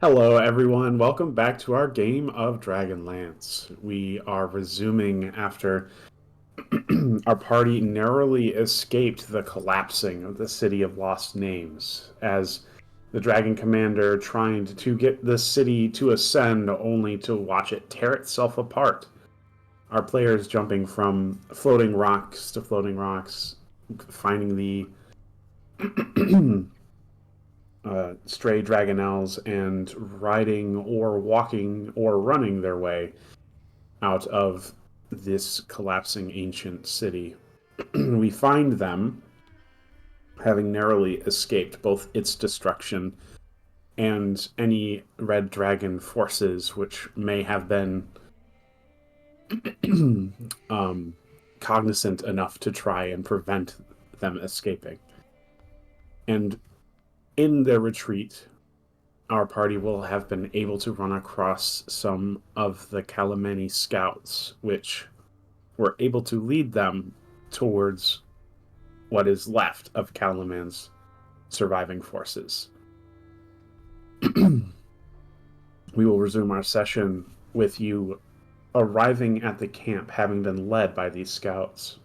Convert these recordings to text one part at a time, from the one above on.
Hello, everyone. Welcome back to our game of Dragonlance. We are resuming after our party narrowly escaped the collapsing of the City of Lost Names, as the Dragon Commander trying to get the city to ascend only to watch it tear itself apart. Our players jumping from floating rocks to floating rocks, finding the stray dragonels and riding or walking or running their way out of this collapsing ancient city. We find them having narrowly escaped both its destruction and any red dragon forces which may have been cognizant enough to try and prevent them escaping. And in their retreat, our party will have been able to run across some of the Kalameni scouts, which were able to lead them towards what is left of Kalaman's surviving forces. We will resume our session with you arriving at the camp, having been led by these scouts.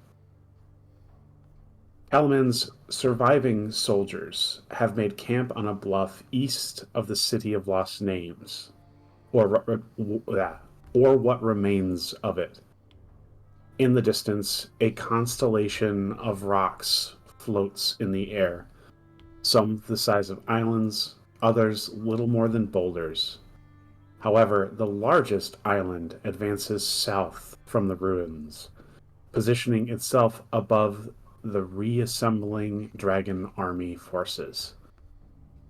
Kalaman's surviving soldiers have made camp on a bluff east of the City of Lost Names, or what remains of it. In the distance, a constellation of rocks floats in the air, some the size of islands, others little more than boulders. However, the largest island advances south from the ruins, positioning itself above the reassembling dragon army forces.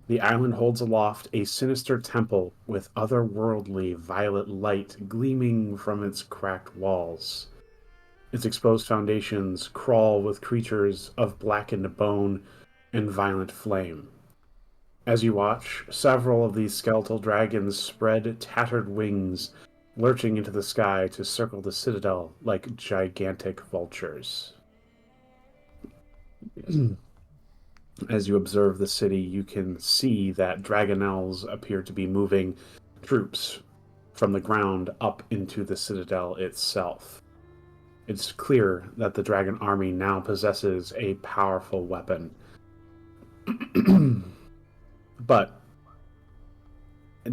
The island holds aloft a sinister temple with otherworldly violet light gleaming from its cracked walls. Its exposed foundations crawl with creatures of blackened bone and violent flame. As you watch, several of these skeletal dragons spread tattered wings, lurching into the sky to circle the citadel like gigantic vultures. As you observe the city, you can see that dragonels appear to be moving troops from the ground up into the citadel itself. It's clear that the dragon army now possesses a powerful weapon. But,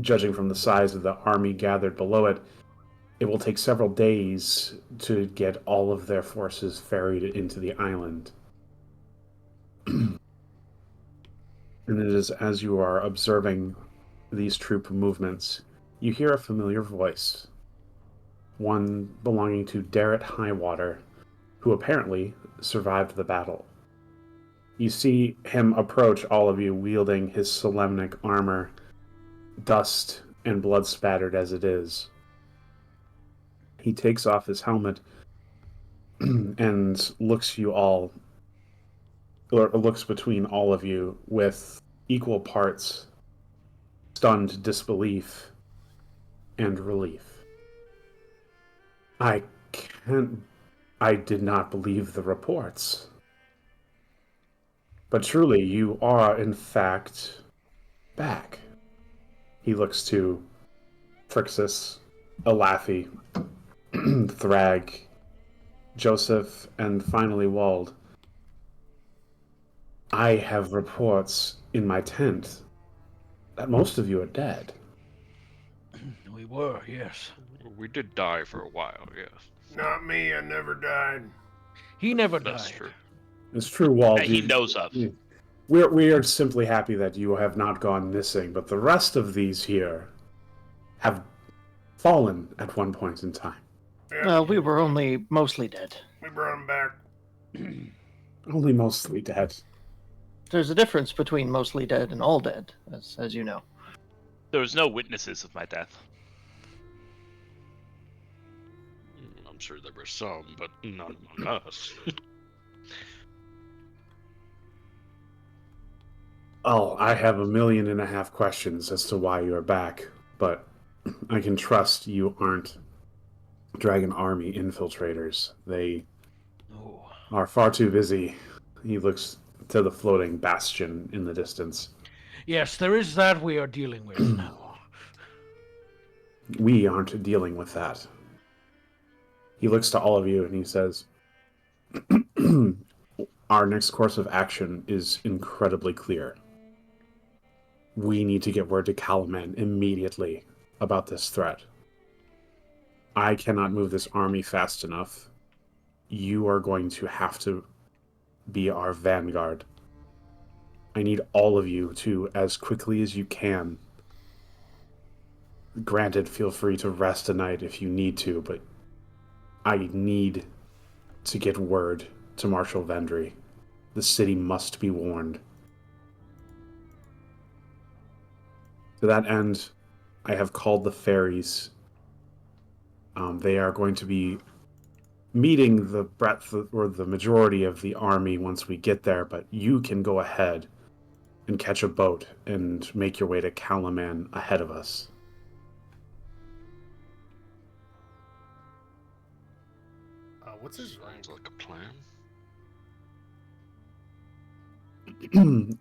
judging from the size of the army gathered below it, it will take several days to get all of their forces ferried into the island. And it is as you are observing these troop movements, you hear a familiar voice. One belonging to Darrett Highwater, who apparently survived the battle. You see him approach all of you wielding his solemnic armor, dust and blood spattered as it is. He takes off his helmet and looks between all of you with equal parts stunned disbelief and relief. I did not believe the reports. But truly, you are, in fact, back. He looks to Trixis, Elathi, Thrag, Joseph, and finally Wald. I have reports in my tent that most of you are dead. We were, yes. We did die for a while, yes. Not me, I never died. He never That's died. true. It's true, Wald. He knows of. We are simply happy that you have not gone missing, but the rest of these here have fallen at one point in time. Yeah, Well, we were only mostly dead. we brought him back. Only mostly dead. There's a difference between mostly dead and all dead, as you know. There was no witnesses of my death. I'm sure there were some, but none among us. Oh, I have 1.5 million questions as to why you are back, but I can trust you aren't Dragon Army infiltrators. They Oh. are far too busy. He looks to the floating bastion in the distance. Yes, there is that we are dealing with now. We aren't dealing with that. He looks to all of you and he says, our next course of action is incredibly clear. We need to get word to Calaman immediately about this threat. I cannot move this army fast enough. You are going to have to be our vanguard. I need all of you to, as quickly as you can. Granted, feel free to rest a night if you need to, but I need to get word to Marshal Vendry. The city must be warned. To that end, I have called the ferries. They are going to be meeting the breadth or the majority of the army once we get there, but you can go ahead and catch a boat and make your way to Calaman ahead of us. What's his rank? Sounds like a plan.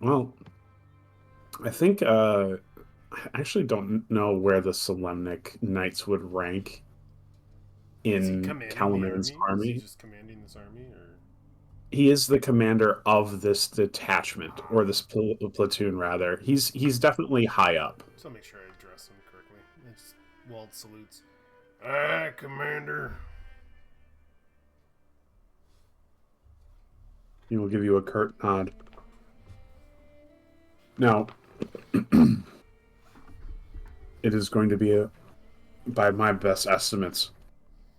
Well, I think I actually don't know where the Solemnic Knights would rank Is he in commanding Calaman's the army? army. Is he just commanding this army, or? He is the commander of this detachment, or this platoon, rather. He's definitely high up. So I'll make sure I address him correctly. It's Wald salutes. Aye, Commander. He will give you a curt nod. Now, it is going to be, by my best estimates,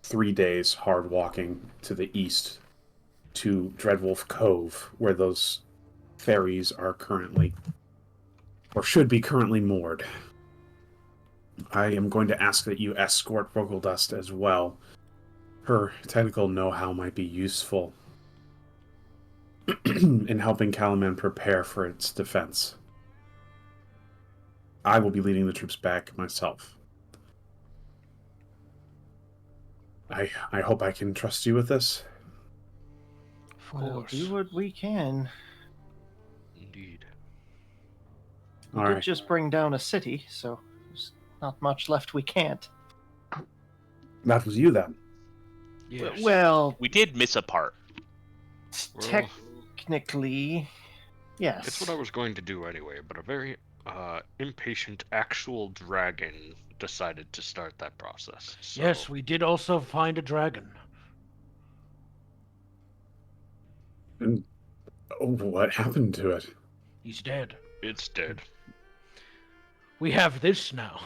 3 days hard walking to the east to Dreadwolf Cove, where those ferries are currently, or should be currently moored. I am going to ask that you escort Roguldust as well. Her technical know-how might be useful in helping Calaman prepare for its defense. I will be leading the troops back myself. I hope I can trust you with this. Of We'll course. do what we can. Indeed. We All did right. just bring down a city, so there's not much left we can't. That was you then. Yes. Well, We did miss a part. Well, technically, yes. it's what I was going to do anyway, but a very impatient actual dragon decided to start that process. So, Yes, we did also find a dragon. And what happened to it? He's dead. it's dead. We have this now.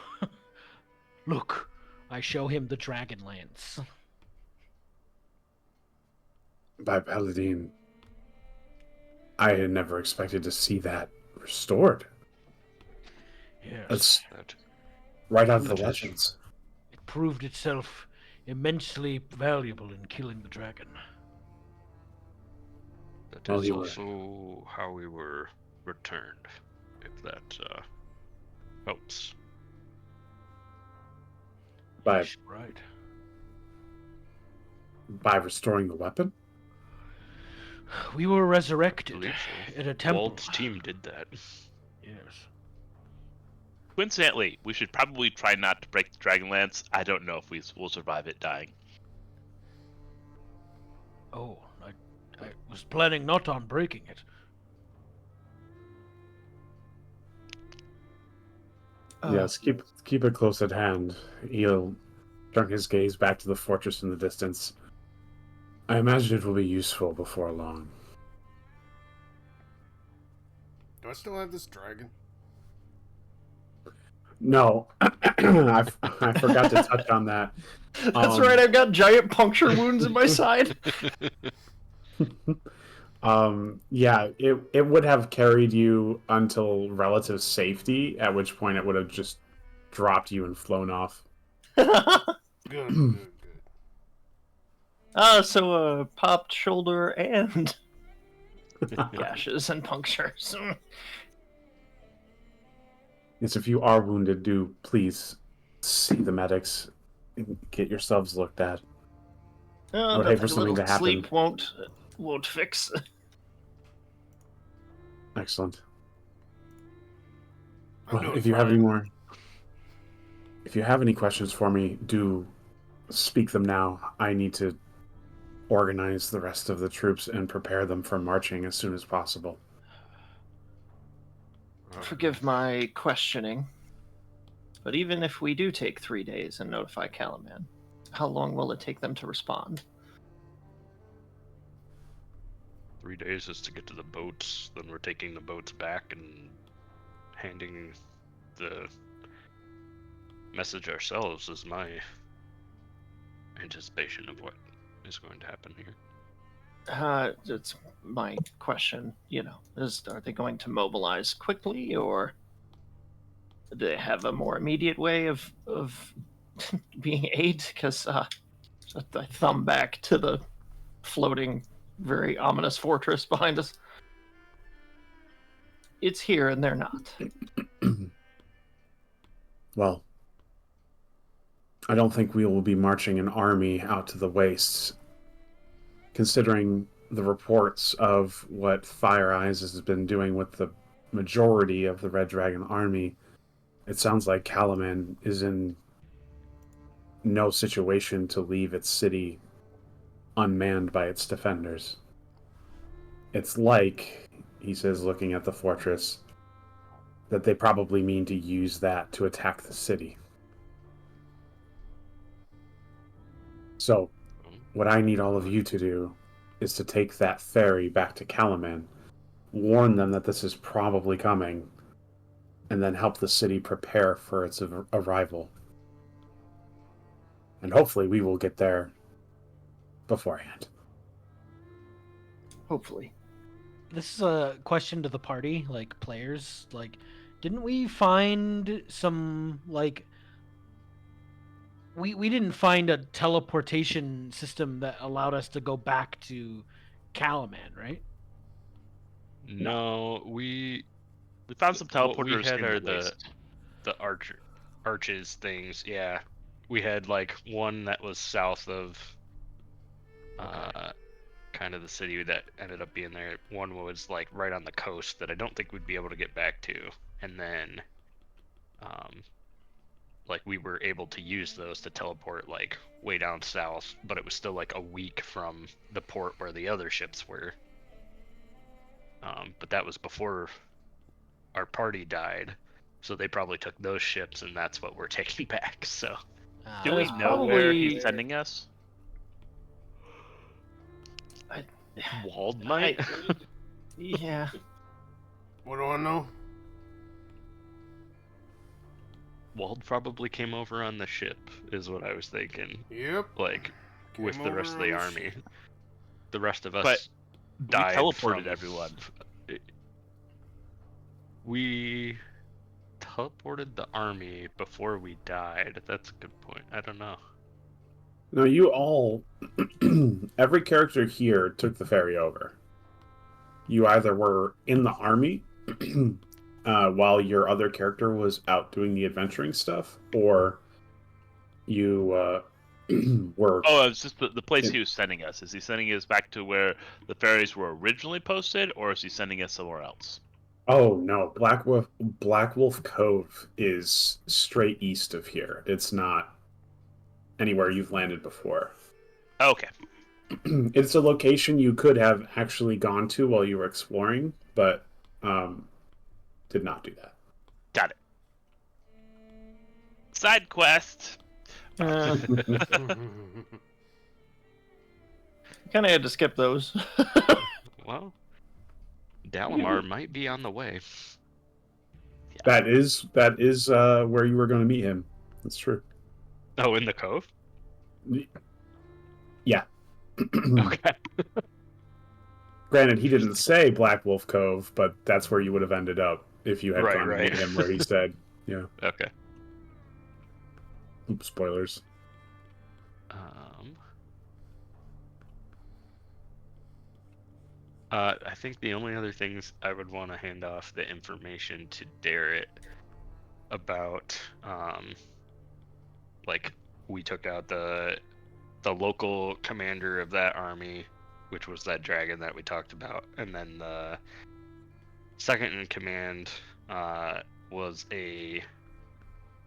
Look, I show him the Dragonlance. By Paladin, I had never expected to see that restored. Yes. That's That right out of the That is- legends. It proved itself immensely valuable in killing the dragon. Well, is you were- also how we were returned, if that helps. By Right. restoring the weapon? We were I resurrected believe so. at a temple. Wald's team did that. Yes. Coincidentally, we should probably try not to break the Dragonlance. I don't know if we will survive it dying. Oh, I was planning not on breaking it. Yes, keep it close at hand. He'll turn his gaze back to the fortress in the distance. I imagine it will be useful before long. Do I still have this dragon? No, I forgot to touch on that. That's right, I've got giant puncture wounds in my side. Yeah, it would have carried you until relative safety, at which point it would have just dropped you and flown off. Good. So popped shoulder and gashes and punctures. Yes, if you are wounded, do please see the medics and get yourselves looked at. I would hate for Nothing a something little to happen. sleep won't fix. Excellent. I'm Well, doing if you have any fine. more, if you have any questions for me, do speak them now. I need to organize the rest of the troops and prepare them for marching as soon as possible. Forgive my questioning, but even if we do take 3 days and notify Calaman, how long will it take them to respond? 3 days is to get to the boats. Then we're taking the boats back and handing the message ourselves, is my anticipation of what is going to happen here. It's my question, are they going to mobilize quickly, or do they have a more immediate way of being aid? Because I thumb back to the floating, very ominous fortress behind us. It's here and they're not. Well, I don't think we will be marching an army out to the wastes. Considering the reports of what Fire Eyes has been doing with the majority of the Red Dragon army, it sounds like Calaman is in no situation to leave its city unmanned by its defenders. It's like, he says, looking at the fortress, that they probably mean to use that to attack the city. So, what I need all of you to do is to take that ferry back to Calaman, warn them that this is probably coming, and then help the city prepare for its arrival. And hopefully we will get there beforehand. Hopefully. This is a question to the party, like players. Like, didn't we find some we didn't find a teleportation system that allowed us to go back to Calaman, right? No, we We found some what we teleporters had in are the waste. the arches things. Yeah, we had like one that was south of kind of the city that ended up being there. One was like right on the coast that I don't think we'd be able to get back to, and then like we were able to use those to teleport like way down south, but it was still like a week from the port where the other ships were. But that was before our party died, so they probably took those ships, and that's what we're taking back. So Do we It's know where probably- he's sending us? Wald might. Yeah. What do I know? Wald probably came over on the ship, is what I was thinking. Yep. Like with Came the rest of over the on the army. ship. The rest of us But died. we teleported from- everyone. We teleported the army before we died. That's a good point. I don't know. No, you all, every character here took the ferry over. You either were in the army while your other character was out doing the adventuring stuff, or you were... Oh, it's just the place he was sending us. Is he sending us back to where the ferries were originally posted, or is he sending us somewhere else? Oh, no. Black Wolf Cove is straight east of here. It's not anywhere you've landed before. Okay. It's a location you could have actually gone to while you were exploring, but did not do that. Got it. Side quest. Kind of had to skip those. Well, Dalamar might be on the way. That is where you were going to meet him. That's true. Oh, in the cove? Yeah. Okay. Granted, he didn't say Black Wolf Cove, but that's where you would have ended up if you had Right, gone to right. meet him where he said, yeah. Okay. Oops, spoilers. I think the only other things I would want to hand off the information to Darrett about, like we took out the local commander of that army, which was that dragon that we talked about, and then the second in command was a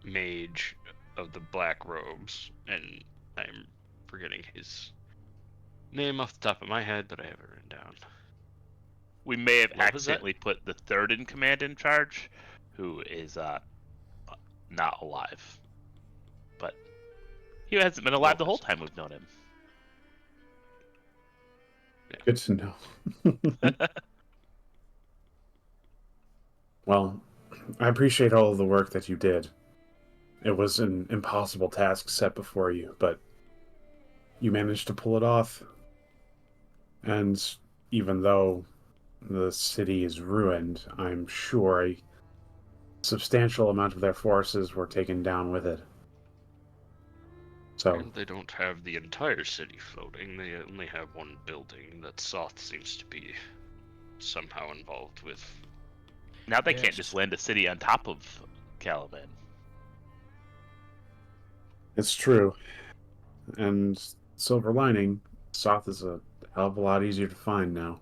mage of the black robes, and I'm forgetting his name off the top of my head, but I have it written down. We may have What was that? accidentally put the third in command in charge, who is not alive. But he hasn't been alive the whole time we've known him. Good to know. Well, I appreciate all of the work that you did. It was an impossible task set before you, but you managed to pull it off. And even though the city is ruined, I'm sure a substantial amount of their forces were taken down with it. So, And they don't have the entire city floating. They only have one building that Soth seems to be somehow involved with. Now they Yes. can't just land a city on top of Caliban. it's true. And silver lining, Soth is a hell of a lot easier to find now.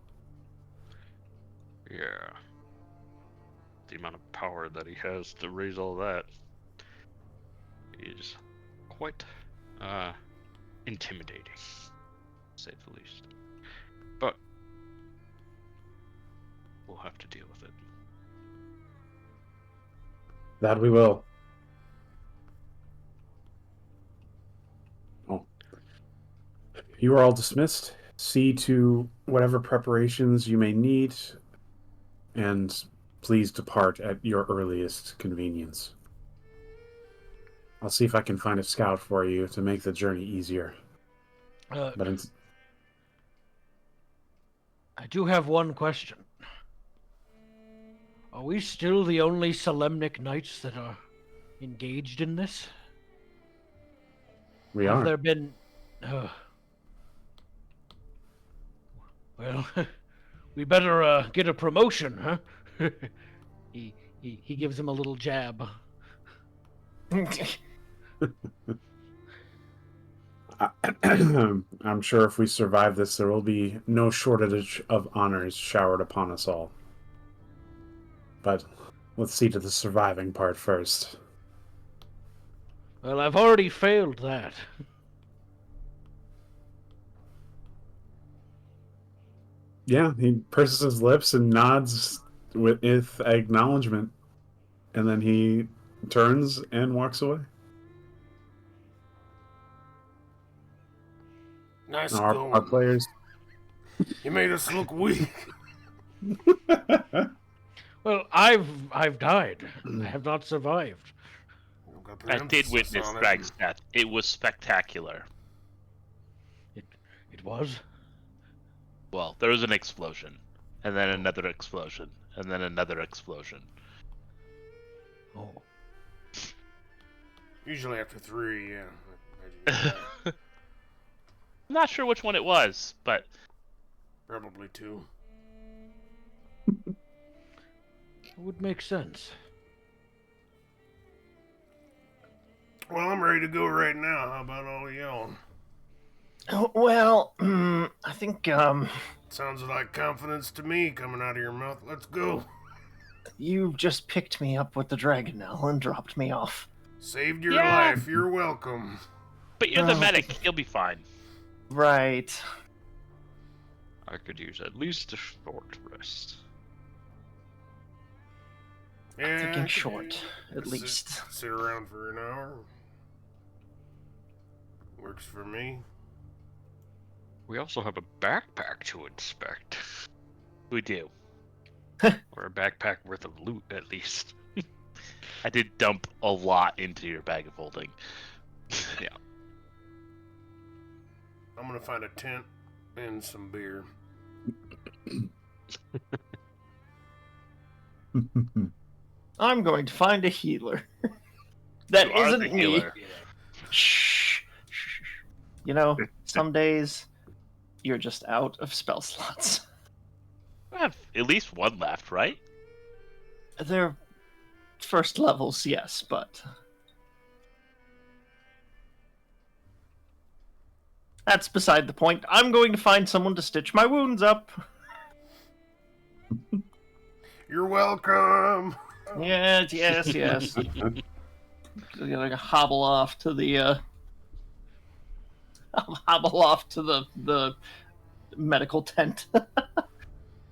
Yeah. The amount of power that he has to raise all that is quite intimidating, to say the least. But we'll have to deal with it. That we will. Oh. You are all dismissed. See to whatever preparations you may need, and please depart at your earliest convenience. I'll see if I can find a scout for you to make the journey easier. But I do have one question. Are we still the only Solemnic Knights that are engaged in this? we Have are. there been... well, we better get a promotion, huh? he gives him a little jab. I'm sure if we survive this, there will be no shortage of honors showered upon us all. But let's see to the surviving part first. Well, I've already failed that. Yeah, he purses his lips and nods with acknowledgement, and then he turns and walks away. Nice Our going. players. You made us look weak. Well, I've died. I have not survived. We've got the I did emphasis witness on it. Drag's death. It was spectacular. It was? Well, there was an explosion, and then another explosion, and then another explosion. Oh. Usually after 3, yeah. I imagine that. Not sure which one it was, but Probably 2. It would make sense. Well, I'm ready to go right now. How about all of y'all? Oh, well, I think Sounds like confidence to me coming out of your mouth. Let's go. you just picked me up with the Dragonlance and dropped me off. Saved your Yeah. life. You're welcome. but you're the Oh. medic. You'll be fine. Right. I could use at least a short rest. Yeah, Thinking I could short, at sit- least. Sit around for an hour. Works for me. We also have a backpack to inspect. We do. Or a backpack worth of loot, at least. I did dump a lot into your bag of holding. I'm gonna find a tent and some beer. I'm going to find a healer. That You are isn't the me. healer. Shh. Shh. You know, some days you're just out of spell slots. We have at least one left, right? They're first levels, yes, but that's beside the point. I'm going to find someone to stitch my wounds up. You're welcome. Yes, yes, yes. gonna hobble off to the the medical tent.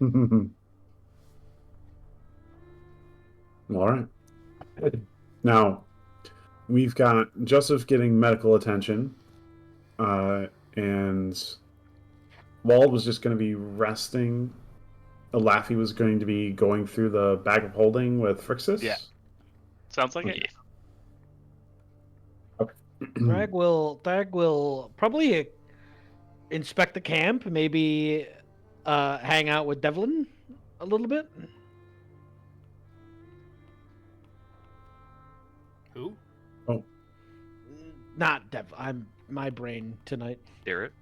All right. Now, we've got Joseph getting medical attention, and Wald was just going to be resting. Laffy was going to be going through the bag of holding with Phrixus. Yeah. Sounds like it. Thrag will probably inspect the camp, maybe hang out with Devlin a little bit. Who? Not Dev. I'm my brain tonight. Garrett?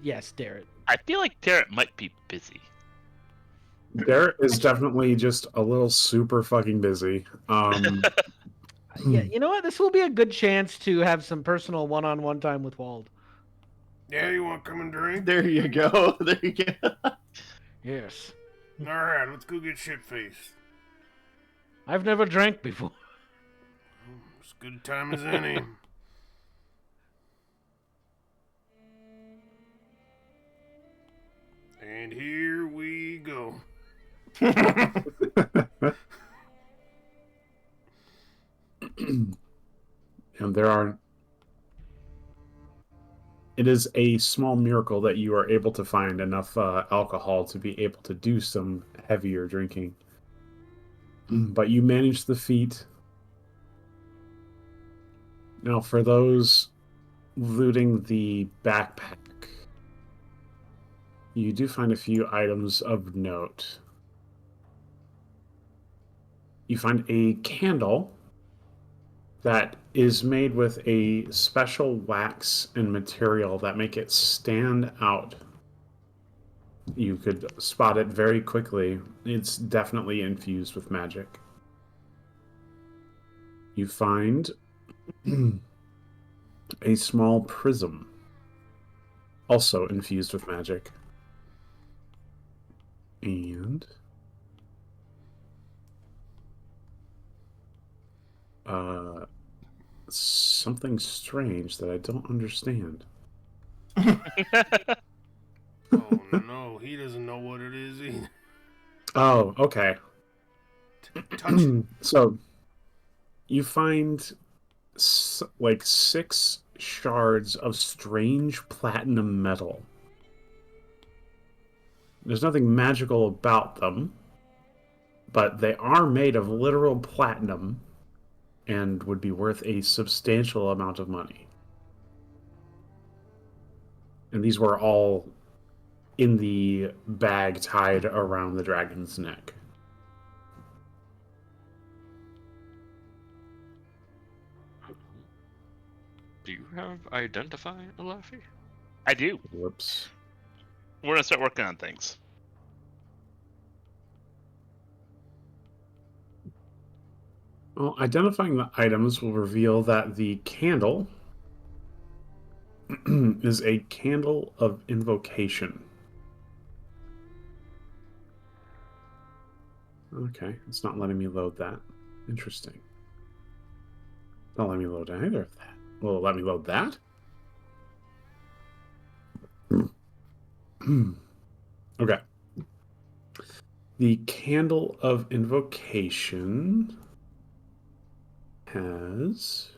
Yes, Darrett. I feel like Garrett might be busy. Garrett is definitely just a little super fucking busy. Yeah, you know what? This will be a good chance to have some personal one-on-one time with Wald. Yeah, you want to come and drink? There you go. There you go. Yes. All right, let's go get shit-faced. I've never drank before. As good a time as any. And here we go. And it is a small miracle that you are able to find enough alcohol to be able to do some heavier drinking. But you manage the feat. Now, for those looting the backpack, you do find a few items of note. You find a candle that is made with a special wax and material that make it stand out. You could spot it very quickly. It's definitely infused with magic. You find a small prism, also infused with magic. And something strange that I don't understand. Oh no, he doesn't know what it is either. Oh, okay. Touch it. So you find like 6 shards of strange platinum metal. There's nothing magical about them, but they are made of literal platinum and would be worth a substantial amount of money. And these were all in the bag tied around the dragon's neck. Do you have identify, Laffy? I do. Whoops. We're gonna start working on things. Well, identifying the items will reveal that the candle is a candle of invocation. Okay, it's not letting me load that. Interesting. Not letting me load either of that. Will it let me load that? Okay. The candle of invocation has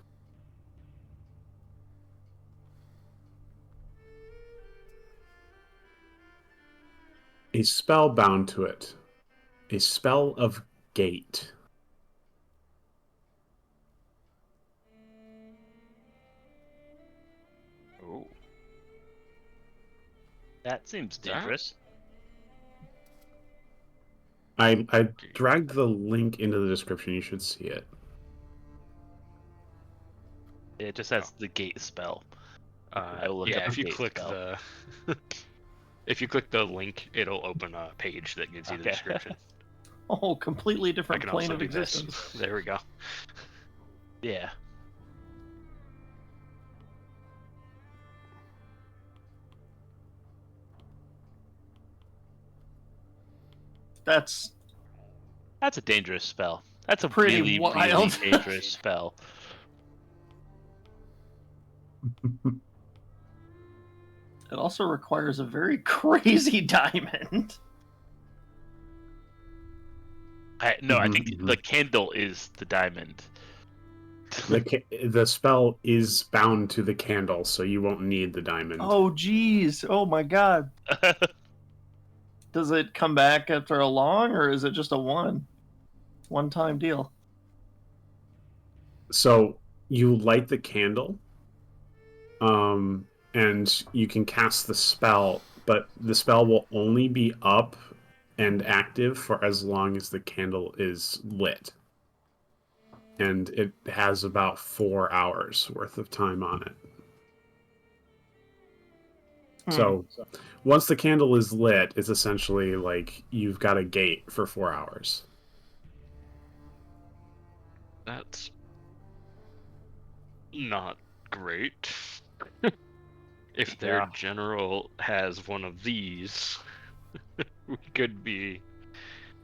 a spell bound to it. A spell of gate. Oh. That seems dangerous. I dragged the link into the description. You should see it. It just has the gate spell. I will look Yeah, up if the you gate click spell. if you click the link, it'll open a page that gives you the Okay. description. Oh, completely I different can plane also of do this. existence. There we go. Yeah. That's That's a dangerous spell. That's a Pretty really, wild. really dangerous spell. It also requires a very crazy diamond. I think Mhm, the candle is the diamond. The spell is bound to the candle, so you won't need the diamond. Oh, geez. Oh, my God. Does it come back after a long, or is it just a one-time deal? So you light the candle, and you can cast the spell, but the spell will only be up and active for as long as the candle is lit. And it has about 4 hours worth of time on it. So once the candle is lit, it's essentially like you've got a gate for 4 hours. That's not great. If their Yeah. general has one of these, we could be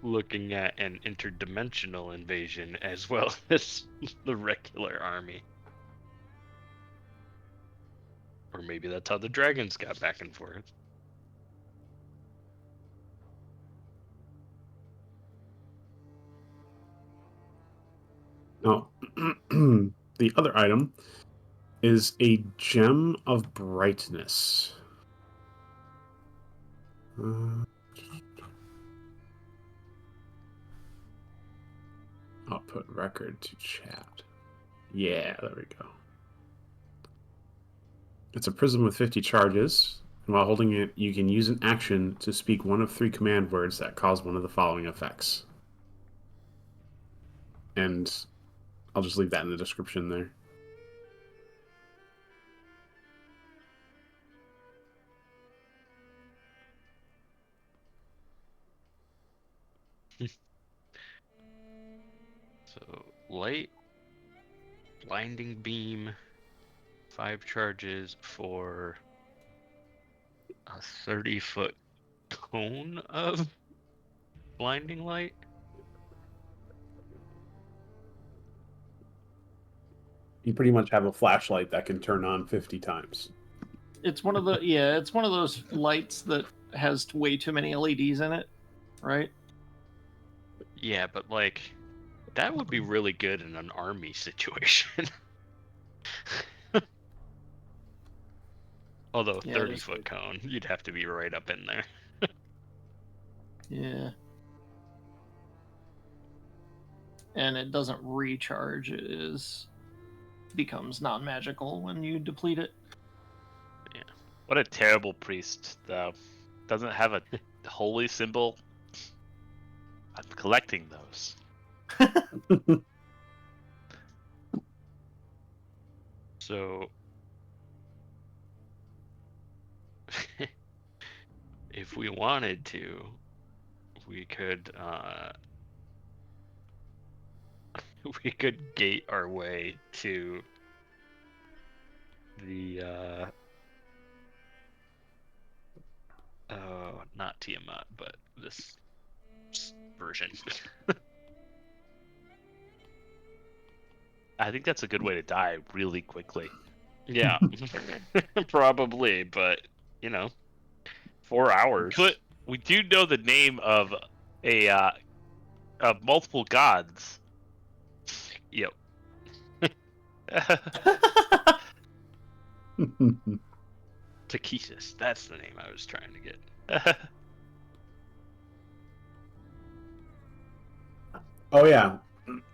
looking at an interdimensional invasion as well as the regular army. Or maybe that's how the dragons got back and forth. Now, the other item is a gem of brightness. Output record to chat. Yeah, there we go. It's a prism with 50 charges, and while holding it, you can use an action to speak one of 3 command words that cause one of the following effects. And I'll just leave that in the description there. So, light, blinding beam, 5 charges for a 30-foot cone of blinding light. You pretty much have a flashlight that can turn on 50 times. It's one of those lights that has way too many LEDs in it, right? Yeah, but like, that would be really good in an army situation. Although Yeah, it is 30-foot cone, you'd have to be right up in there. Yeah. And it doesn't recharge. Becomes non-magical when you deplete it. What a terrible priest, though. Doesn't have a holy symbol. I'm collecting those. So, if we wanted to, we could we could gate our way to the not Tiamat, but this version. I think that's a good way to die really quickly. Yeah, probably, but 4 hours. We do know the name of of multiple gods. Yep. Takesis, that's the name I was trying to get. Oh, yeah.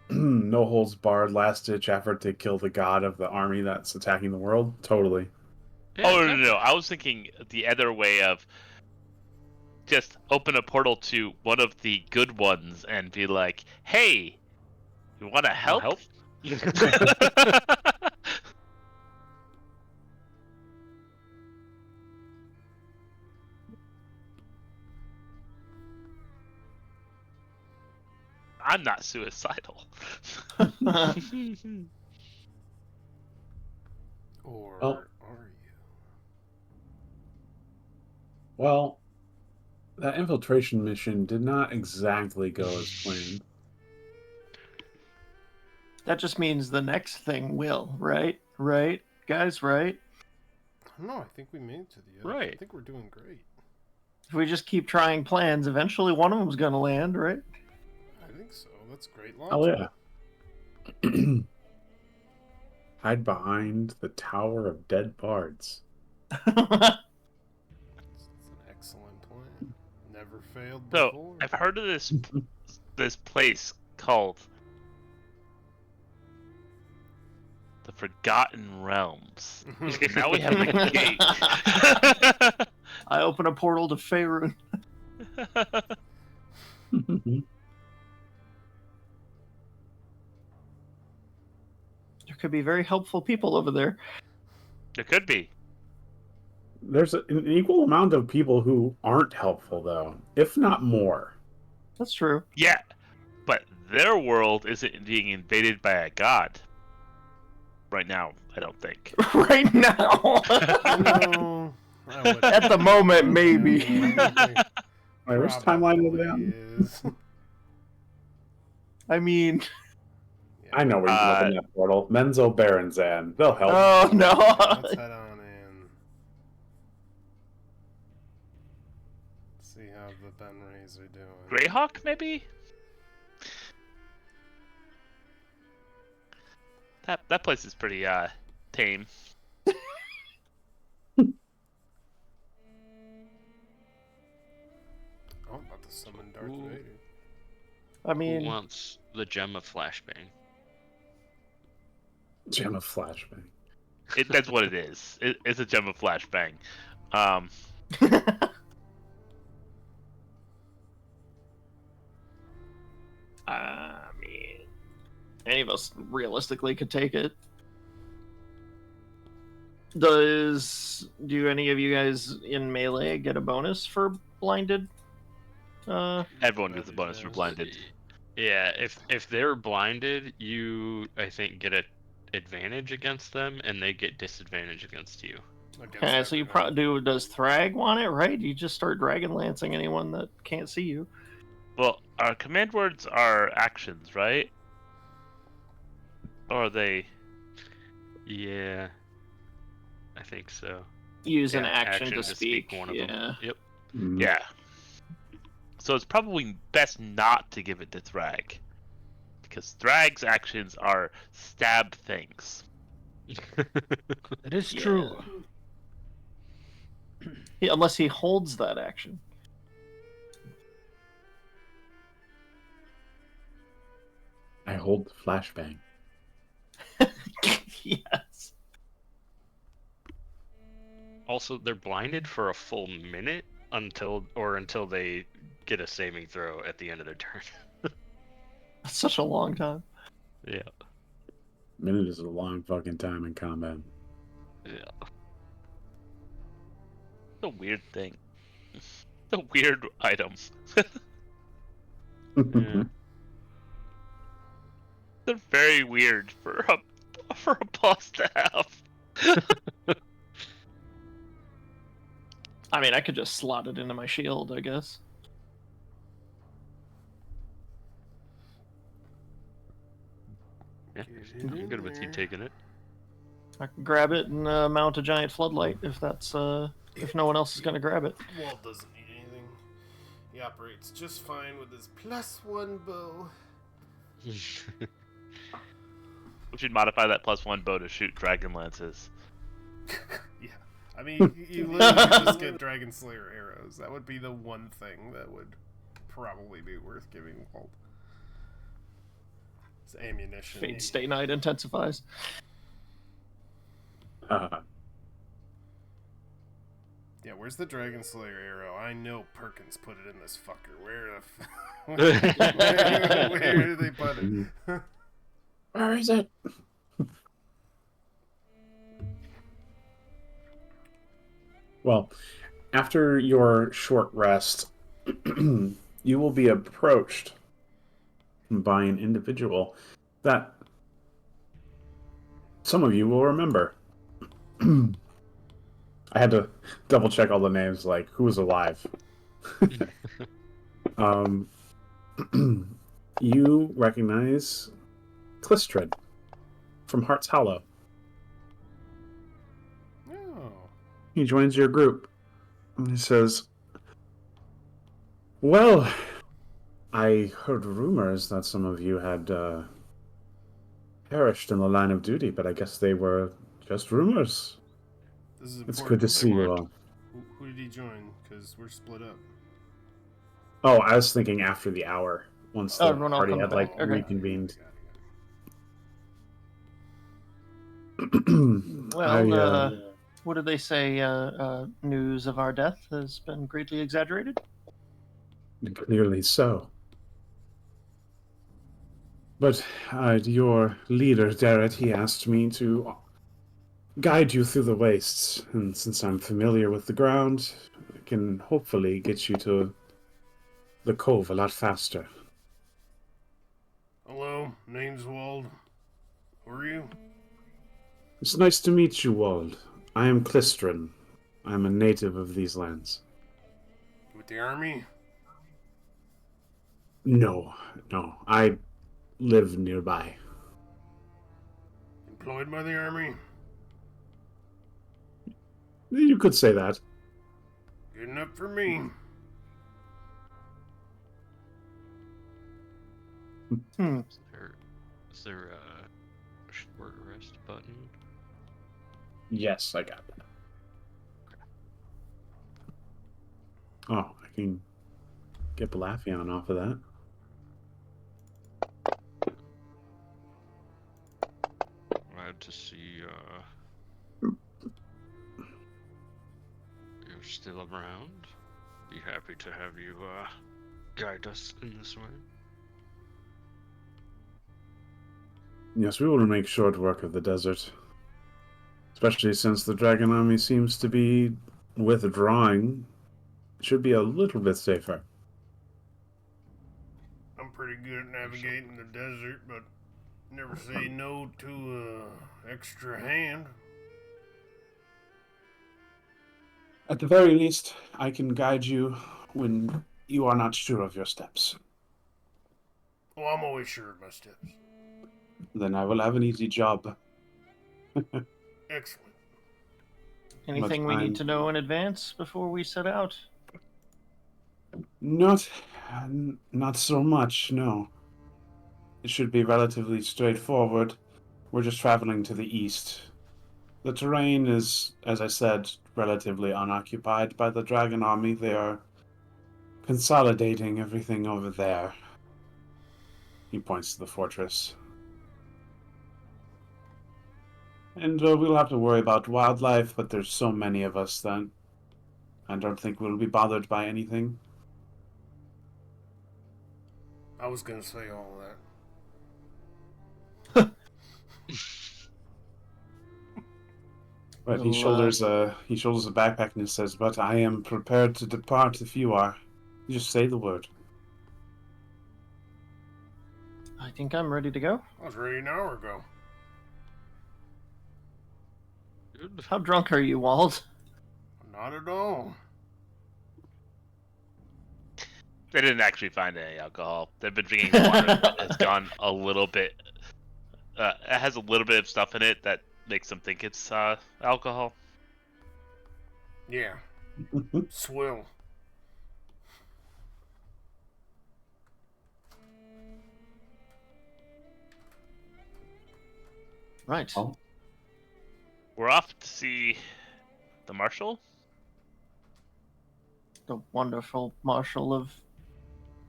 No holds barred, last ditch effort to kill the god of the army that's attacking the world. Totally. Yeah, Oh, exactly. no. I was thinking the other way of just open a portal to one of the good ones and be like, hey, you want to help? I'm not suicidal. Or Oh. are you? Well, that infiltration mission did not exactly go as planned. That just means the next thing will, right? Right? guys, right? No, I think we made it to the edge. I Right. think we're doing great. If we just keep trying plans, eventually one of them's gonna land, right? I think so. That's great launch. Oh yeah. Hide behind the Tower of Dead Bards. It's an excellent plan. Never failed So before. I've heard of this place called the Forgotten Realms. And now we have a gate. I open a portal to Faerun. There could be very helpful people over there. There could be. There's an equal amount of people who aren't helpful, though, if not more. That's true. Yeah, but their world isn't being invaded by a god. Right now, I don't think. Right now. No, I wouldn't. At the moment, maybe. Wait, which timeline over there? Probably is. I mean, I know where you can open that portal. Menzo Baranzan. They'll help. oh no. Let's head on in. See how the Benrays are doing. Greyhawk, maybe? That place is pretty tame. Oh, I'm about to summon Darth Ooh. Vader. I Who mean, wants the gem of flashbang? Gem of Flashbang. That's what it is. It's a gem of flashbang. I mean, any of us realistically could take it. Do any of you guys in melee get a bonus for blinded? Everyone gets a bonus for blinded. Yeah, if they're blinded, you I think get an advantage against them, and they get disadvantage against you. Against Okay, so you everyone. probably do. Does Thrag want it? Right? You just start Dragonlancing anyone that can't see you. Well, our command words are actions, right? Or are they? Yeah, I think so. Use an Yeah, action to speak. one of Yeah. them. Yep. Mm. Yeah. So it's probably best not to give it to Thrag. Because Thrag's actions are stab things. It is Yeah. true. Unless he holds that action. I hold the flashbang. Yes. Also, they're blinded for a full minute until they get a saving throw at the end of their turn. That's such a long time. Yeah. Minute is a long fucking time in combat. Yeah. It's a weird thing. It's a weird item. Yeah. They're very weird for a boss to have. I mean, I could just slot it into my shield, I guess. Yeah. I'm good with you taking it. I can grab it and mount a giant floodlight if that's if no one else is gonna grab it. Walt doesn't need anything. He operates just fine with his +1 bow. We should modify that +1 bow to shoot Dragonlances. Yeah. I mean, you literally just get Dragon Slayer arrows. That would be the one thing that would probably be worth giving Walt. It's ammunition. Fate Stay Night intensifies. Yeah, where's the Dragon Slayer arrow? I know Perkins put it in this fucker. Where did they put it? Where is it? Well, after your short rest, you will be approached by an individual that some of you will remember. I had to double check all the names, like who was alive. You recognize Klistrid from Heart's Hollow. He joins your group. And he says, "Well, I heard rumors that some of you had perished in the line of duty, but I guess they were just rumors. This is It's good to important. see you weren't. all." Who did he join? Because we're split up. Oh, I was thinking after the hour, once the Everyone all party comes had back. like Okay. reconvened. Well, what did they say? News of our death has been greatly exaggerated. Clearly so. But your leader, Darrett, he asked me to guide you through the wastes, and since I'm familiar with the ground, I can hopefully get you to the cove a lot faster. Hello, name's Wald. Who are you? It's nice to meet you, Wald. I am Clistrin. I'm a native of these lands. With the army? No, I live nearby. Employed by the army? You could say that. Good enough for me. Hmm. Is there a short rest button? Yes, I got that. Oh, I can get Balafion off of that. Glad to see you're still around. Be happy to have you guide us in this way. Yes, we will make short work of the desert. Especially since the dragon army seems to be withdrawing. It should be a little bit safer. I'm pretty good at navigating the desert, but never say no to extra hand. At the very least, I can guide you when you are not sure of your steps. Oh, I'm always sure of my steps. Then I will have an easy job. Excellent. Anything we need to know in advance before we set out? Not so much, no. It should be relatively straightforward. We're just traveling to the east. The terrain is, as I said, relatively unoccupied by the dragon army. They are consolidating everything over there. He points to the fortress. And we'll have to worry about wildlife, but there's so many of us that I don't think we'll be bothered by anything. I was gonna say all that. But he shoulders a backpack and says, "But I am prepared to depart if you are. Just say the word." I think I'm ready to go. I was ready an hour ago. Good. How drunk are you, Wald? Not at all. They didn't actually find any alcohol. They've been drinking water that has gone a little bit. It has a little bit of stuff in it that makes them think it's alcohol. Yeah. Swill. Right. Oh. We're off to see the marshal. The wonderful marshal of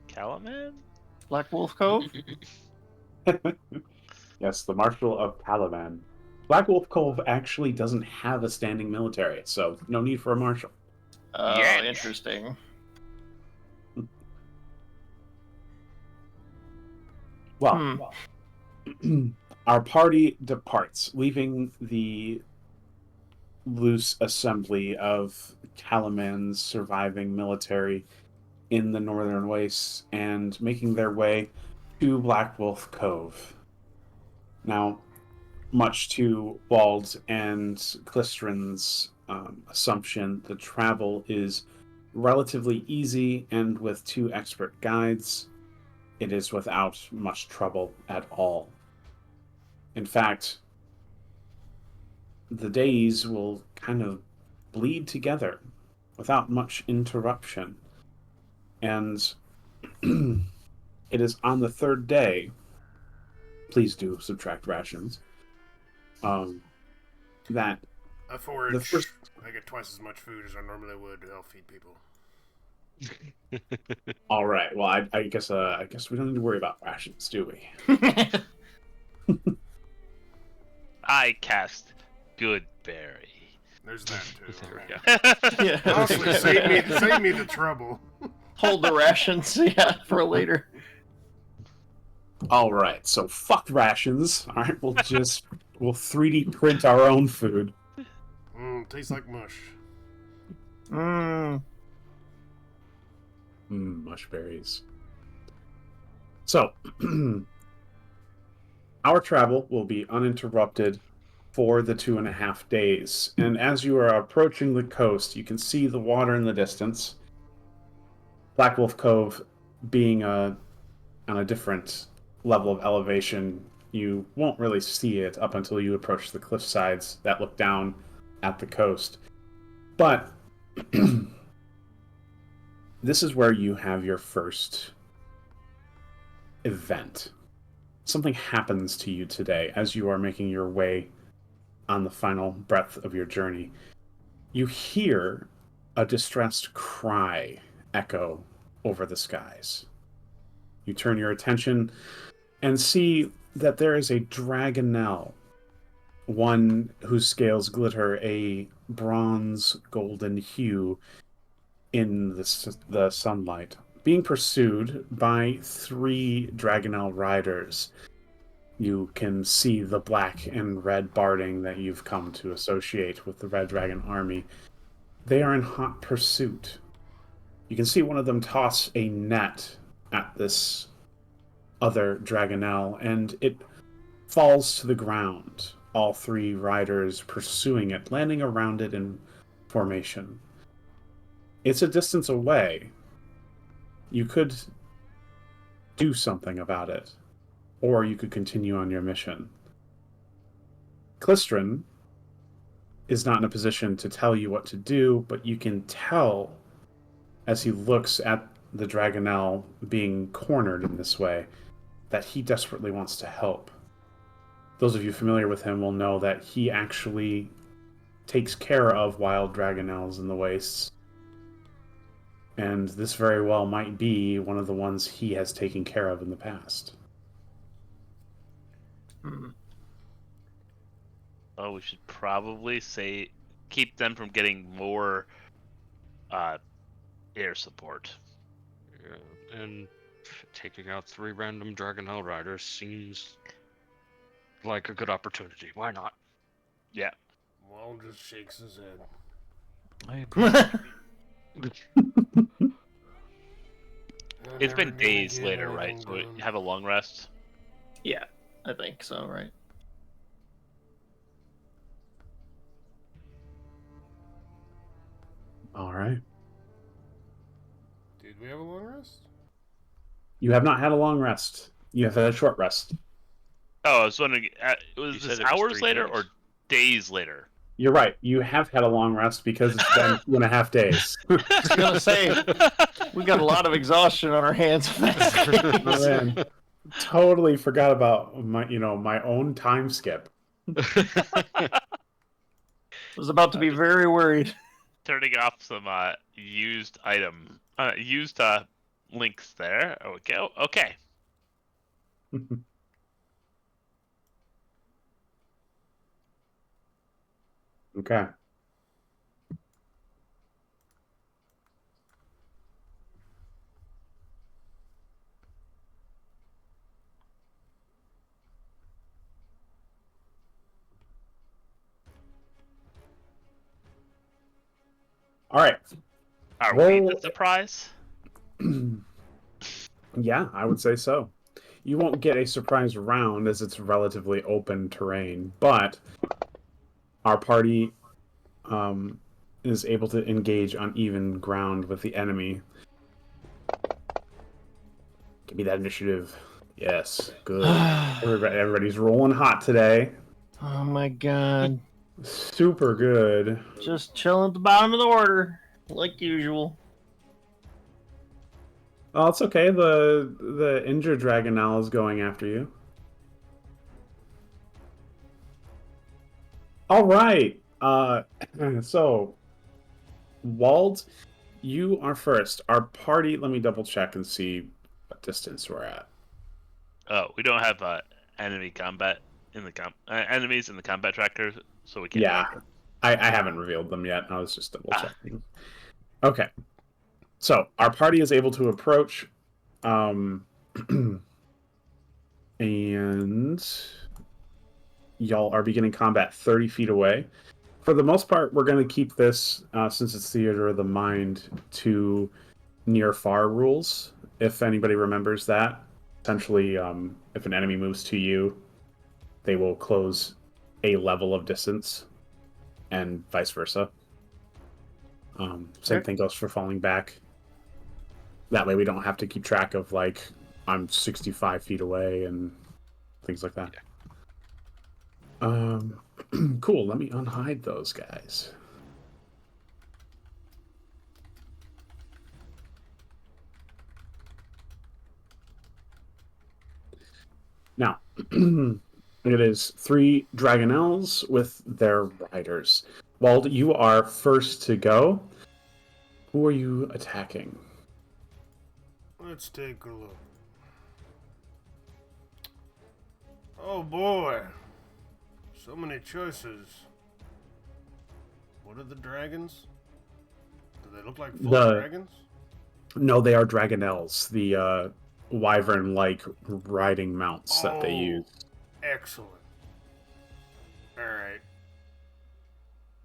Calaman? Black Wolf Cove. Yes, the Marshal of Calaman. Black Wolf Cove actually doesn't have a standing military, so no need for a marshal. Oh, Yeah. interesting. Well, our party departs, leaving the loose assembly of Calaman's surviving military in the northern wastes and making their way to Black Wolf Cove. Now, much to Wald and Clistrin's assumption, the travel is relatively easy, and with 2 expert guides, it is without much trouble at all. In fact, the days will kind of bleed together without much interruption. And it is on the third day, please do subtract rations, that I forage. the first... I get twice as much food as I normally would to help feed people. All right, well, I guess we don't need to worry about rations, do we? I cast Goodberry. There's that too. There we go. Yeah. Honestly, save me the trouble. Hold the rations, yeah, for later. All right, so fuck rations. All right, we'll 3D print our own food. Tastes like mush. Mushberries. So, our travel will be uninterrupted for the 2.5 days. And as you are approaching the coast, you can see the water in the distance. Black Wolf Cove being on a different level of elevation, you won't really see it up until you approach the cliff sides that look down at the coast. But this is where you have your first event. Something happens to you today as you are making your way on the final breath of your journey. You hear a distressed cry echo over the skies. You turn your attention and see that there is a dragonelle, one whose scales glitter a bronze golden hue in the sunlight, being pursued by 3 dragonelle riders. You can see the black and red barding that you've come to associate with the Red Dragon army. They are in hot pursuit. You can see one of them toss a net at this other dragonelle, and it falls to the ground. All 3 riders pursuing it, landing around it in formation. It's a distance away. You could do something about it, or you could continue on your mission. Klistrin is not in a position to tell you what to do, but you can tell as he looks at the dragonelle being cornered in this way that he desperately wants to help. Those of you familiar with him will know that he actually takes care of wild dragonelles in the wastes, and this very well might be one of the ones he has taken care of in the past. Oh, we should probably say keep them from getting more air support. Yeah, and taking out 3 random Dragonelle riders seems like a good opportunity. Why not? Yeah. Wall just shakes his head. It's been days later, right? So we have a long rest. Yeah, I think so, right? All right. Did we have a long rest? You have not had a long rest. You have had a short rest. Oh, I was wondering, was You this said it was hours 3 later days. or days later? You're right. You have had a long rest because it's been 2.5 days. I was gonna say we got a lot of exhaustion on our hands. Oh, man. Totally forgot about my own time skip. Was about to be very worried. Turning off some used links there. Okay. Okay. Okay. All right. Are we the surprise? Yeah, I would say so. You won't get a surprise round as it's relatively open terrain, but our party is able to engage on even ground with the enemy. Give me that initiative. Yes, good. Everybody's rolling hot today. Oh my god. Super good. Just chilling at the bottom of the order, like usual. Oh, it's okay. The injured Dragonel is going after you. All right. So Wald, you are first. Our party. Let me double check and see what distance we're at. Oh, we don't have enemy combat in the enemies in the combat tracker, so we can't Yeah, mark them. I haven't revealed them yet. I was just double Ah. checking. Okay. So our party is able to approach, and y'all are beginning combat 30 feet away. For the most part, we're going to keep this, since it's Theater of the Mind, to near far rules. If anybody remembers that, essentially, if an enemy moves to you, they will close a level of distance, and vice versa. Same thing goes for falling back. That way we don't have to keep track of, like, I'm 65 feet away and things like that. Cool. Let me unhide those guys. Now, it is 3 Dragonels with their riders. Wald, you are first to go. Who are you attacking? Let's take a look. Oh boy. So many choices. What are the dragons? Do they look like full dragons? No, they are Dragonels, the wyvern-like riding mounts that they use. Excellent. Alright.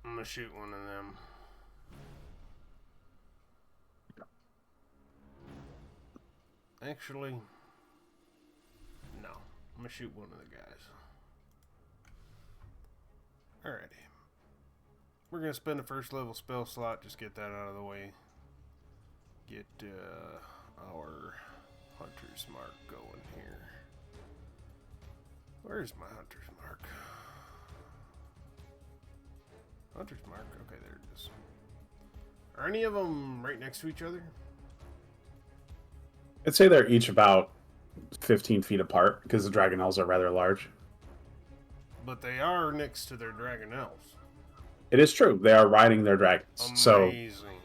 I'm gonna shoot one of them. Actually, no. I'm gonna shoot one of the guys. Alrighty. We're gonna spend a first level spell slot, just get that out of the way. Get our hunter's mark going here. Where's my hunter's mark? Hunter's mark? Okay, there it is. Are any of them right next to each other? I'd say they're each about 15 feet apart because the Dragonels are rather large. But they are next to their dragonels. It is true. They are riding their dragons. Amazing.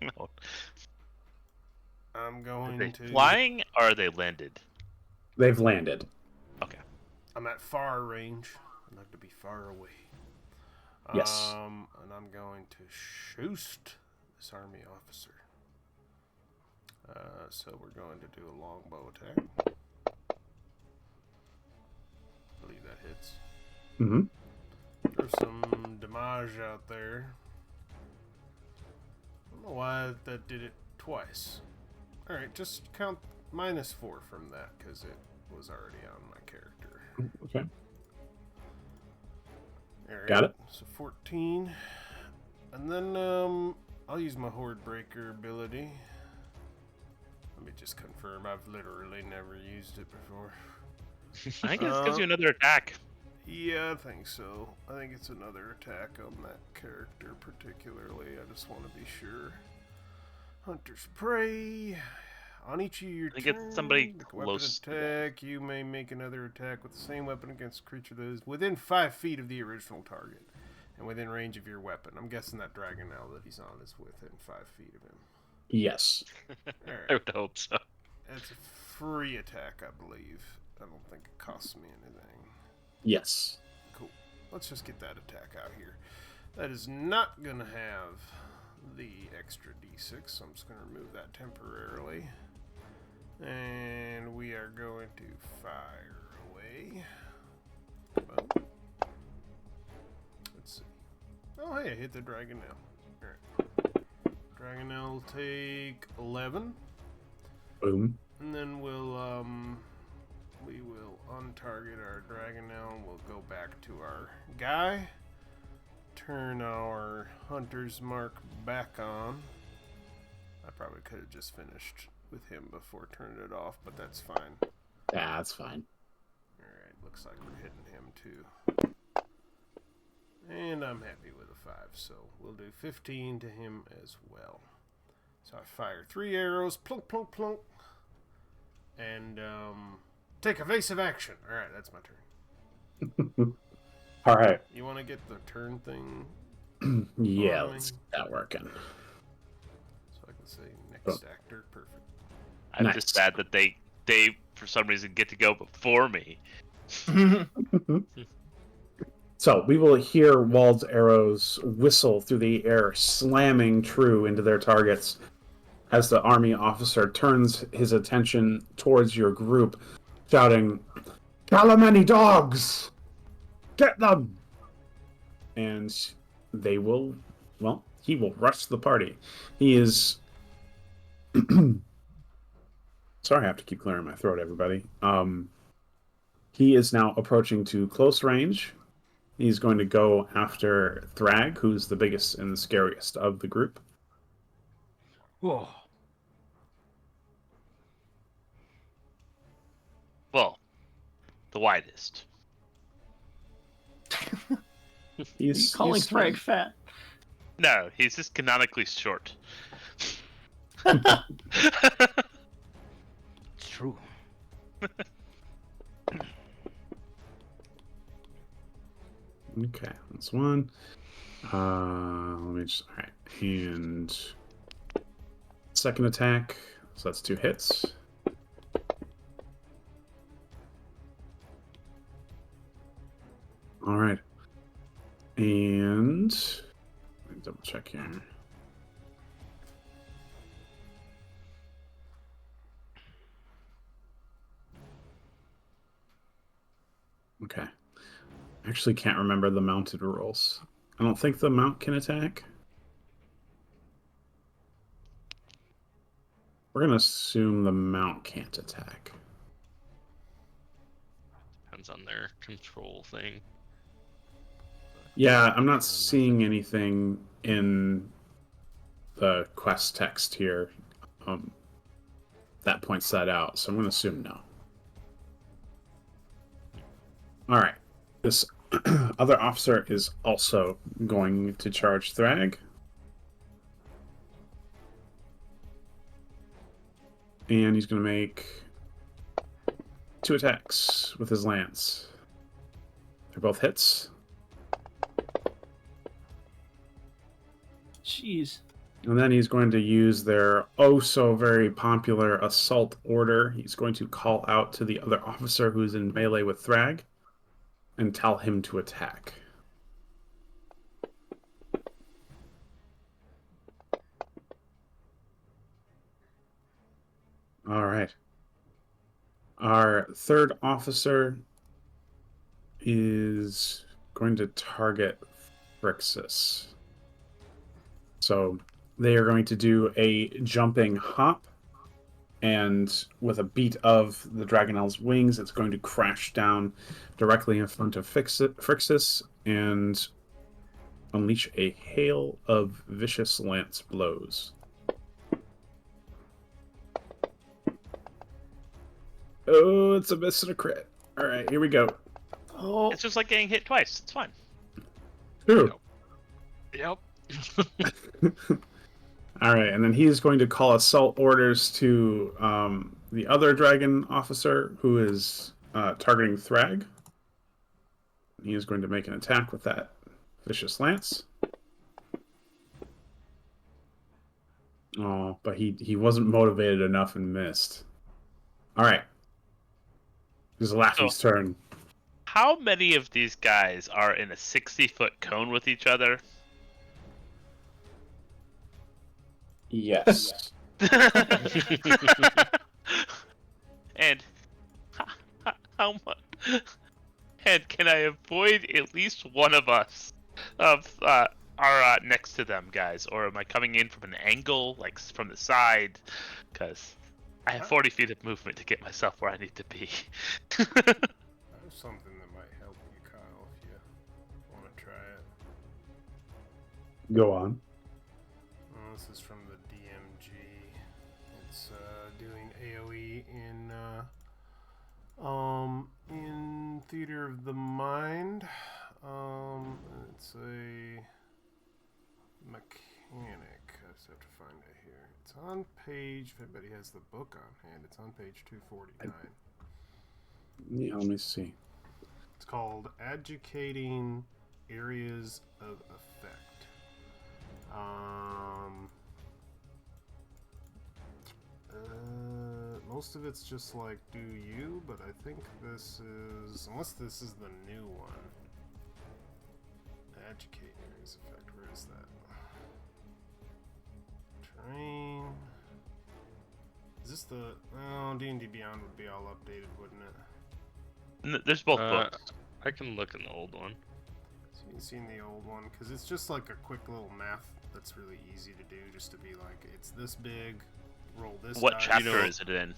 No. I'm Are going they to... flying or are they landed? They've landed. Okay. I'm at far range. I'd like to be far away. Yes. And I'm going to shoot this army officer. So we're going to do a longbow attack. I believe that hits. Mm-hmm. There's some damage out there. I don't know why that did it twice. Alright, just count -4 from that, because it was already on my character. Okay. Alright, Got it. so 14. And then, I'll use my Horde Breaker ability. Let me just confirm, I've literally never used it before. I think it gives you another attack. Yeah, I think so. I think it's another attack on that character particularly. I just want to be sure. Hunter's Prey. On each of your I think it's somebody turn, close to weapon attack, you may make another attack with the same weapon against a creature that is within 5 feet of the original target and within range of your weapon. I'm guessing that Dragonel that he's on is within 5 feet of him. Yes. I Alright. would hope so. It's a free attack, I believe. I don't think it costs me anything. Yes. Cool. Let's just get that attack out here. That is not going to have the extra d6, so I'm just going to remove that temporarily. And we are going to fire away. Boom. Let's see. Oh, hey, I hit the Dragonel. Alright. Dragonel will take 11. Boom. And then we will untarget our Dragonel and we'll go back to our guy. Turn our hunter's mark back on. I probably could have just finished with him before turning it off, but that's fine. Yeah, that's fine. Alright, looks like we're hitting him too. And I'm happy with a 5, so we'll do 15 to him as well. So I fire 3 arrows, plunk, plunk, plunk. And take evasive action. Alright, that's my turn. All right. You want to get the turn thing? Yeah, on me? let's get that working. So I can say next actor. Perfect. I'm Nice. just sad that they for some reason get to go before me. So we will hear Wald's arrows whistle through the air, slamming true into their targets as the army officer turns his attention towards your group, shouting, "Calamani dogs! Get them!" And they will, well, he will rush the party. He is... Sorry, I have to keep clearing my throat, everybody. He is now approaching to close range. He's going to go after Thrag, who's the biggest and the scariest of the group. Whoa. Well, the widest. He's Calling Thrag fat. No, he's just canonically short. It's true. Okay, that's one. Let me just... All right, and second attack. So that's 2 hits. All right, and let me double check here. Okay. I actually can't remember the mounted rules. I don't think the mount can attack. We're going to assume the mount can't attack. Depends on their control thing. Yeah, I'm not seeing anything in the quest text here that points that out, so I'm going to assume no. All right. This other officer is also going to charge Thrag. And he's going to make 2 attacks with his lance. They're both hits. Jeez. And then he's going to use their oh-so-very popular assault order. He's going to call out to the other officer who's in melee with Thrag and tell him to attack. All right. Our third officer is going to target Phrixus. So they are going to do a jumping hop, and with a beat of the Dragonel's wings, it's going to crash down directly in front of Phrixus and unleash a hail of vicious lance blows. Oh, it's a miss and a crit. All right, here we go. Oh, It's just like getting hit twice. It's fine. Two. Yep. All right, and then he's going to call assault orders to the other dragon officer who is targeting Thrag. He is going to make an attack with that vicious lance. Oh, but he wasn't motivated enough and missed. All right. This is Laffy's turn. How many of these guys are in a 60-foot cone with each other? Yes. And how much? And can I avoid at least one of us of are next to them guys, or am I coming in from an angle, like from the side? Because I have 40 feet of movement to get myself where I need to be. I have something that might help you, Kyle, if you want to try it. Go on. This is from the DMG. It's doing AoE in Theater of the Mind. It says just have to find it here. It's on page. If anybody has the book on hand, it's on page 249. Yeah, let me see. It's called Educating Areas of Effect. Most of it's just like do you, but I think this is, unless this is the new one. Educate Areas of Effect. Where is that? Train. Is this the? Oh, D&D Beyond would be all updated, wouldn't it? There's both books. I can look in the old one. So you can see in the old one, because it's just like a quick little math that's really easy to do, just to be like, it's this big, roll this. What dice. chapter is it in?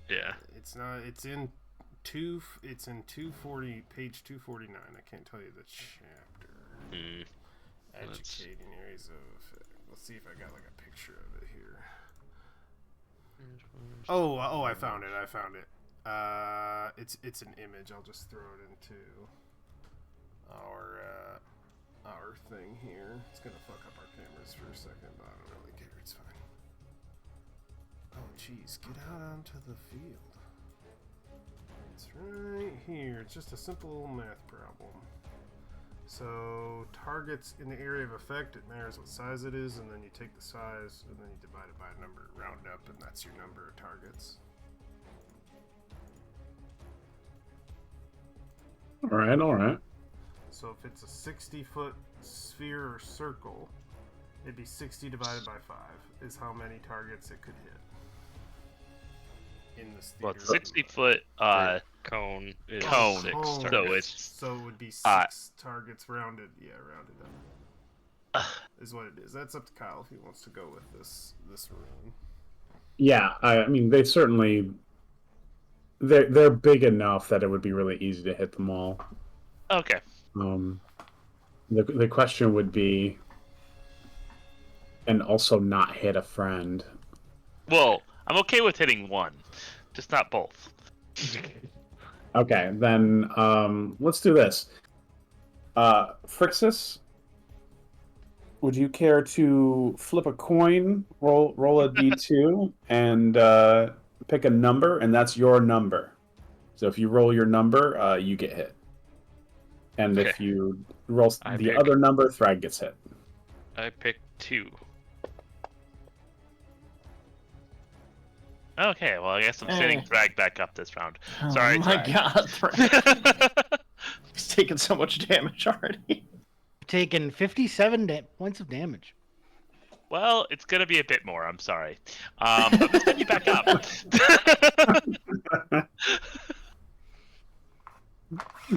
Yeah. It's not. It's in 240, page 249. I can't tell you the chapter. Educating Areas of Effect. Let's see if I got like a picture of it here. Oh, I found it. It's an image. I'll just throw it into our thing here. It's gonna fuck up our cameras for a second, but I don't really care. It's fine. Oh, jeez, get out onto the field. It's right here. It's just a simple little math problem. So targets in the area of effect, it matters what size it is, and then you take the size and then you divide it by a number, round up, and that's your number of targets. All right. So if it's a 60-foot sphere or circle, it'd be 60 divided by 5 is how many targets it could hit. In this Well, theater. 60-foot Cone is Cone. 6 Oh, targets. so it would be 6 targets rounded. Yeah, rounded up. Is what it is. That's up to Kyle if he wants to go with this rune. Yeah, I mean they certainly they're big enough that it would be really easy to hit them all. Okay. The question would be, and also not hit a friend. Well, I'm okay with hitting one, just not both. Okay, then let's do this. Frixus, would you care to flip a coin, roll a d2, and pick a number, and that's your number. So if you roll your number, you get hit. And if Okay. you roll I the pick- other number, Thrag gets hit. I picked 2. Okay, well, I guess I'm sitting Hey. Thrag back up this round. Oh Sorry, my Thrag. god, Thrag. He's taking so much damage already. Taken 57 points of damage. Well, it's gonna be a bit more. I'm sorry. But let's get you back up.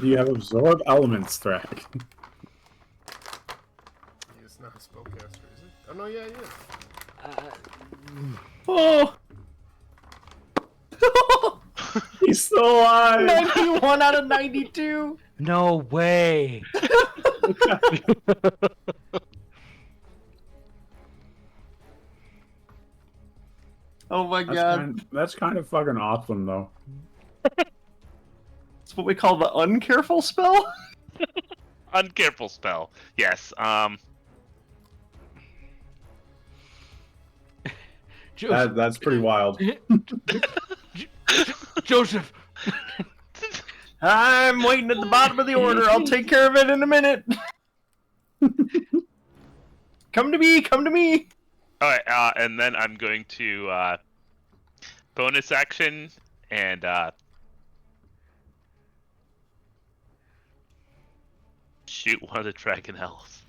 You have absorb elements, Thrag. He's not a spellcaster, is he? Oh no, yeah, he is. Oh! He's still alive. 91 out of 92. No way. Oh my god. That's kind of fucking awesome, though. It's what we call the uncareful spell. Uncareful spell. Yes. Joseph. That's pretty wild. Joseph. I'm waiting at the bottom of the order. I'll take care of it in a minute. Come to me. Come to me. All right, and then I'm going to bonus action and shoot one of the dragon elves.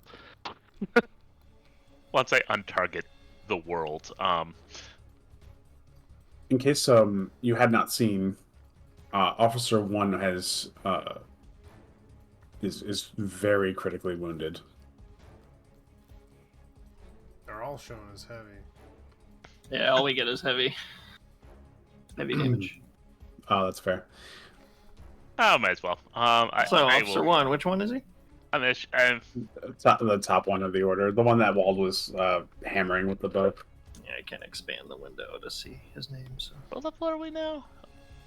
Once I untarget the world. In case you had not seen, Officer 1 is very critically wounded. They're all shown as heavy. Yeah, all we get is heavy damage. Oh, that's fair. Oh, might as well. So, I Officer will, 1, which one is he? The top one of the order, the one that Wald was hammering with the bow. Yeah, I can expand the window to see his name. So what level are we now?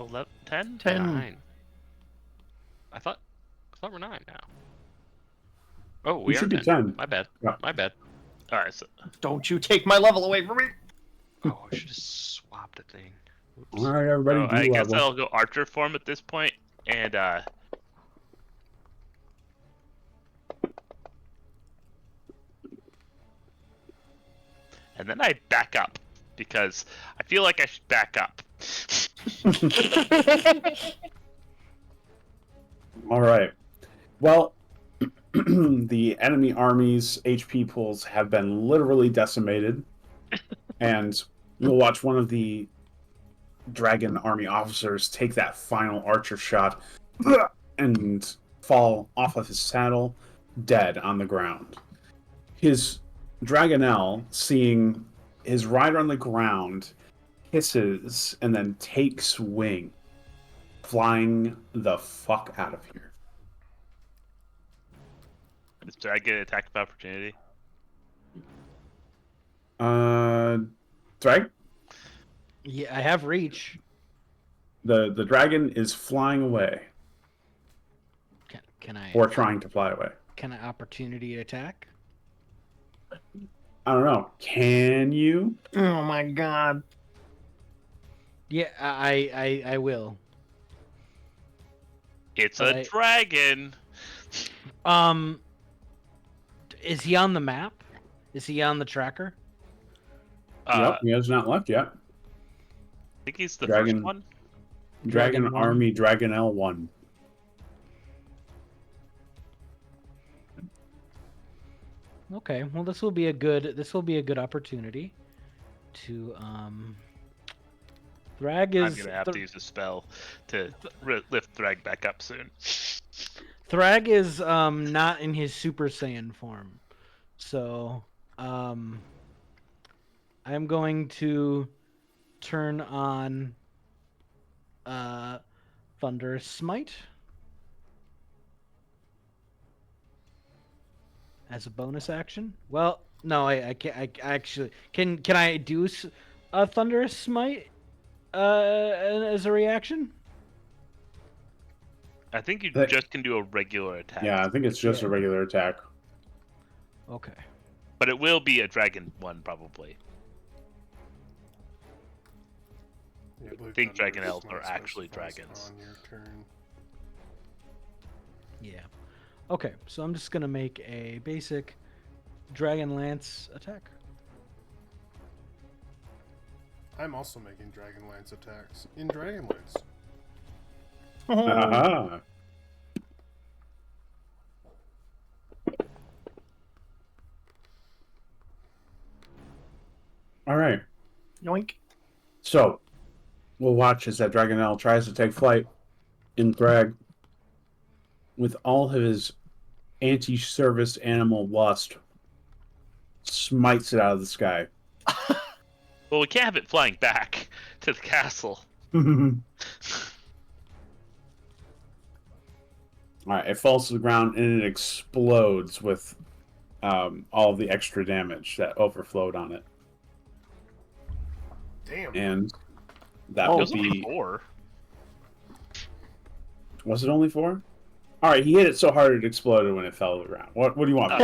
11, 10? 10. 9. I thought we're 9 now. Oh, we You are should be 10. 10. My bad. Yeah. My bad. All right. So, Don't you take my level away from me! Oh, I should have swapped a thing. Oops. All right, everybody, so do I guess level. I'll go archer form at this point, and then I back up because I feel like I should back up. All right. Well, the enemy army's HP pools have been literally decimated, and you'll watch one of the dragon army officers take that final archer shot and fall off of his saddle, dead on the ground. His Dragonel, seeing his rider on the ground, hisses and then takes wing, flying the fuck out of here. Did I get an attack of opportunity? Drag? Yeah, I have reach. The dragon is flying away, Can I? or trying to fly away. Can I opportunity attack? I don't know. Can you? Oh my god. Yeah, I will. It's But a dragon. Is he on the map? Is he on the tracker? Yep, he has not left yet. I think he's the Dragon- first one. Dragon Dragon one. Army Dragonel 1. Okay, well this will be a good opportunity to Thrag I'm is gonna have to use a spell to lift Thrag back up soon. Thrag is not in his Super Saiyan form. So I'm going to turn on Thunderous Smite as a bonus action. Well, no, I can't. I actually can I do a Thunderous Smite as a reaction? I think you That- just can do a regular attack. Yeah, I think it's just a regular attack. Okay. But it will be a dragon one probably. Yeah, blue think thunder dragon is elves not are supposed to actually fall dragons. On your turn. Yeah. Okay, so I'm just gonna make a basic Dragonlance attack. I'm also making Dragonlance attacks in Dragonlance. Aha. All right. Yoink. So, we'll watch as that Dragonel tries to take flight in Thrag with all of his anti-service animal lust, smites it out of the sky. Well, we can't have it flying back to the castle. All right, it falls to the ground and it explodes with all of the extra damage that overflowed on it. Damn. And that It will was only be... 4. Was it only 4? All right, he hit it so hard it exploded when it fell to the ground. What do you want?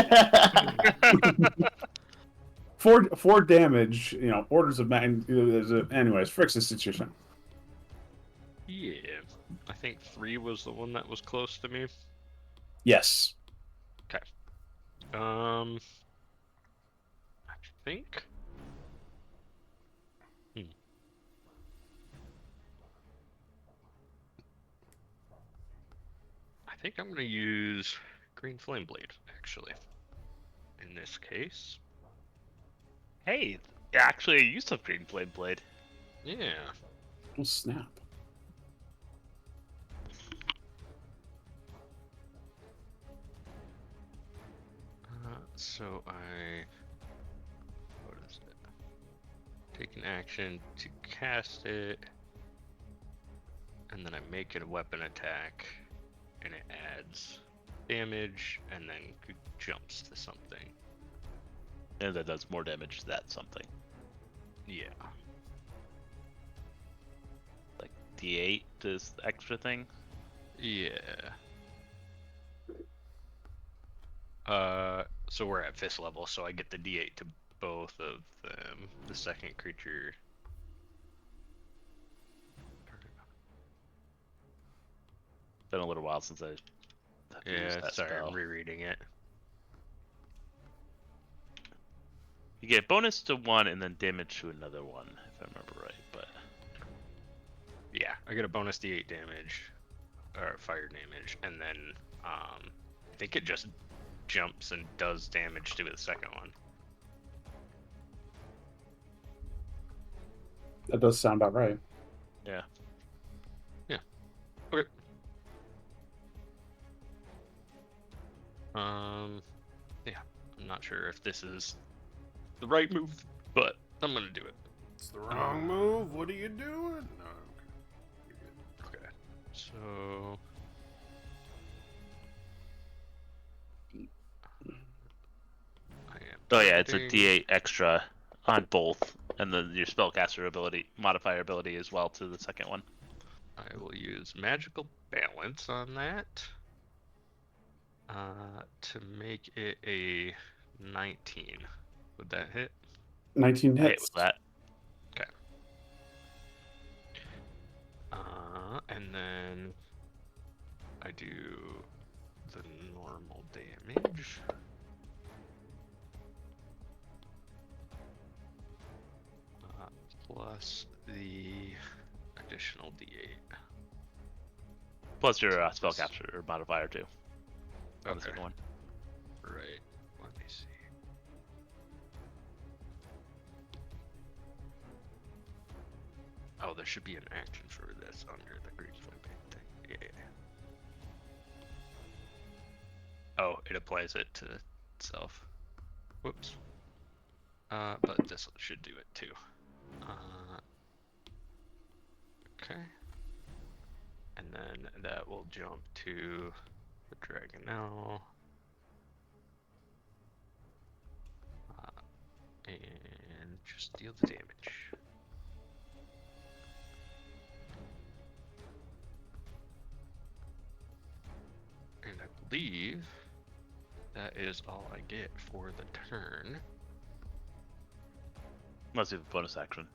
Four damage, orders of magnitude. Anyways, fix the situation. Yeah. I think 3 was the one that was close to me. Yes. I think. I think I'm gonna use Green Flame Blade, actually. In this case. Hey, actually, I used a green flame blade. Yeah. Oh, snap. So I... What is it? Take an action to cast it. And then I make it a weapon attack. And it adds damage and then jumps to something. And that does more damage to that something. Yeah. Like D8 does the extra thing. Yeah. So we're at 5th level, so I get the D8 to both of them. The second creature. Been a little while since I Yeah, used that sorry, spell. I'm rereading it. You get bonus to 1 and then damage to another 1, if I remember right. But Yeah, I get a bonus D8 damage, or fire damage, and then I think it just jumps and does damage to the second one. That does sound about right. yeah, Okay. Yeah, I'm not sure if this is the right move, but I'm gonna do it. It's the wrong move. What are you doing? No, okay. You're good. Okay. So. I am. oh yeah, it's a targeting- D8 extra on both, and then your spellcaster ability modifier ability as well to the second one. I will use magical balance on that. To make it a 19. Would that hit? 19 I hit hits. with that. And then I do the normal damage. Plus the additional D8. Plus your spellcaster modifier too. On the Okay. second one. Right. Let me see. Oh, there should be an action for this under the green flame thing. Yeah. Oh, it applies it to itself. Whoops. But this should do it too. Okay. And then that will jump to the Dragonelle. And just deal the damage. And I believe that is all I get for the turn. Unless you have a bonus action.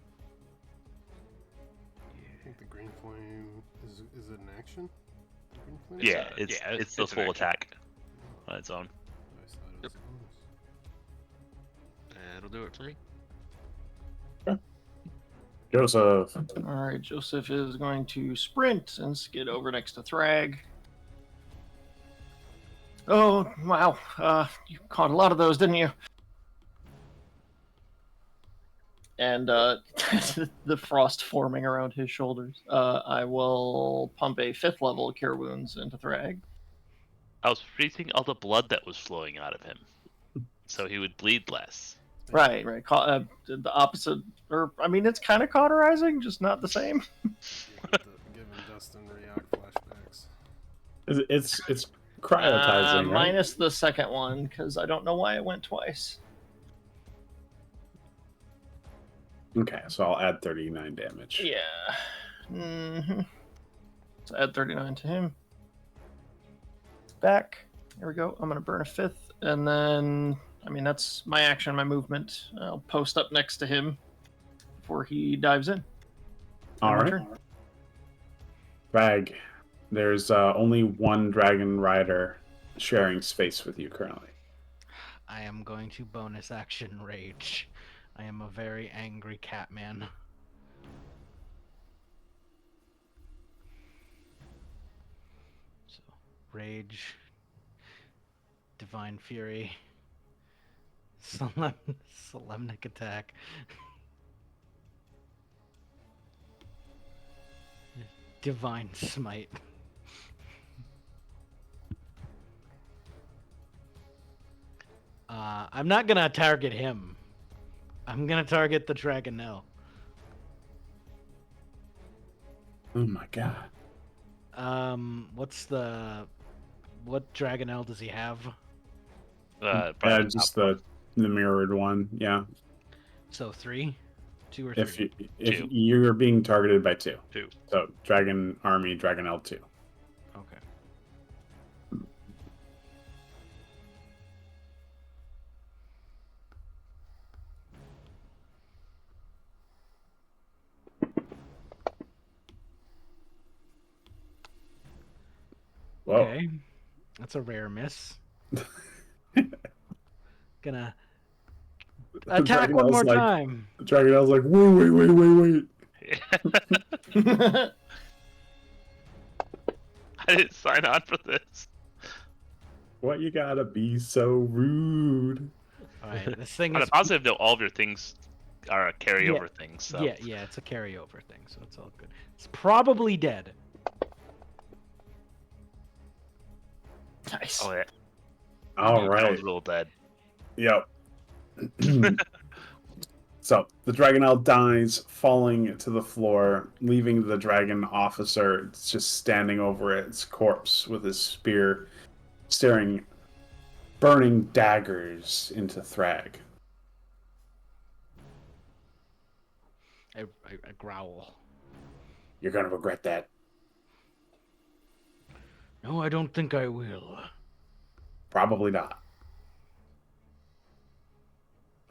I think the green flame is it an action? The green flame? Yeah, a- it's yeah, it's it's the an full action. attack on its own. I just thought it was a bonus. That'll do it for me. Joseph. All right, Joseph is going to sprint and skid over next to Thrag. Oh, wow. You caught a lot of those, didn't you? And the frost forming around his shoulders. I will pump a 5th level Cure Wounds into Thrag. I was freezing all the blood that was flowing out of him, so he would bleed less. Right. The opposite, or I mean, it's kind of cauterizing, just not the same. Giving Dustin React flashbacks. It's cryotizing, right? Minus the second one, because I don't know why it went twice. Okay, so I'll add 39 damage. Yeah. Mm-hmm. So add 39 to him. Back. There we go. I'm going to burn a 5th, and then, I mean, that's my action, my movement. I'll post up next to him before he dives in. All My right. turn. Rag, there's only one dragon rider sharing space with you currently. I am going to bonus action rage. I am a very angry cat man. So, rage, divine fury, solemnic attack. Divine smite. I'm not gonna target him. I'm gonna target the Dragonelle. Oh my god. What Dragonelle does he have? Probably Yeah, the just top the mirrored one. Yeah. So 3? 2 or 3? If Two. you're being targeted by 2. 2. So Dragon Army, Dragon L2. Okay. Whoa. Okay, that's a rare miss. Gonna The attack one Dragonel's more like, time. The Dragonel's like, wait. I didn't sign on for this. What you gotta be so rude? All right, this thing On a is positive note, all of your things are carryover things. So. yeah, it's a carryover thing, so it's all good. It's probably dead. Nice. Oh yeah. All That right. one's real dead. Yep. So the Dragonel dies, falling to the floor, leaving the dragon officer just standing over its corpse with his spear, staring burning daggers into Thrag. I growl. You're gonna regret that. No, I don't think I will. Probably not.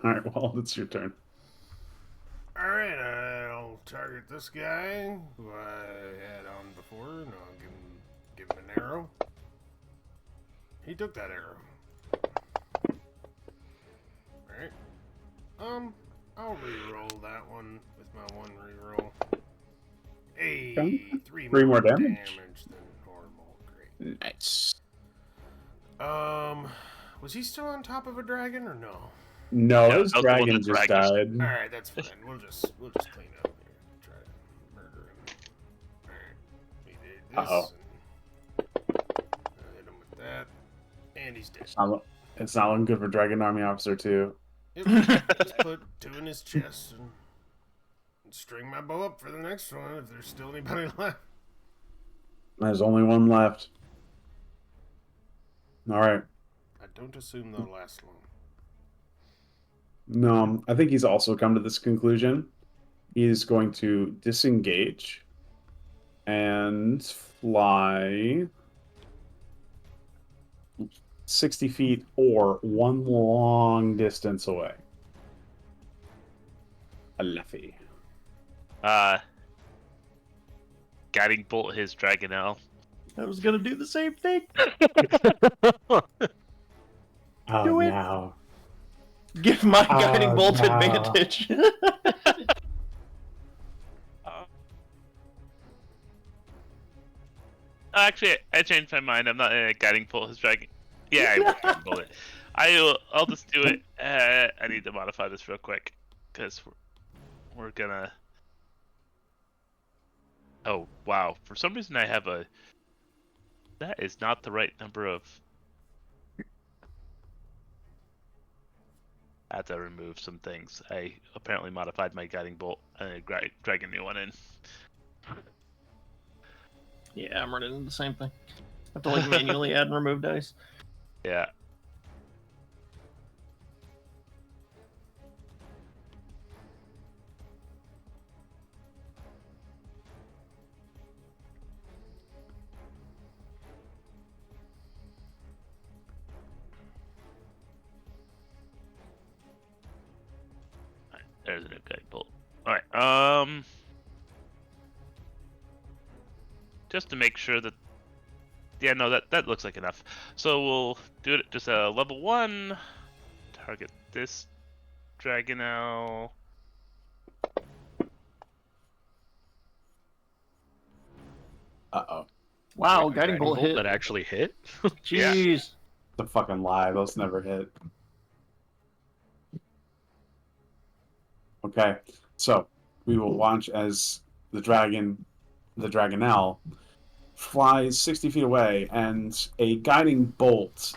All right, well, it's your turn. Alright, I'll target this guy who I had on before, and I'll give him an arrow. He took that arrow. Alright. I'll re-roll that one with my one re-roll. Hey, Okay. three Three more damage damage. than normal. Great. Nice. Was he still on top of a dragon or no? No, Yeah, his that was the one dragon that just dragged us. died. Alright, that's fine. We'll just clean up here. Try to murder him. Alright. We did this. Uh-oh. And hit him with that. And he's dead. It's not looking good for Dragon Army Officer 2. Yep. Just put 2 in his chest and string my bow up for the next one if there's still anybody left. There's only one left. All right. I don't assume they'll last long. No, I think he's also come to this conclusion. He's going to disengage and fly 60 feet or one long distance away. A Luffy. Guiding bolt his Dragonel. I was gonna do the same thing. Oh, Do it. no. Give my guiding bolt no. advantage. Actually, I changed my mind. I'm not guiding bolt his dragon. Yeah, I will guiding bolt it. I'll just do it. I need to modify this real quick because we're gonna. Oh wow! For some reason, I have a. That is not the right number of. I have to remove some things. I apparently modified my guiding bolt and drag a new one in. Yeah, I'm running into the same thing. I have to like manually add and remove dice. Yeah. Alright, there's a new guiding bolt. Alright, just to make sure that yeah, no, that looks like enough. So we'll do it just a level 1. Target this Dragonel. Uh-oh. Wow, guiding bolt hit. That actually hit. Jeez. It's a fucking lie. Those never hit. Okay, so we will watch as the Dragonel, flies 60 feet away, and a guiding bolt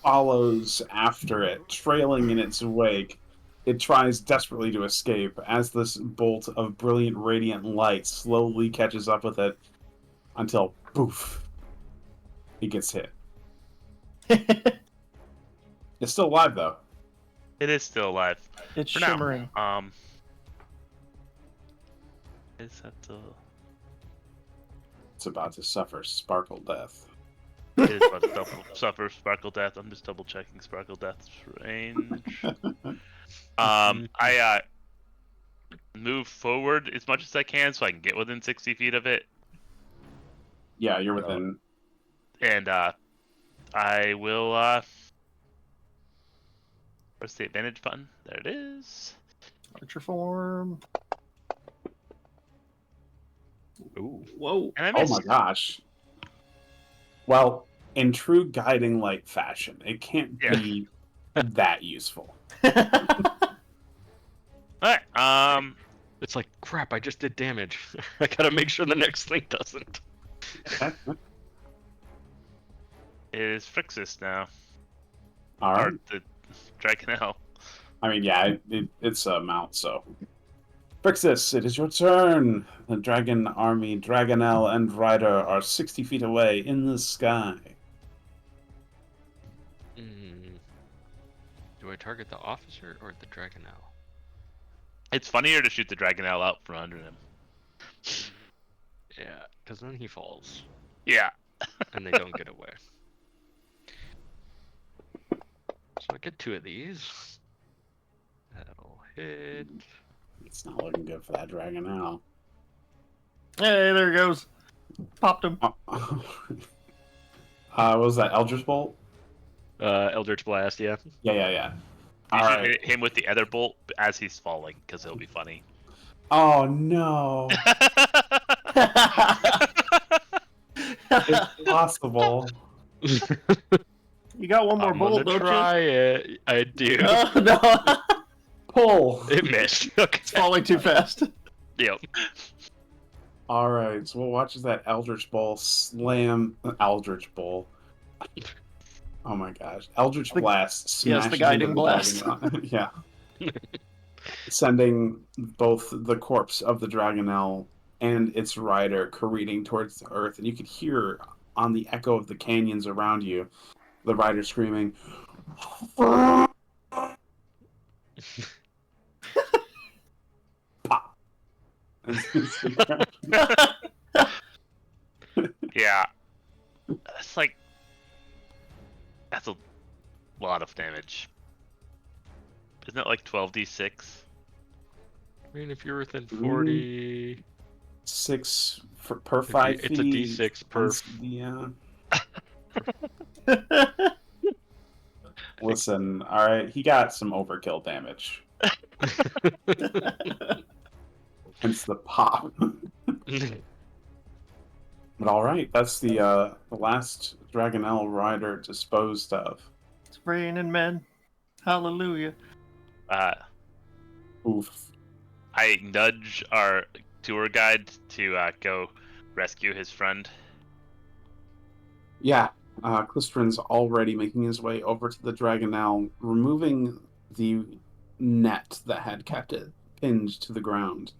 follows after it, trailing in its wake. It tries desperately to escape as this bolt of brilliant radiant light slowly catches up with it until, poof, it gets hit. It's still alive, though. It is still alive. It's For shimmering. now. Is that the? It's about to suffer sparkle death. It is about to suffer Sparkle Death. I'm just double checking Sparkle Death's range. I move forward as much as I can so I can get within 60 feet of it. Yeah, you're within. And I will. Where's the advantage button? There it is. Archer form. Ooh. Whoa. And I Oh missed. my gosh. Well, in true guiding light fashion, it can't Yeah. be that useful. Alright, It's like, crap, I just did damage. I gotta make sure the next thing doesn't. it is Frixis now. All right. Or the Dragonel. I mean, yeah, it's a mount, so. Frixis, it is your turn. The dragon army, Dragonel, and Rider are 60 feet away in the sky. Do I target the officer or the Dragonel? It's funnier to shoot the Dragonel out from under him. Yeah, because then he falls, Yeah. and they don't get away. So I get 2 of these. That'll hit. It's not looking good for that Dragonel. Hey, there it goes. Popped him. What was that, Eldritch Bolt? Eldritch Blast, yeah. Yeah. You All should right. hit him with the other bolt as he's falling, because it'll be funny. Oh, no. It's possible. You got one more I'm bullet, gonna don't try it. I do. you? Oh, no. Pull. It missed. Okay. It's falling too fast. Yep. All right, so we'll watch as that Eldritch Bolt slam. Eldritch Bolt. Oh my gosh. Eldritch The- Blast yes, the smashes guiding into blast. Dragonel. Yeah. Sending both the corpse of the Dragonel and its rider careening towards the earth. And you could hear on the echo of the canyons around you the rider screaming, pop. Yeah. It's like... That's a lot of damage. Isn't it like 12d6? I mean, if you're within 40... 6 per 5 It's a feet. D6 per... Yeah. Listen, all right, he got some overkill damage. Hence the pop. But all right, that's the last Dragonel rider disposed of. It's raining men. Hallelujah. Oof. I nudge our tour guide to go rescue his friend. Yeah, Clistrin's already making his way over to the Dragonel, removing the net that had kept it pinned to the ground.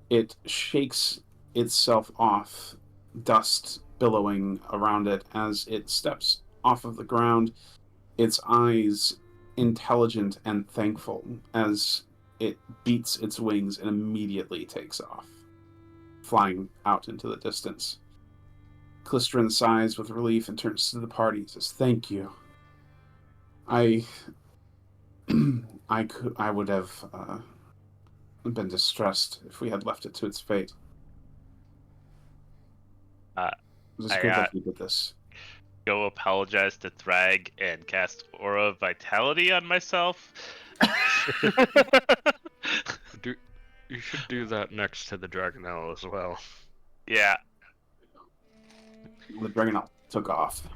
It shakes itself off, dust billowing around it as it steps off of the ground, its eyes intelligent and thankful as it beats its wings and immediately takes off, flying out into the distance. Clistrin sighs with relief and turns to the party and says, "Thank you. I would have been distressed if we had left it to its fate. It was good that you did this." Go apologize to Thrag and cast Aura of Vitality on myself. You should do that next to the Dragonel as well. Yeah. The Dragonel took off.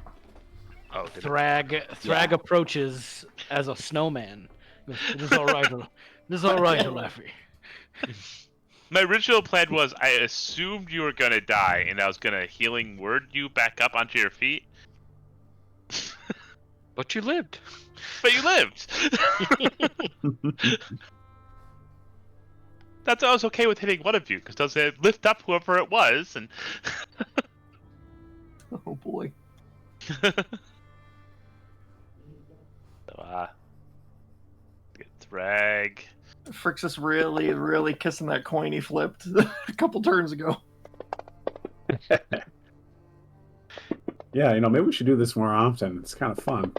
Oh, did it? Thrag approaches as a snowman. It is all right. It is all right, Laffy. My original plan was I assumed you were gonna die, and I was gonna healing word you back up onto your feet. But you lived. But you lived. That's why I was okay with hitting one of you, because I was gonna lift up whoever it was, and Oh boy. so, get Thrag. Frixis really kissing that coin he flipped a couple turns ago. Yeah, maybe we should do this more often. It's kind of fun.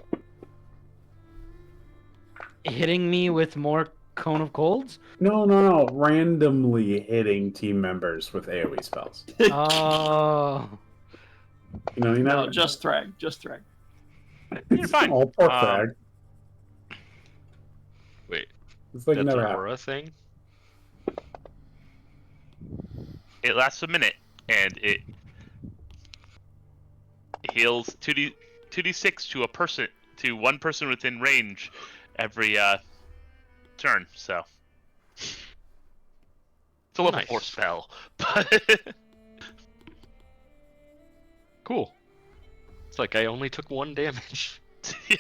Hitting me with more Cone of Colds? No. Randomly hitting team members with AoE spells. Oh. You know, you No, never. just Thrag. Just Thrag. You're fine. Oh, poor Thrag. Wait, It's like it that's an never happened. aura thing? It lasts a minute, and it heals 2d6 to one person within range every turn. So it's a level 4 Nice. spell, but Cool. It's like I only took 1 damage. yeah,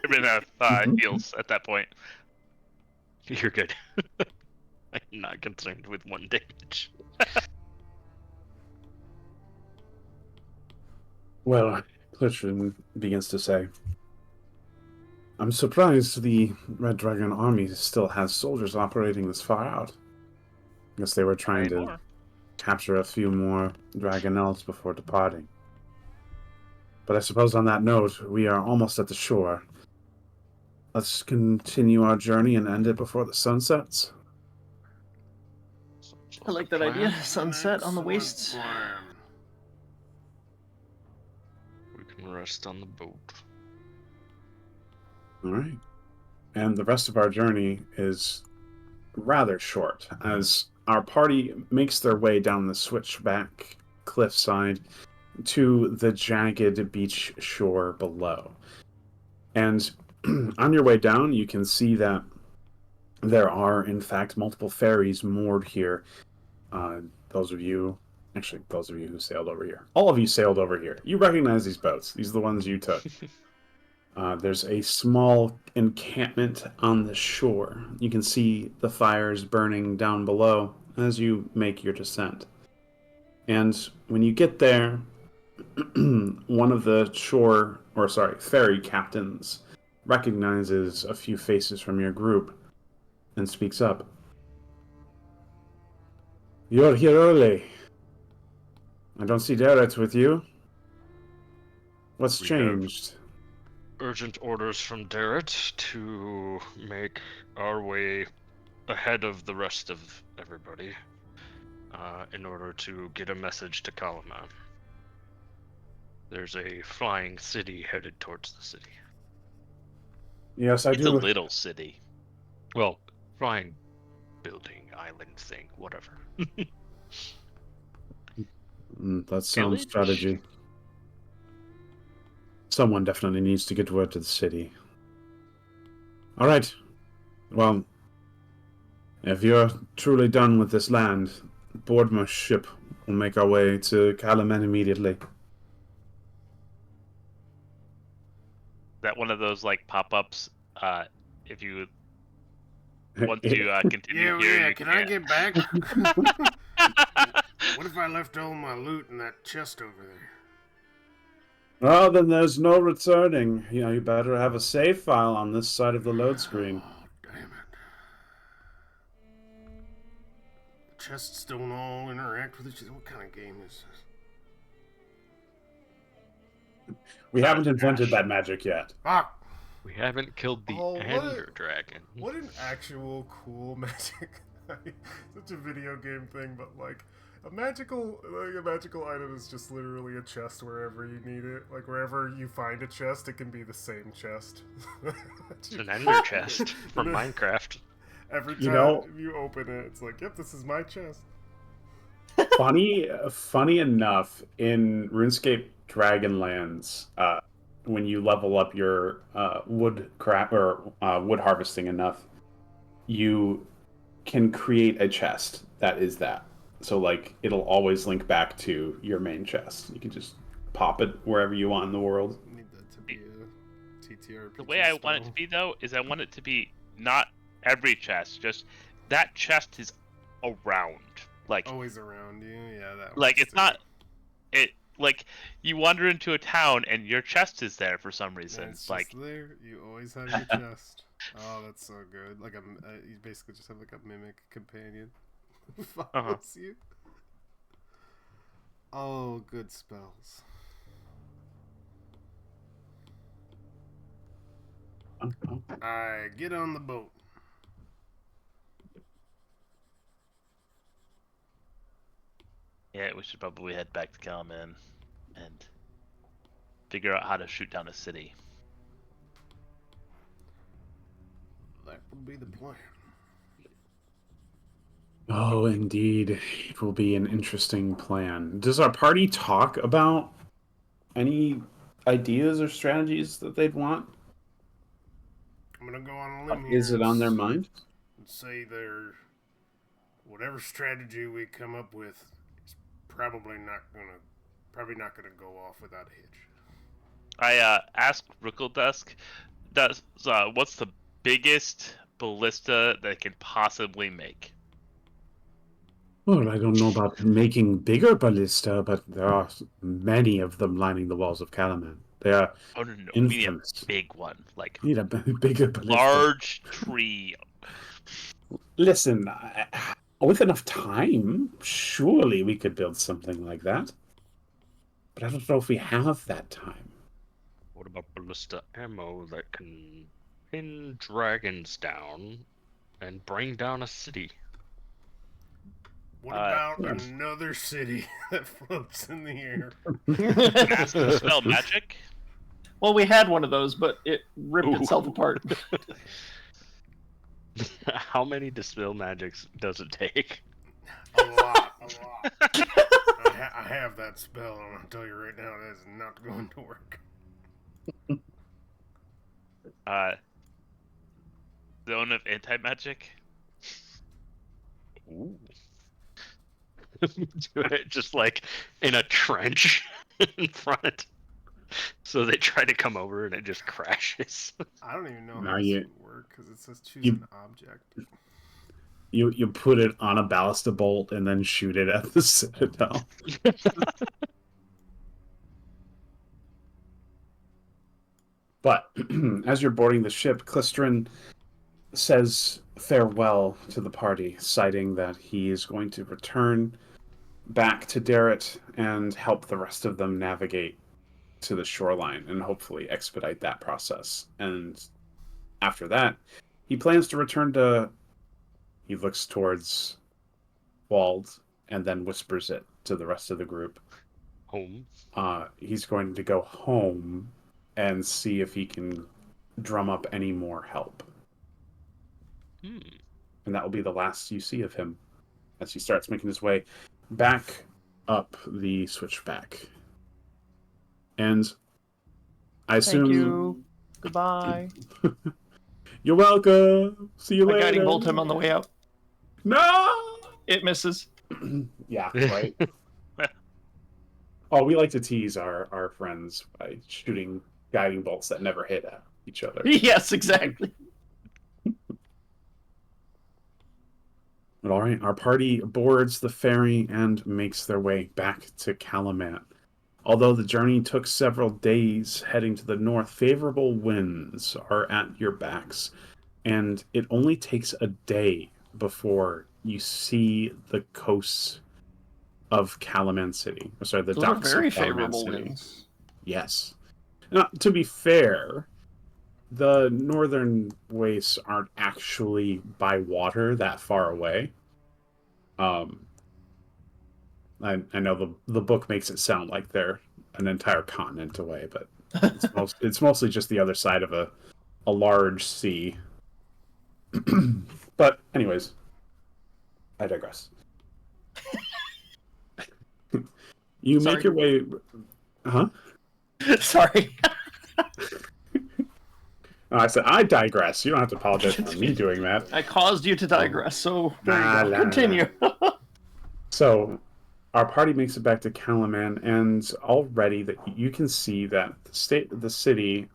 everyone heals at that point. You're good. I'm not concerned with 1 damage. Well, Clitrin begins to say, I'm surprised the Red Dragon army still has soldiers operating this far out. I guess they were trying to More. capture a few more Dragonels before departing. But I suppose on that note, we are almost at the shore. Let's continue our journey and end it before the sun sets. Sounds I like a that idea. plan. Sunset on the Excellent wastes. plan. We can rest on the boat. All right. And the rest of our journey is rather short, as our party makes their way down the switchback cliffside to the jagged beach shore below. And on your way down, you can see that there are, in fact, multiple ferries moored here. Those of you who sailed over here, all of you sailed over here. You recognize these boats. These are the ones you took. There's a small encampment on the shore. You can see the fires burning down below as you make your descent. And when you get there, one of the ferry captains recognizes a few faces from your group and speaks up. You're here early. I don't see Derek with you. What's We changed? Urgent orders from Darrett to make our way ahead of the rest of everybody in order to get a message to Kalaman. There's a flying city headed towards the city. Yes, I It's a do. little city. Well, flying building, island thing, whatever. That's sound Village? strategy. Someone definitely needs to get word to the city. All right. Well, if you're truly done with this land, board my ship. We'll make our way to Kalamen immediately. That one of those like pop-ups. If you want to continue here, Yeah, you can I can. get back? What if I left all my loot in that chest over there? Well, then there's no returning. You better have a save file on this side of the load screen. Oh, damn it. The chests don't all interact with each other. What kind of game is this? We haven't invented that magic yet. Fuck! We haven't killed the Oh, what Ender Dragon. What an actual cool magic. Such a video game thing, but like a magical item is just literally a chest wherever you need it. Like wherever you find a chest, it can be the same chest. It's an Ender chest from Minecraft. Every time you open it, it's like, yep, this is my chest. Funny enough, in RuneScape Dragonlance, when you level up your wood harvesting enough, you can create a chest that is that. So like it'll always link back to your main chest. You can just pop it wherever you want in the world. Need that to be a TTRPG. The way I want it to be though is I want it to be not every chest, just that chest is around. Like Always around you, yeah. That. like works it's too. not it like you wander into a town and your chest is there for some Yeah, reason. it's Like just there. You always have your chest. Oh, that's so good. Like you basically just have like a mimic companion who follows you. Oh, good spells. Alright, get on the boat. yeah, we should probably head back to Kalman and figure out how to shoot down a city. That would be the plan. Oh, indeed. It will be an interesting plan. Does our party talk about any ideas or strategies that they'd want? I'm gonna go on a limb here. Is it on their mind? And say whatever strategy we come up with is probably not gonna go off without a hitch. I asked Rookledusk, what's the biggest ballista they can possibly make? Well, I don't know about making bigger ballista, but there are many of them lining the walls of Calaman. They are Oh no, we need a infamous. big one, like We need a bigger ballista. large tree. Listen, with enough time, surely we could build something like that. But I don't know if we have that time. What about ballista ammo that can pin dragons down and bring down a city? What about another city that floats in the air? Mass dispel magic? Well, we had one of those, but it ripped Ooh. itself apart. How many dispel magics does it take? A lot. I have that spell, and I'll tell you right now, that is not going to work. Zone of anti-magic? Ooh. Do it just like in a trench in front. So they try to come over and it just crashes. I don't even know Now how this you- would work because it says choose you- an object. You put it on a ballista bolt and then shoot it at the citadel. But as you're boarding the ship, Clistrin says farewell to the party, citing that he is going to return back to Darrett and help the rest of them navigate to the shoreline and hopefully expedite that process. And after that, he plans to return to... He looks towards Wald and then whispers it to the rest of the group. Home. He's going to go home and see if he can drum up any more help. And that will be the last you see of him as he starts making his way back up the switchback. And I assume... Thank you. Goodbye. You're welcome. See you My later. guiding bolt him on the way out. No! It misses. Yeah, right. Oh, we like to tease our friends by shooting guiding bolts that never hit at each other. Yes, exactly. But all right, our party boards the ferry and makes their way back to Calumet. Although the journey took several days heading to the north, favorable winds are at your backs, and it only takes a day before you see the coasts of Calaman City. Or sorry, the Those are docks very of Calaman favorable City. winds. Yes. Now, to be fair, the northern wastes aren't actually by water that far away. I know the book makes it sound like they're an entire continent away, but it's mostly just the other side of a large sea. But anyways, I digress. You Sorry. make your way... Huh? Sorry. I said, I digress. You don't have to apologize for me doing that. I caused you to digress, so there you La, go. la, Continue. So, our party makes it back to Calaman, and already that you can see that the city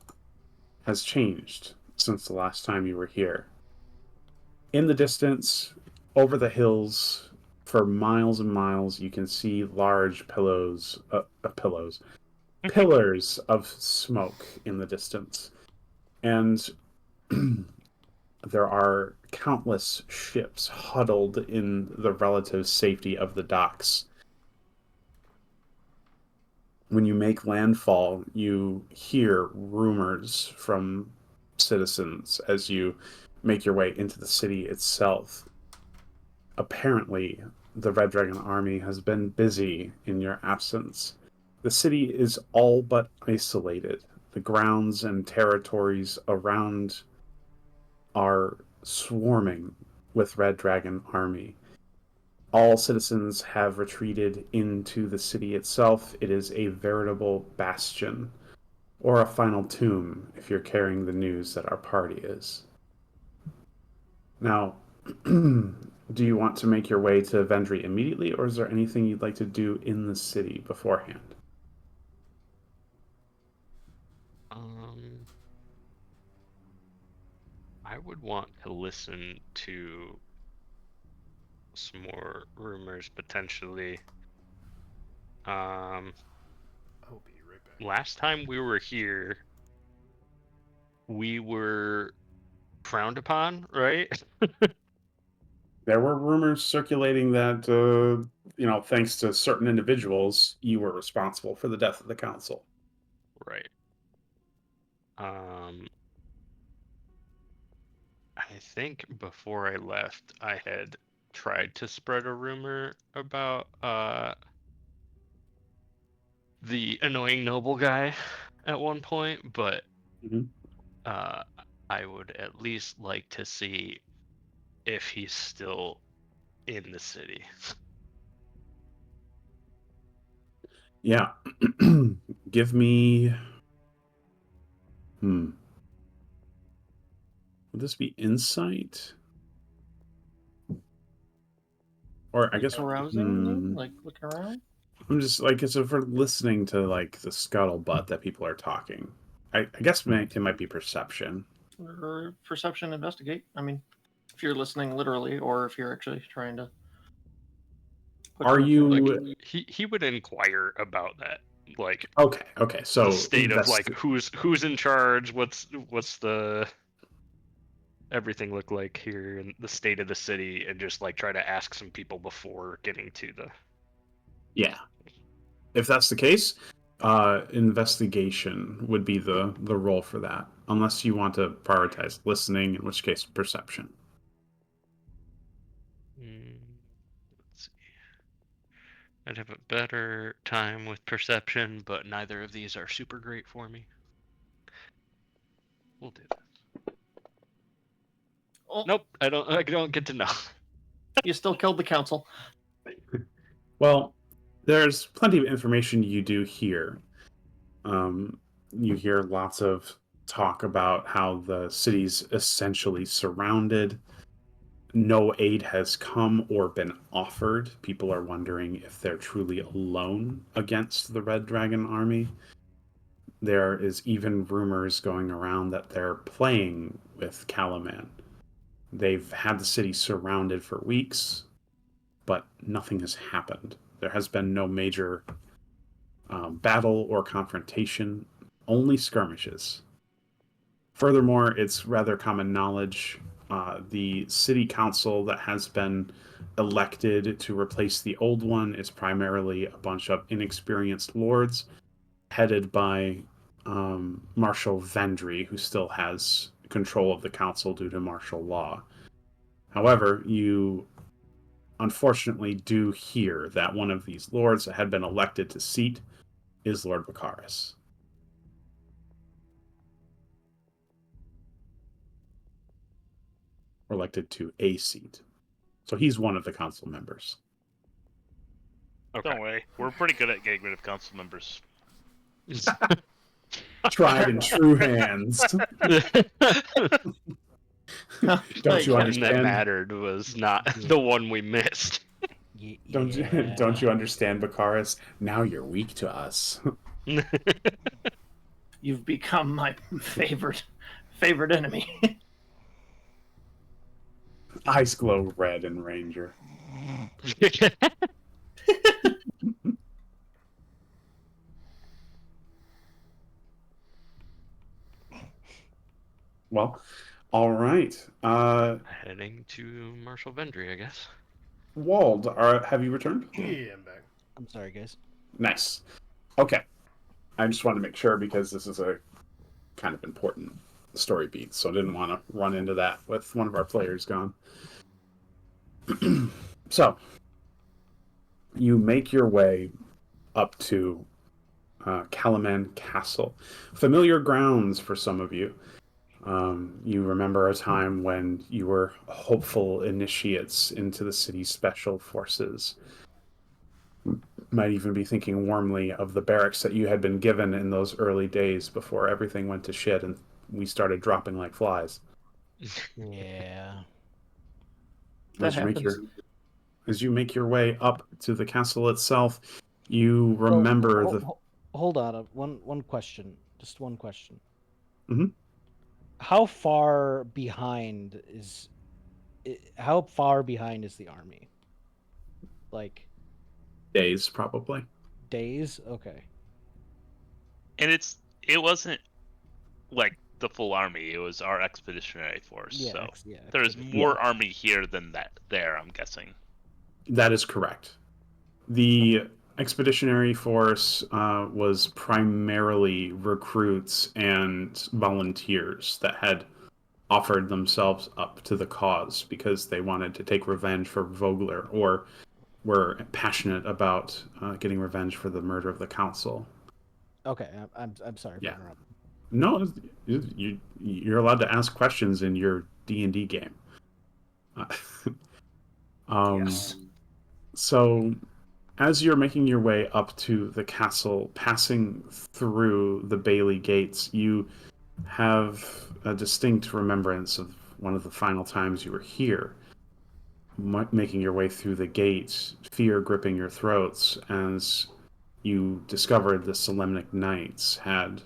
has changed since the last time you were here. In the distance, over the hills, for miles and miles, you can see large pillars of smoke in the distance. And there are countless ships huddled in the relative safety of the docks. When you make landfall, you hear rumors from citizens as you make your way into the city itself. Apparently, the Red Dragon army has been busy in your absence, The city is all but isolated. The grounds and territories around are swarming with Red Dragon army. All citizens have retreated into the city itself. It is a veritable bastion, or a final tomb if you're carrying the news that our party is. Now, do you want to make your way to Vendry immediately, or is there anything you'd like to do in the city beforehand? I would want to listen to some more rumors potentially. I'll be right back. Last time we were here, we were frowned upon, right? There were rumors circulating that, thanks to certain individuals, you were responsible for the death of the council. Right. I think before I left, I had tried to spread a rumor about the annoying noble guy at one point, but Mhm. I would at least like to see if he's still in the city. Yeah. Give me. Would this be insight? Or I guess. Carousing, like looking around. I'm just like, it's for listening to like the scuttlebutt that people are talking. I guess it might be perception. Or perception, investigate. I mean, if you're listening literally, or if you're actually trying to. Are you like, he would inquire about that, like okay? So the state of like who's in charge, what's the everything look like here in the state of the city, and just like try to ask some people before getting to the. Yeah. If that's the case, investigation would be the role for that, unless you want to prioritize listening, in which case perception. Let's see. I'd have a better time with perception, but neither of these are super great for me. We'll do this. Oh, Nope, I don't get to know. you still killed the council. Well, there's plenty of information you do hear. You hear lots of talk about how the city's essentially surrounded. No aid has come or been offered. People are wondering if they're truly alone against the Red Dragon army. There is even rumors going around that they're playing with Calaman. They've had the city surrounded for weeks, but nothing has happened. There has been no major battle or confrontation, only skirmishes. Furthermore, it's rather common knowledge the city council that has been elected to replace the old one is primarily a bunch of inexperienced lords headed by Marshal Vendry, who still has control of the council due to martial law. However, you unfortunately do hear that one of these lords that had been elected to seat is Lord Baccharis. Or elected to a seat. So he's one of the council members. Okay. Don't worry, we're pretty good at getting rid of council members. Tried in true hands. Don't you One understand? that mattered was not the one we missed. Don't you understand, Baccharis? Now you're weak to us. You've become my favorite enemy. Eyes glow red in Ranger. Well, all right. Heading to Marshal Vendry, I guess. Wald, have you returned? Yeah, I'm back. I'm sorry, guys. Nice. Okay. I just wanted to make sure because this is a kind of important story beat, so I didn't want to run into that with one of our players gone. So, you make your way up to Calaman Castle. Familiar grounds for some of you. You remember a time when you were hopeful initiates into the city's special forces. Might even be thinking warmly of the barracks that you had been given in those early days before everything went to shit and we started dropping like flies. Yeah. That As you make happens. as you make your way up to the castle itself, you remember the. Hold on. One question. Just one question. Mhm. How far behind is how far behind is the army? Like Days, probably. days? Okay. And it wasn't like the full army. It was our expeditionary force. Yeah. So Yeah. there's expedition. more army here than that there. I'm guessing. That is correct. The expeditionary force was primarily recruits and volunteers that had offered themselves up to the cause because they wanted to take revenge for Vogler or were passionate about getting revenge for the murder of the council. Okay. I'm sorry for Yeah. interrupting. No, you're allowed to ask questions in your D&D game. Yes. So as you're making your way up to the castle, passing through the Bailey gates, you have a distinct remembrance of one of the final times you were here. Making your way through the gate, fear gripping your throats as you discovered the Solemnic Knights had,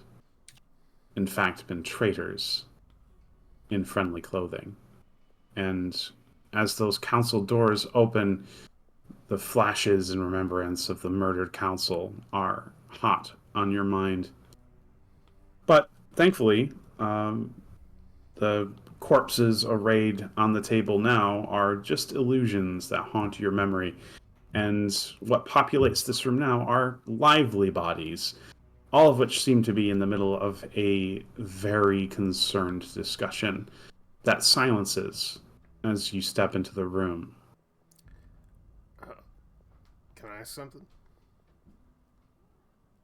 in fact, been traitors in friendly clothing. And as those council doors open, the flashes in remembrance of the murdered council are hot on your mind. But thankfully, the corpses arrayed on the table now are just illusions that haunt your memory. And what populates this room now are lively bodies, all of which seem to be in the middle of a very concerned discussion that silences as you step into the room. Can I ask something?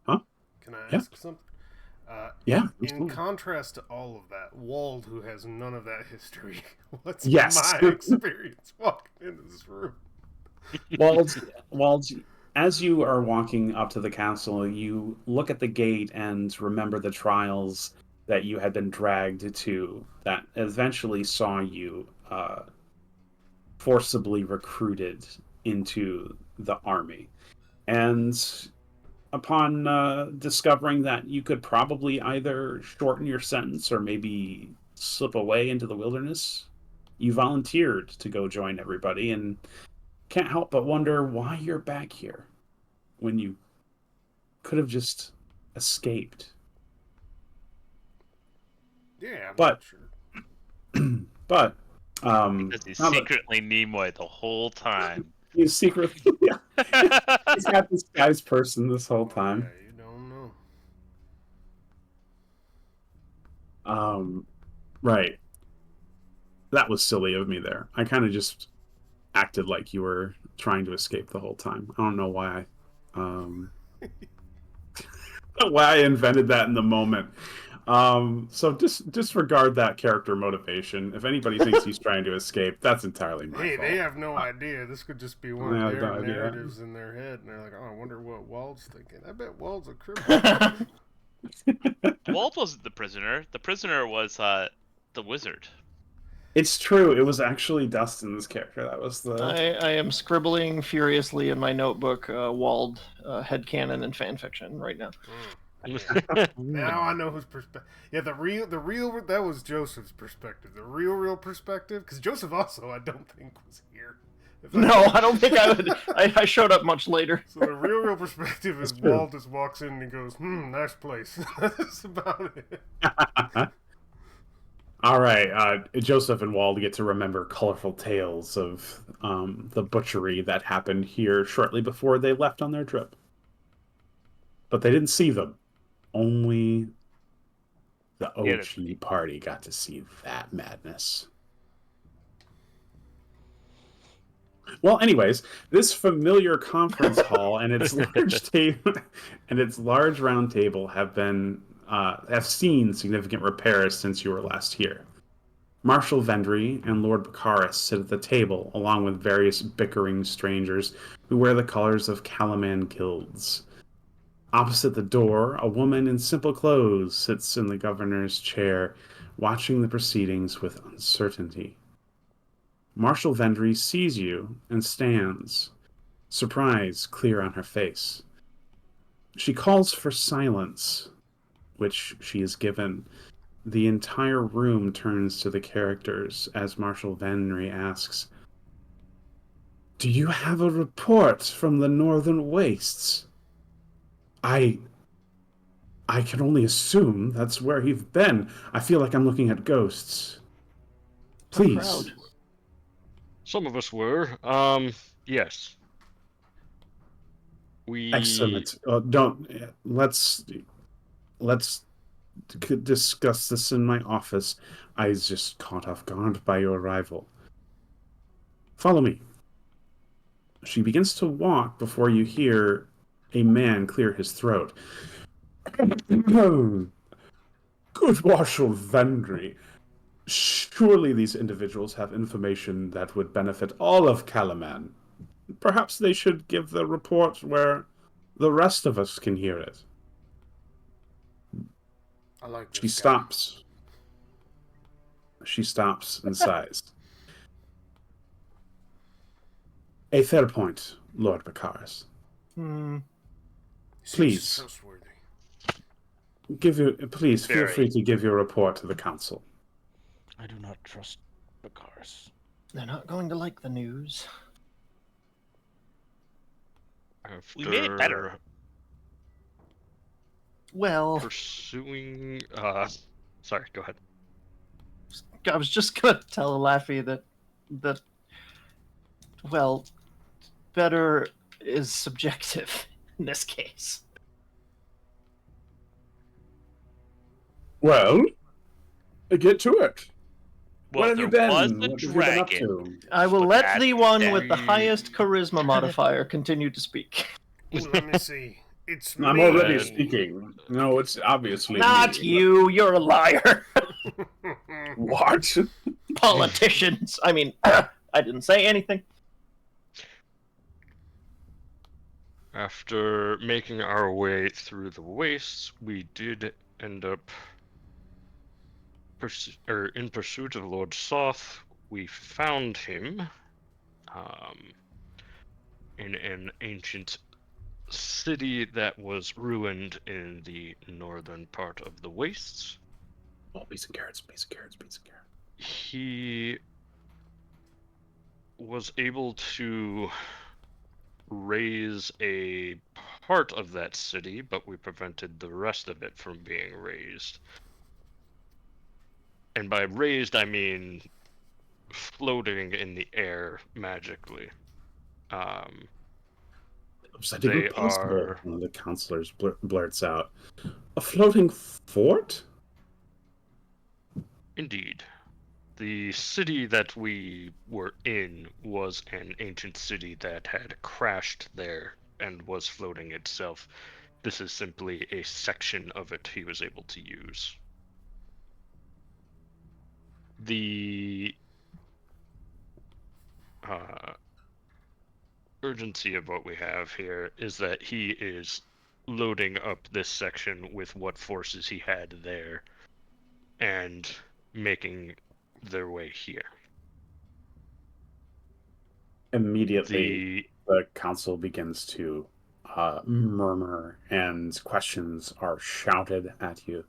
Huh? Can I Yeah. ask something? Yeah. In contrast to all of that, Wald, who has none of that history, what's Yes. my experience walking into this room? Wald, as you are walking up to the castle, you look at the gate and remember the trials that you had been dragged to that eventually saw you forcibly recruited into the army. And upon discovering that you could probably either shorten your sentence or maybe slip away into the wilderness, you volunteered to go join everybody and can't help but wonder why you're back here when you could have just escaped. Yeah, I'm But not sure. but Because he's now that secretly Nimoy the whole time. he's secretly yeah, he's got this guy's person this whole time. Yeah, you don't know. Right. That was silly of me there. I kind of just acted like you were trying to escape the whole time. I don't know why why I invented that in the moment. So disregard that character motivation. If anybody thinks he's trying to escape, that's entirely my Hey, fault. they have no idea. This could just be one I of have their no idea. narratives in their head, and they're like, "Oh, I wonder what Wald's thinking. I bet Wald's a criminal." Walt wasn't the prisoner. The prisoner was the wizard. It's true. It was actually Dustin's character. That was the. I am scribbling furiously in my notebook Wald headcanon and fanfiction right now. Now I know whose perspective. Yeah, the real that was Joseph's perspective. The real perspective, because Joseph also I don't think was here. No, I don't think I would. I showed up much later. So the real perspective is true. Walt just walks in and he goes, nice place. That's about it. All right, Joseph and Wald get to remember colorful tales of the butchery that happened here shortly before they left on their trip. But they didn't see them. Only the OG party got to see that madness. Well, anyways, this familiar conference hall and its large table and its large round table have seen significant repairs since you were last here. Marshal Vendry and Lord Baccharis sit at the table, along with various bickering strangers who wear the colors of Calaman guilds. Opposite the door, a woman in simple clothes sits in the governor's chair, watching the proceedings with uncertainty. Marshal Vendry sees you and stands, surprise clear on her face. She calls for silence, which she is given. The entire room turns to the characters as Marshal Vendry asks, "Do you have a report from the Northern Wastes?" I can only assume that's where you've been. I feel like I'm looking at ghosts. Please. Proud. Some of us were. Yes. We Excellent. Don't let's discuss this in my office. I was just caught off guard by your arrival. Follow me. She begins to walk before you hear a man clear his throat. Good Marshal Vendry. Surely these individuals have information that would benefit all of Calaman. Perhaps they should give the report where the rest of us can hear it. I like this She guy. stops. She stops and sighs. A fair point, Lord Baccharis. Hmm. Seems Please. trustworthy. Please feel Very. free to give your report to the council. I do not trust Baccharis. They're not going to like the news. We made it better. after Well, pursuing. Sorry. Go ahead. I was just gonna tell Laffy that well, better is subjective in this case. Well, get to it. Well, Where have you there was been? a What have you been up dragon. to? I will But let that the one is with the we- highest charisma modifier continue to speak. Ooh, let me see. It's I'm me. already speaking. No, it's obviously Not me. you, you're a liar. What? Politicians. I mean, I didn't say anything. After making our way through the wastes, we did end up in pursuit of Lord Soth. We found him in an ancient city that was ruined in the northern part of the wastes. Oh, beans and carrots, beans and carrots, beans and carrots. He was able to raise a part of that city, but we prevented the rest of it from being raised. And by raised, I mean floating in the air magically. Is that even They possible? are- One of the counselors blurts out. A floating fort? Indeed. The city that we were in was an ancient city that had crashed there and was floating itself. This is simply a section of it he was able to use. The urgency of what we have here is that he is loading up this section with what forces he had there and making their way here. Immediately, the council begins to murmur, and questions are shouted at you.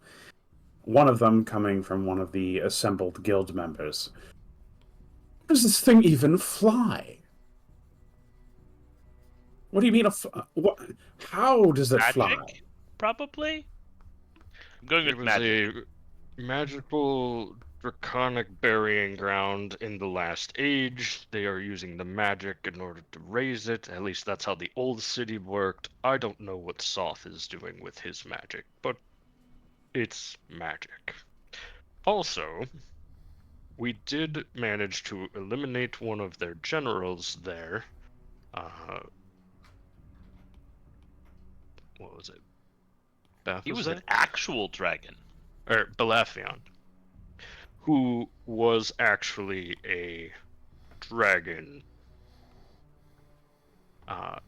One of them coming from one of the assembled guild members. Does this thing even fly? What do you mean what? How does it fly? Magic, probably. I'm going It with was magic. a magical draconic burying ground in the last age. They are using the magic in order to raise it. At least that's how the old city worked. I don't know what Soth is doing with his magic, but it's magic. Also, we did manage to eliminate one of their generals there. What was it? He was Bathazet? an actual dragon. Or Balafion, who was actually a dragon,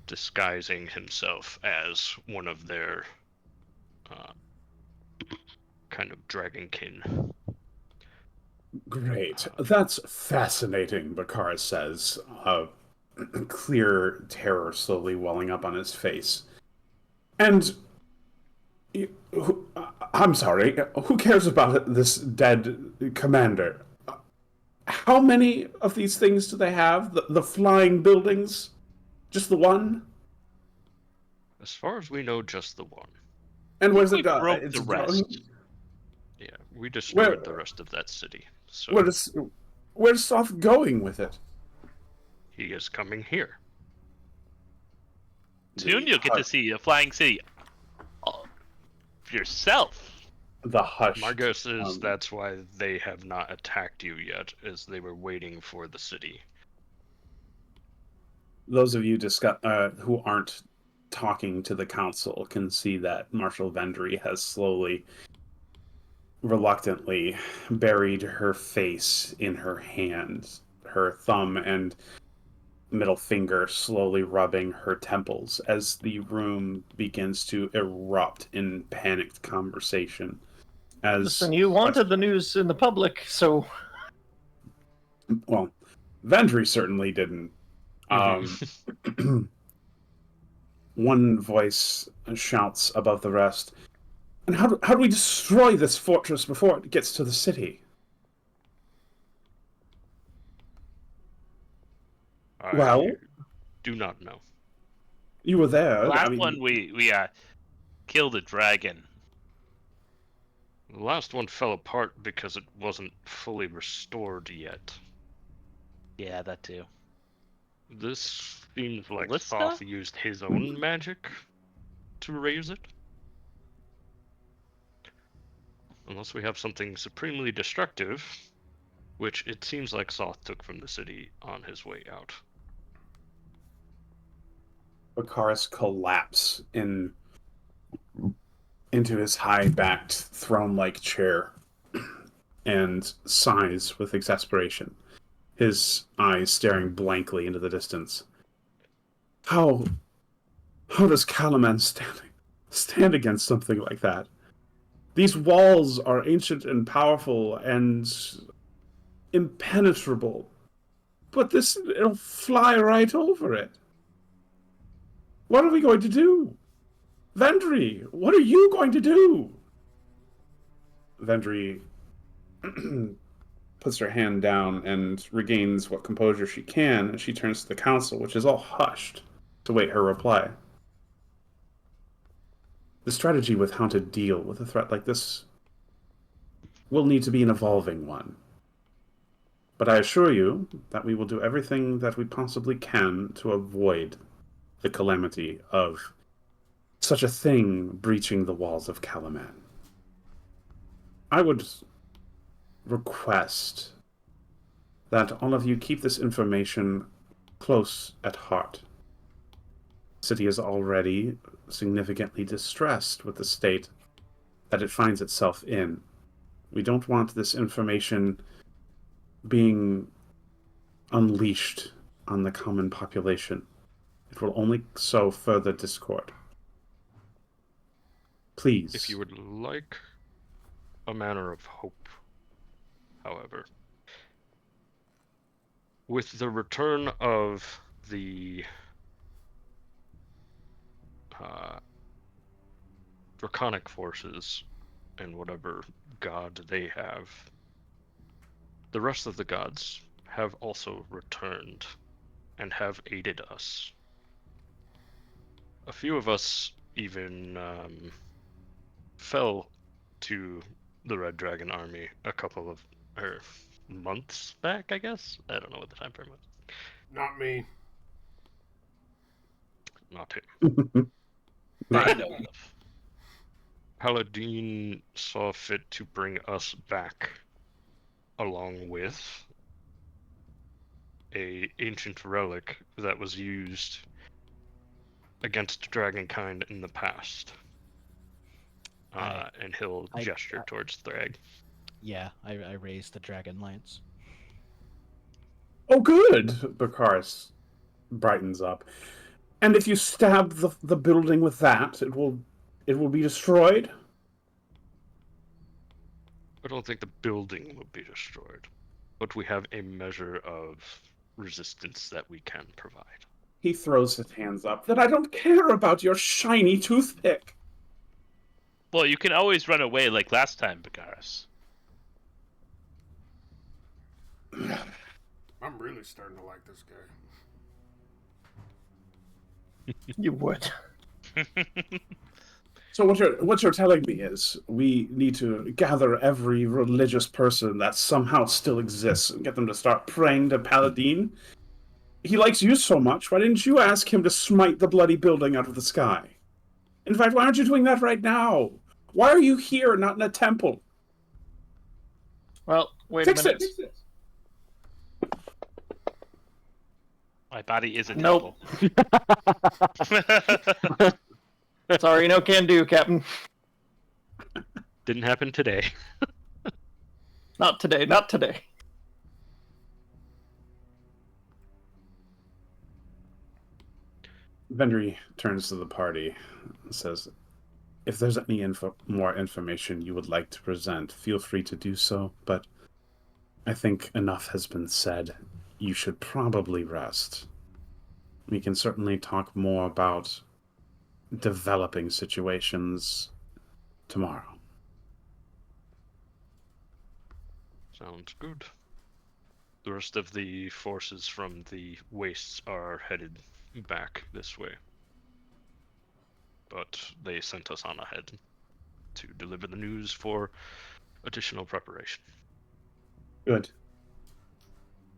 disguising himself as one of their kind of dragonkin. Great. That's fascinating, Bakar says, clear terror slowly welling up on his face. And I'm sorry, who cares about this dead commander? How many of these things do they have? The flying buildings? Just the one? As far as we know, just the one. And where's We it go? broke It's the going. rest. Yeah, we destroyed the Where, rest of that city. So where's Soth going with it? he is coming here. Soon you'll get to see a flying city yourself. The hush. My guess is that's why they have not attacked you yet, as they were waiting for the city. Those of you who aren't talking to the council can see that Marshal Vendry has slowly, reluctantly buried her face in her hands, her thumb and middle finger slowly rubbing her temples as the room begins to erupt in panicked conversation. Listen, you wanted the news in the public, so... Well, Vendry certainly didn't. One voice shouts above the rest, and how do we destroy this fortress before it gets to the city? I do not know. You were there. Last one we killed a dragon. The last one fell apart because it wasn't fully restored yet. Yeah, that too. This seems like Ballista? Soth used his own magic to raise it. Unless we have something supremely destructive, which it seems like Soth took from the city on his way out. Bakaris collapse into his high-backed, throne-like chair and sighs with exasperation, his eyes staring blankly into the distance. How does Calaman stand against something like that? These walls are ancient and powerful and impenetrable, but it'll fly right over it. What are we going to do? Vendry, what are you going to do? Vendry puts her hand down and regains what composure she can, and she turns to the council, which is all hushed, to wait her reply. The strategy with how to deal with a threat like this will need to be an evolving one. But I assure you that we will do everything that we possibly can to avoid the calamity of such a thing breaching the walls of Calaman. I would request that all of you keep this information close at heart. The city is already significantly distressed with the state that it finds itself in. We don't want this information being unleashed on the common population. It will only sow further discord. Please. If you would like a manner of hope, however, with the return of the draconic forces and whatever god they have, the rest of the gods have also returned and have aided us. A few of us even fell to the Red Dragon army a couple of months back, I guess. I don't know what the time frame was. Not me. Not him. I know of. Paladin saw fit to bring us back along with a ancient relic that was used against dragonkind in the past. And he'll gesture towards Thrag. Yeah, I raised the Dragonlance. Oh, good! Bakaris brightens up. And if you stab the building with that, it will be destroyed? I don't think the building will be destroyed, but we have a measure of resistance that we can provide. He throws his hands up. Then I don't care about your shiny toothpick. Well, you can always run away like last time, Bakaris. I'm really starting to like this guy. You would. So what you're telling me is we need to gather every religious person that somehow still exists and get them to start praying to Paladin? He likes you so much, why didn't you ask him to smite the bloody building out of the sky? In fact, why aren't you doing that right now? Why are you here, not in a temple? Well, wait Fix a minute. it! My body is a Nope. temple. Sorry, no can do, Captain. Didn't happen today. Not today, not today. Vendry turns to the party and says, if there's any more information you would like to present, feel free to do so, but I think enough has been said. You should probably rest. We can certainly talk more about developing situations tomorrow. Sounds good. The rest of the forces from the wastes are headed back this way. But they sent us on ahead to deliver the news for additional preparation. Good.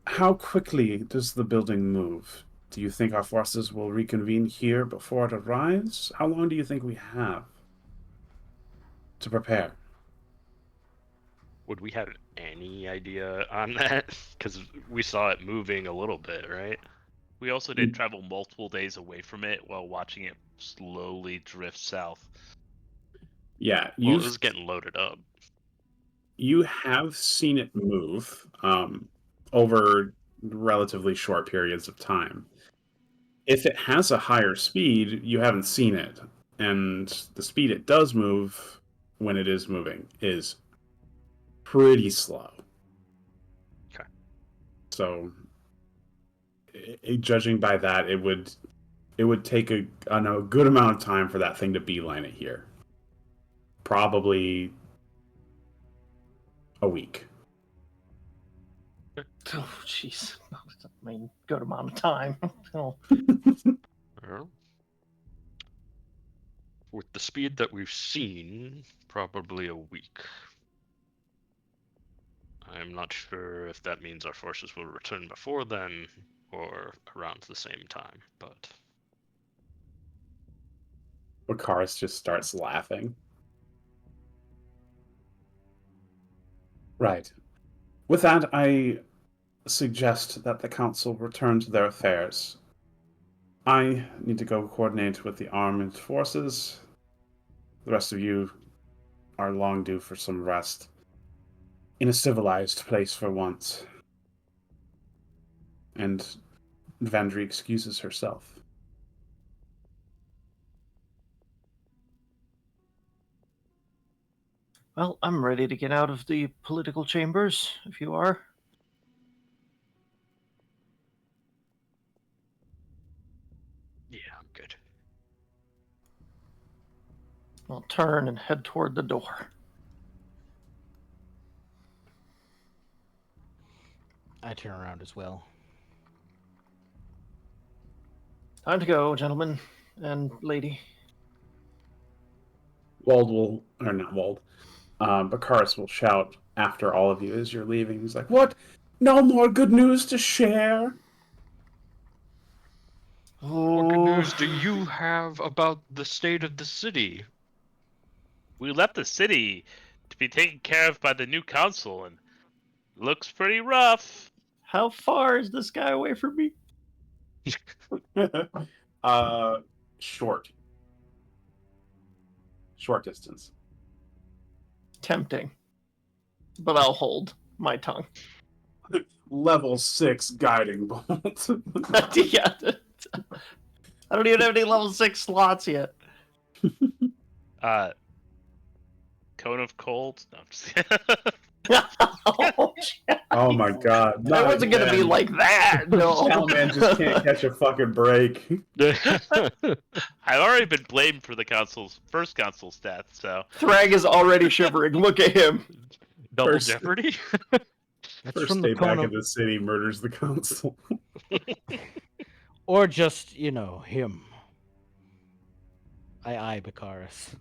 How quickly does the building move? Do you think our forces will reconvene here before it arrives? How long do you think we have to prepare? Would we have any idea on that? Because we saw it moving a little bit, right? We also did travel multiple days away from it while watching it slowly drift south. Yeah, Well, it was getting loaded up. You have seen it move over relatively short periods of time. If it has a higher speed, you haven't seen it. And the speed it does move when it is moving is pretty slow. Okay. So, judging by that, it would take a good amount of time for that thing to beeline it here. Probably a week. Oh, jeez. I mean, good amount of time. Oh. Well, with the speed that we've seen, probably a week. I'm not sure if that means our forces will return before then or around the same time, but... Bakaris just starts laughing. Right. With that, I suggest that the council return to their affairs. I need to go coordinate with the armed forces. The rest of you are long due for some rest. In a civilized place for once. And Vendry excuses herself. Well, I'm ready to get out of the political chambers, if you are. Yeah, I'm good. I'll turn and head toward the door. I turn around as well. Time to go, gentlemen and lady. Bakaris will shout after all of you as you're leaving. He's like, what? No more good news to share? What good news do you have about the state of the city? We left the city to be taken care of by the new council, and looks pretty rough. How far is this guy away from me? Short. Short distance. Tempting. But I'll hold my tongue. Level 6 guiding bolt. Yeah. I don't even have any level 6 slots yet. Cone of cold. No, I'm just Oh, Oh my god. that wasn't going to be like that. No. Man just can't catch a fucking break. I've already been blamed for the first console's death, so Thrag is already shivering. Look at him. double First- jeopardy. That's First from day the back cone in of, the city, murders the council. or just him. I Baccharis.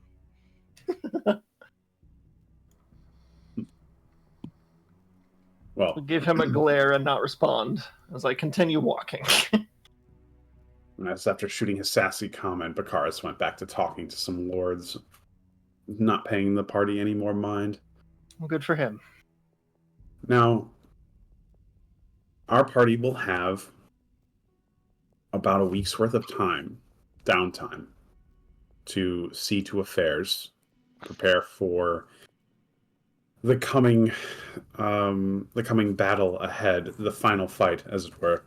Well, Give him a glare and not respond as I continue walking. that's after shooting his sassy comment, Baccharis went back to talking to some lords, not paying the party any more mind. Well, good for him. Now, our party will have about a week's worth of downtime, to see to affairs, prepare for the coming battle ahead, the final fight, as it were.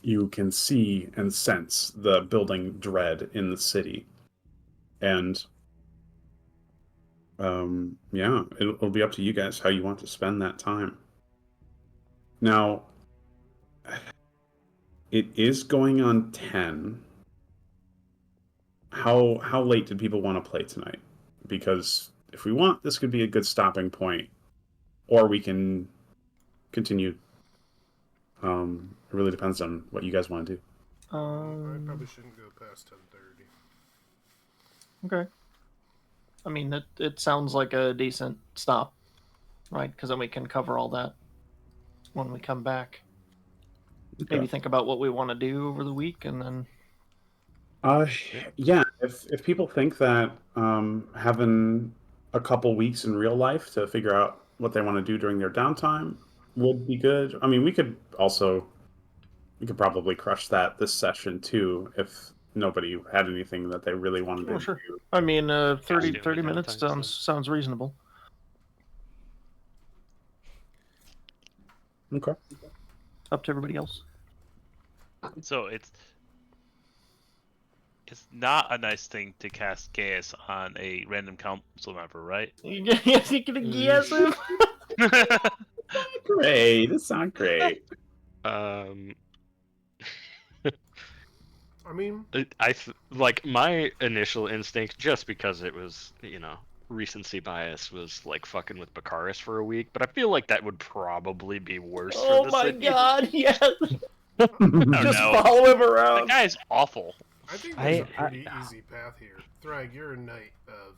You can see and sense the building dread in the city, and yeah, it'll be up to you guys how you want to spend that time. Now, it is going on 10. How late did people want to play tonight? Because if we want, this could be a good stopping point, or we can continue. It really depends on what you guys want to do. I probably shouldn't go past 10:30. Okay. I mean, it sounds like a decent stop, right? Because then we can cover all that when we come back. Maybe think about what we want to do over the week, and then Yeah. If people think that having a couple weeks in real life to figure out what they want to do during their downtime would be good. I mean, we could probably crush that this session too if nobody had anything that they really wanted to sure. do. I mean, 30 Costume minutes downtime, sounds reasonable. Okay. Up to everybody else. So it's not a nice thing to cast chaos on a random council member, right? Yes, you can guess him. Great. This sounds great. I mean, like my initial instinct, just because it was recency bias, was like fucking with Baccharis for a week, but I feel like that would probably be worse. Oh for the my city. god, yes! Oh, Just no. follow him The around. guy's awful. I think there's a I- pretty easy path here. Thrag, you're a knight of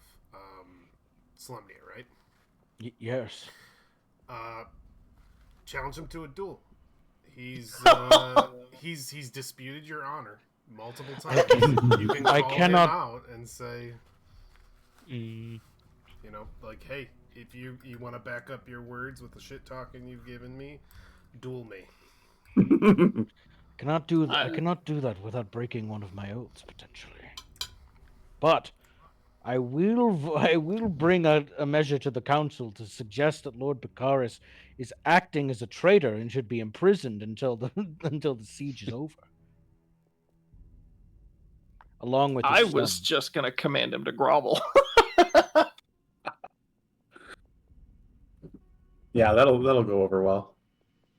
Solemnia, right? Yes. Challenge him to a duel. He's he's disputed your honor multiple times. You can call him out and say, like, hey, if you want to back up your words with the shit talking you've given me, duel me. I cannot do that without breaking one of my oaths potentially. But I will bring a measure to the council to suggest that Lord Baccharis is acting as a traitor and should be imprisoned until the siege is over. Along with his I was son. just gonna command him to grovel. Yeah, that'll go over well.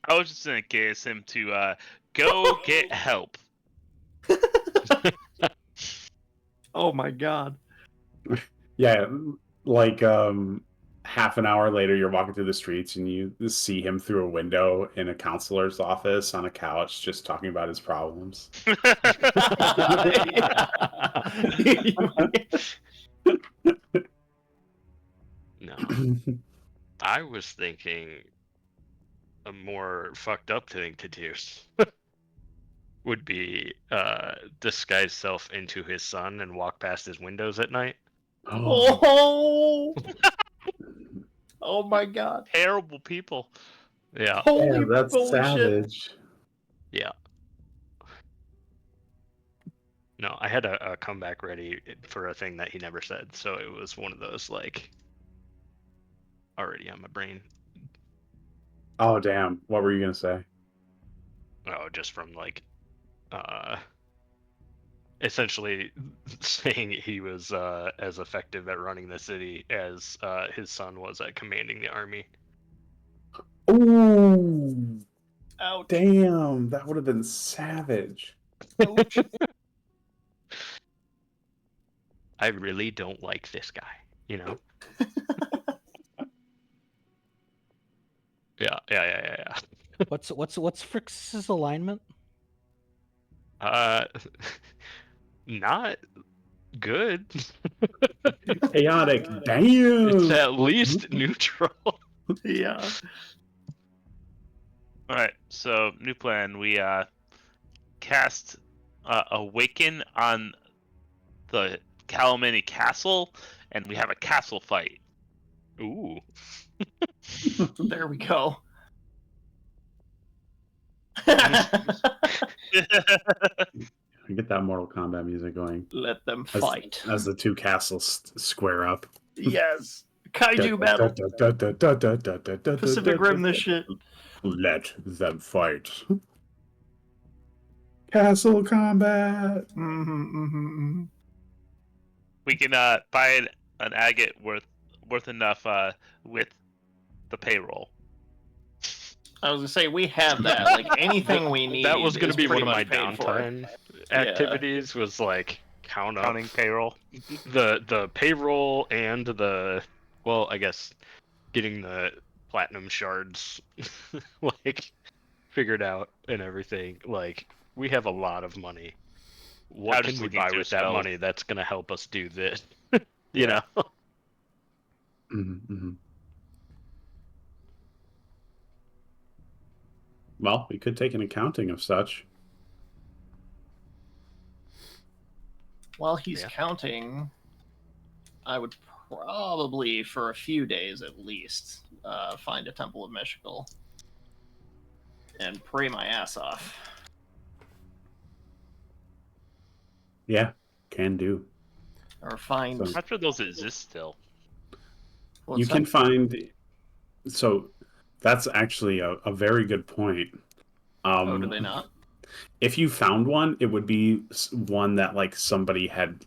I was just gonna cast him to go get help. Oh my god. Yeah, like half an hour later, you're walking through the streets and you see him through a window in a counselor's office on a couch, just talking about his problems. No, I was thinking a more fucked up thing to do would be disguise self into his son and walk past his windows at night. Oh! Oh my god. Terrible people. Yeah. Holy, Damn, that's holy shit. savage. Yeah. No, I had a comeback ready for a thing that he never said, so it was one of those like already on my brain. Oh damn! What were you gonna say? Oh, just from like essentially saying he was as effective at running the city as his son was at commanding the army. Ooh, Ouch. damn! That would have been savage. Ouch. I really don't like this guy, you know? Yeah. What's Frix's alignment? Not good. Chaotic. It's Damn. at least neutral. Yeah. All right, so new plan. We cast Awaken on the Calamity Castle, and we have a castle fight. Ooh. There we go. Get that Mortal Kombat music going. Let them As, fight. as the two castles square up. Yes. Kaiju battle. Pacific Rim this shit. Let them fight. Castle combat. We can buy an agate worth enough with the payroll. I was gonna say we have that. Like anything we need. That was going is to be one pretty of my much paid for. downtime activities was like Counting payroll. the payroll and I guess getting the platinum shards like figured out and everything. Like we have a lot of money. What I'm can just we looking buy through with that spells. money that's going to help us do this? You know? Mm-hmm. Well, we could take an accounting of such. While he's Yeah. counting, I would probably, for a few days at least, find a Temple of Meshkal and pray my ass off. Yeah, can do. Or find. So- I'm not sure those exist still. What's You can that? find. So that's actually a very good point. Oh, do they not? If you found one, it would be one that like somebody had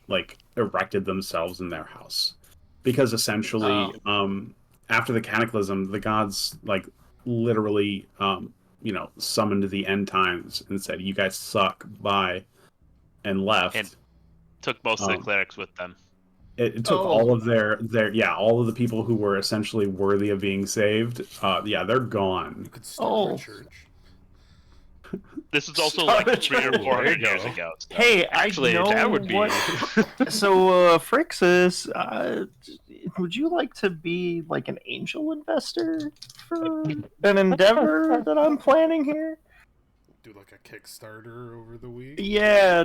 like erected themselves in their house, because essentially, after the cataclysm, the gods like literally, summoned the end times and said, "You guys suck, bye," and left. And took most of the clerics with them. It took all of all of the people who were essentially worthy of being saved. They're gone. You could start Oh. a church. This is also Start like a 300 or church. 400 There you years go. ago. So. Hey, Actually, I know that would be. what. So, Frixus, would you like to be like an angel investor for an endeavor that I'm planning here? Do like a Kickstarter over the week. Yeah,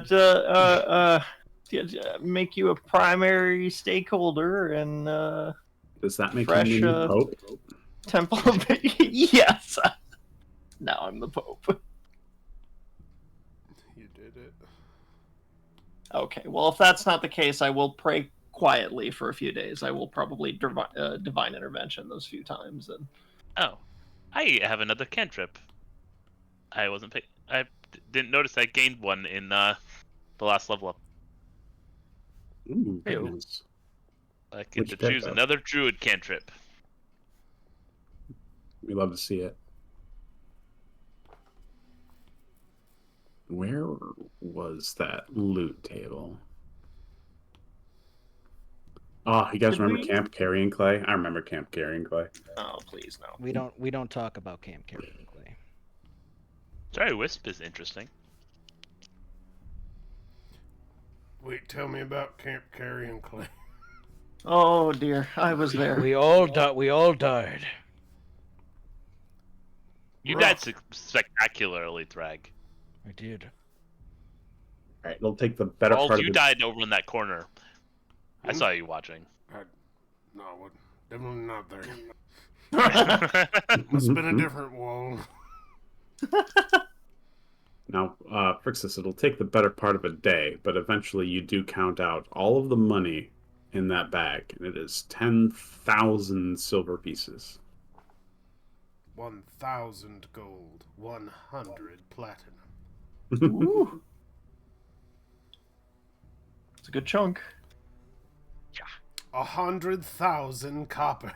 make you a primary stakeholder and Does that make fresh, him the new pope? Temple of Yes. Now I'm the Pope. You did it. Okay, well, if that's not the case, I will pray quietly for a few days. I will probably divine intervention those few times. And Oh, I have another cantrip. I didn't notice I gained one in the last level up. Ooh, very Ew. nice. I get Which to pick choose up? another druid cantrip. We love to see it. Where was that loot table? Oh, you guys Did remember we- Camp Carrying Clay? I remember Camp Carrying Clay. oh, please no. We don't talk about Camp Carrying Clay. Sorry, Wisp is interesting. Wait, tell me about Camp Carrying Clay. Oh dear, I was there. We all died. You Rough. died spectacularly, Thrag. I did. All right, it'll take the better All part you of died over in that corner. I saw you watching. No, what? Definitely not there. Mm-hmm. Must have been a different wall. Now, Frixis, it'll take the better part of a day, but eventually you do count out all of the money in that bag, and it is 10,000 silver pieces. 1,000 gold, 100 platinum. Ooh. It's a good chunk. 100,000 copper.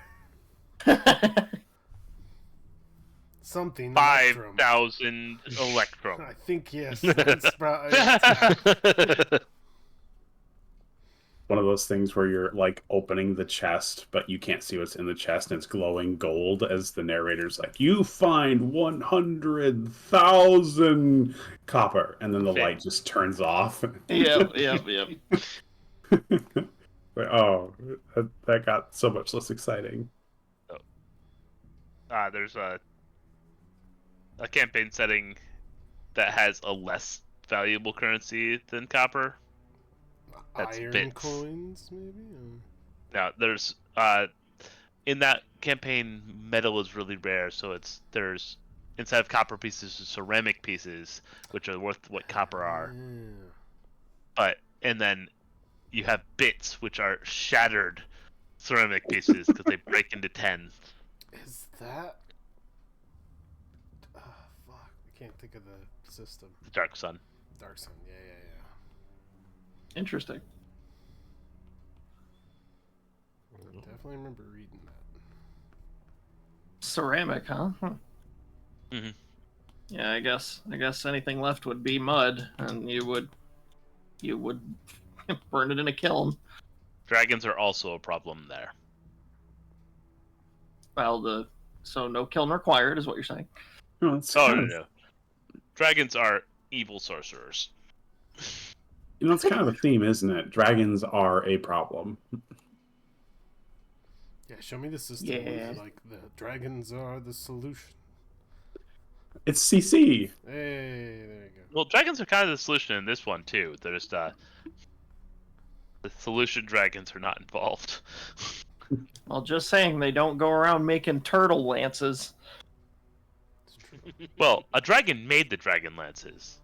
Something. 5,000 electrum. I think yes. That's probably. One of those things where you're like opening the chest, but you can't see what's in the chest, and it's glowing gold as the narrator's like, "You find 100,000 copper," and then the light just turns off. Yep. But, oh, that got so much less exciting. There's a campaign setting that has a less valuable currency than copper. That's Iron bits. coins, maybe? Now, there's in that campaign, metal is really rare, so there's instead of copper pieces, ceramic pieces, which are worth what copper are. Yeah. And then you have bits, which are shattered ceramic pieces because they break into 10. Is that... fuck. I can't think of the system. The Dark Sun. Dark Sun, yeah. Interesting. I definitely remember reading that. Ceramic, huh? Mm-hmm. Yeah, I guess anything left would be mud, and you would burn it in a kiln. Dragons are also a problem there. Well, so no kiln required is what you're saying. No, it's No. Dragons are evil sorcerers. it's kind of a theme, isn't it? Dragons are a problem. Yeah, show me the system where Yeah. like the dragons are the solution. It's CC. Hey, there you go. Well, dragons are kind of the solution in this one too. There's the solution dragons are not involved. Well, just saying they don't go around making turtle lances. It's true. Well, a dragon made the dragon lances.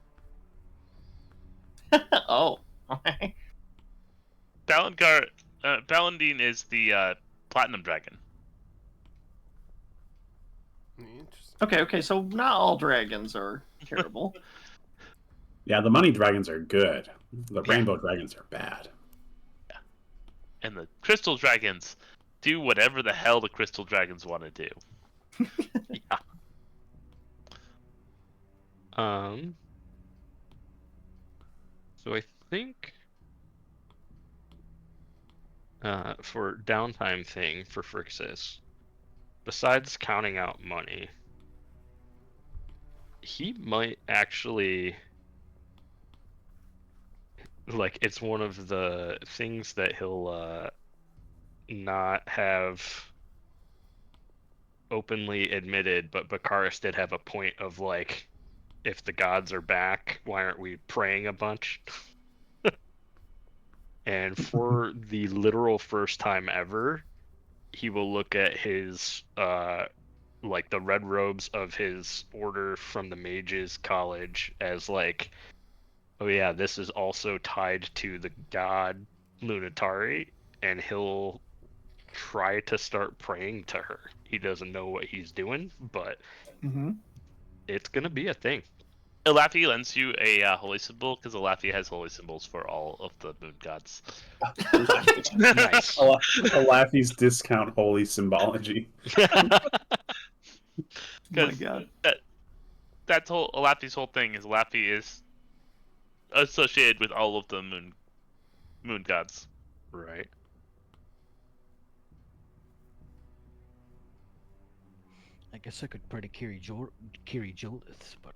Oh. Paladin is the platinum dragon. Interesting. Okay, so not all dragons are terrible. Yeah, the money dragons are good. The rainbow dragons are bad. And the crystal dragons do whatever the hell the crystal dragons want to do. Yeah. So I think for downtime thing for Frixis, besides counting out money, he might actually like it's one of the things that he'll not have openly admitted, but Bakaris did have a point of like, if the gods are back, why aren't we praying a bunch? And for the literal first time ever, he will look at his like the red robes of his order from the mages college as like, oh yeah, this is also tied to the god Lunatari, and he'll try to start praying to her. He doesn't know what he's doing, but it's gonna be a thing. Elafi lends you a holy symbol because Elafi has holy symbols for all of the moon gods. Nice. Alafi's discount holy symbology. Oh my god. That's Elafi's whole thing is Elafi is associated with all of the moon gods. Right. I guess I could pray to Kiri Jolith, but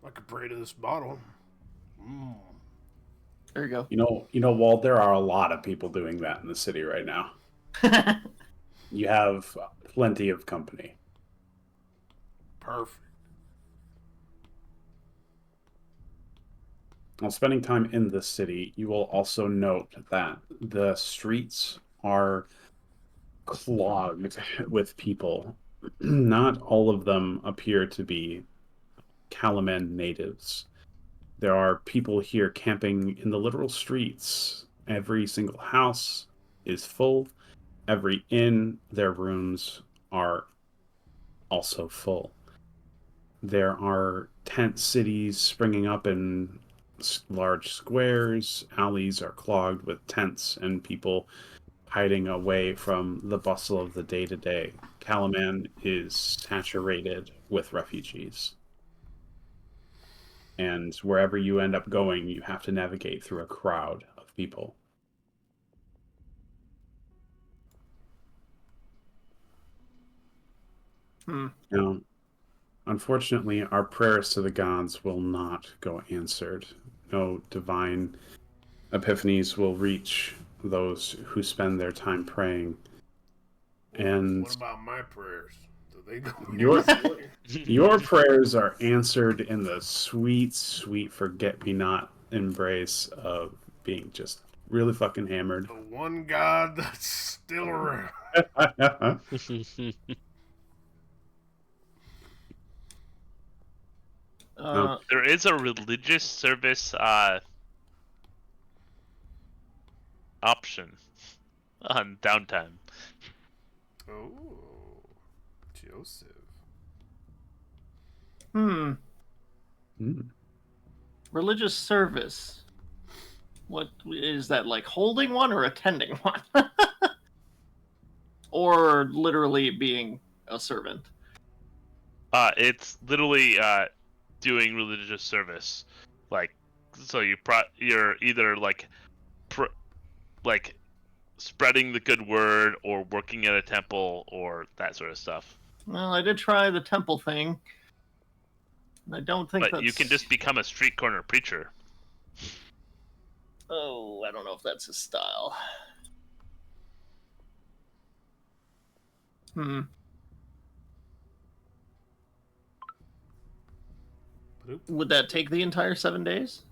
I could pray to this bottle. There you go. You know, Walt, there are a lot of people doing that in the city right now. You have plenty of company. Perfect. while spending time in the city, you will also note that the streets are clogged with people. Not all of them appear to be Kalaman natives. There are people here camping in the literal streets. Every single house is full. Every inn, their rooms are also full. There are tent cities springing up in large squares. Alleys are clogged with tents and people hiding away from the bustle of the day to day. Kalaman is saturated with refugees. And wherever you end up going, you have to navigate through a crowd of people. Now, unfortunately, our prayers to the gods will not go answered. No divine epiphanies will reach those who spend their time praying. And What about my prayers? Do they go your answered? your prayers are answered in the sweet, sweet forget-me-not embrace of being just really fucking hammered. The one God that's still around. There is a religious service option on downtime. Oh, Joseph. Mm. Religious service. What is that, like holding one or attending one? Or literally being a servant? It's literally doing religious service, like so you're either like like spreading the good word or working at a temple or that sort of stuff. Well, I did try the temple thing. I don't think But that's... you can just become a street corner preacher. Oh, I don't know if that's his style. Would that take the entire 7 days?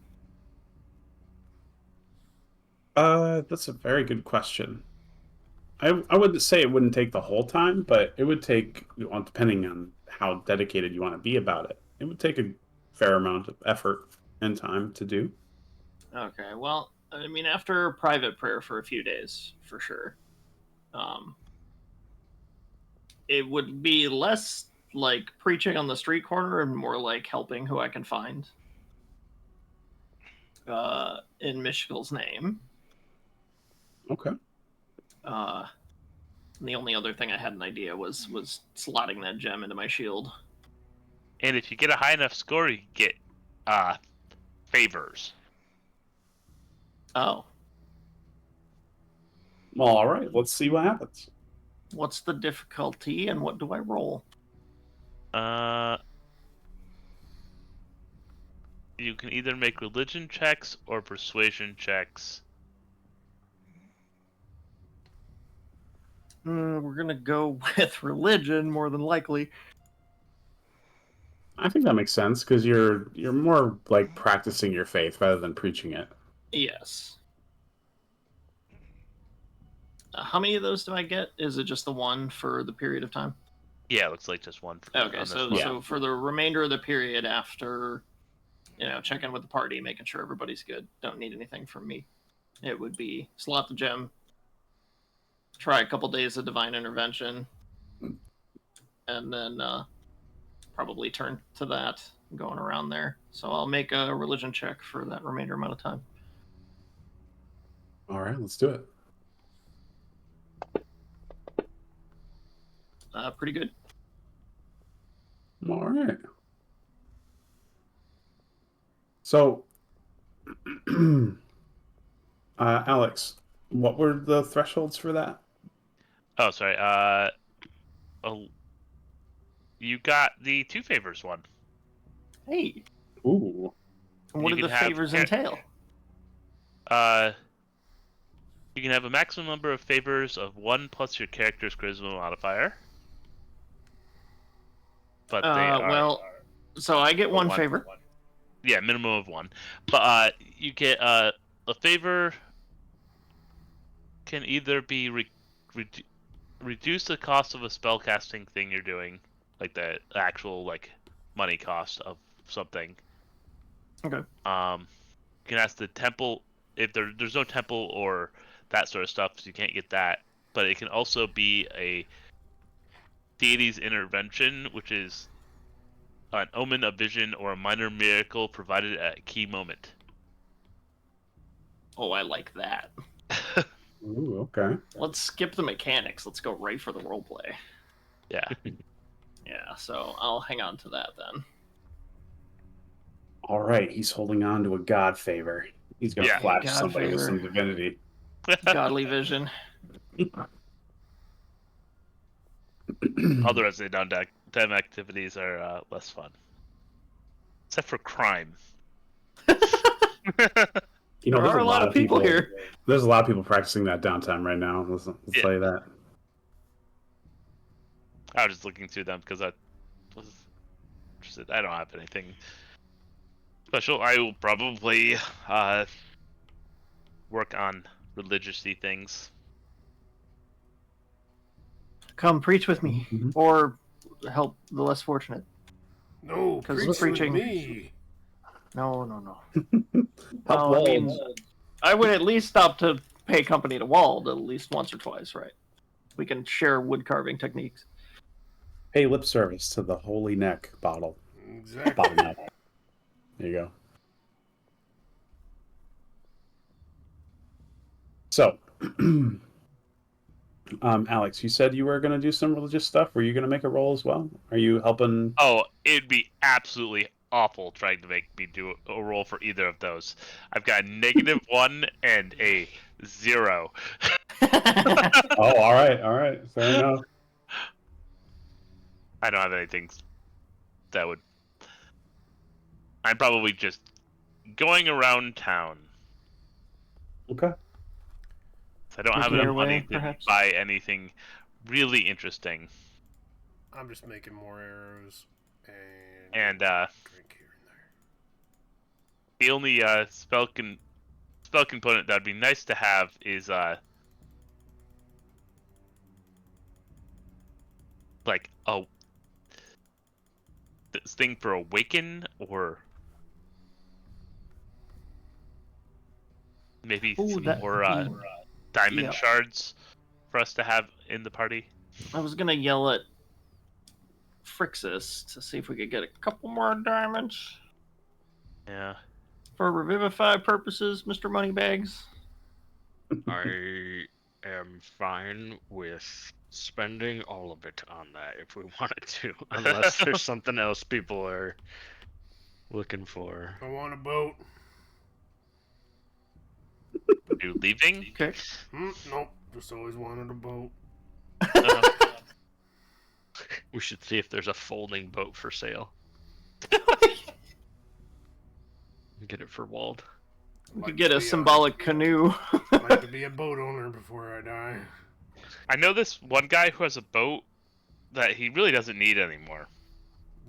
That's a very good question. I wouldn't say it wouldn't take the whole time, but it would take, depending on how dedicated you want to be about it, it would take a fair amount of effort and time to do. Okay, well, I mean, after private prayer for a few days, for sure. It would be less like preaching on the street corner and more like helping who I can find in Mishkal's name. Okay. And the only other thing I had an idea was slotting that gem into my shield. And if you get a high enough score, you get favors. Oh. Well, all right. Let's see what happens. What's the difficulty and what do I roll? You can either make religion checks or persuasion checks. We're gonna go with religion more than likely. I think that makes sense because you're more like practicing your faith rather than preaching it. Yes. How many of those do I get? Is it just the one for the period of time? Yeah, it looks like just one. Okay, so for the remainder of the period after, check in with the party, making sure everybody's good, don't need anything from me, it would be slot the gem, try a couple days of divine intervention, and then probably turn to that going around there. So I'll make a religion check for that remainder amount of time. All right, let's do it. Pretty good. All right. So, Alex, what were the thresholds for that? Oh, sorry. You got the 2 favors one. Hey. Ooh. And what do the favors entail? You can have a maximum number of favors of 1 plus your character's charisma modifier. But they are... so I get one favor. Yeah, minimum of 1. But you get a favor can either be reduce the cost of a spellcasting thing you're doing, like the actual like money cost of something. Okay. You can ask the temple if there's no temple or that sort of stuff, so you can't get that. But it can also be a deity's intervention, which is an omen, a vision, or a minor miracle provided at a key moment. Oh, I like that. Ooh, okay. Let's skip the mechanics. Let's go right for the roleplay. Yeah. Yeah, so I'll hang on to that then. All right, he's holding on to a god favor. He's gonna Yeah. flash God somebody with favor. some divinity. Godly vision. Other as they done time activities are less fun, except for crime. You know, There there's are a lot of people here. There's a lot of people practicing that downtime right now. Let's Yeah. tell you that. I was just looking through them because I was interested. I don't have anything special. I will probably work on religious-y things. Come preach with me, Mhm. or help the less fortunate. No, 'Cause preach preaching- with me. No. Help Well, I mean, Wald. I would at least stop to pay company to Wald at least once or twice, right? We can share wood carving techniques. Pay lip service to the holy neck bottle. Exactly. Bottom neck. There you go. So, Alex, you said you were going to do some religious stuff. Were you going to make a roll as well? Are you helping? Oh, it'd be absolutely awful trying to make me do a roll for either of those. I've got a -1 and a 0. Oh, all right, fair enough. I don't have anything that would. I'm probably just going around town. Okay. I don't have Making your enough money way, to perhaps? buy anything really interesting. I'm just making more arrows and And drink here and there. the only spell component that'd be nice to have is like this thing for awaken, or maybe Ooh, some that more would be- diamond yeah. shards for us to have in the party. I was gonna yell at Frixus to see if we could get a couple more diamonds Yeah. for revivify purposes, Mr. Moneybags. I am fine with spending all of it on that if we wanted to, unless there's something else people are looking for. I want a boat. You leaving? Okay. Nope. Just always wanted a boat. We should see if there's a folding boat for sale. Get it for Wald. We could get a symbolic canoe. I'd like to be a boat owner before I die. I know this one guy who has a boat that he really doesn't need anymore.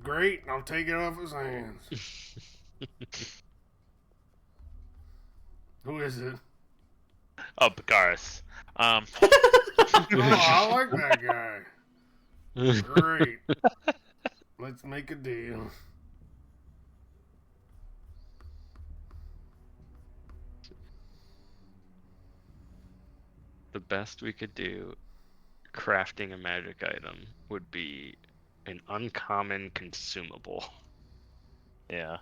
Great, I'll take it off his hands. Who is it? Oh, Bakaris. Oh, I like that guy. Great. Let's make a deal. The best we could do crafting a magic item would be an uncommon consumable. Yeah.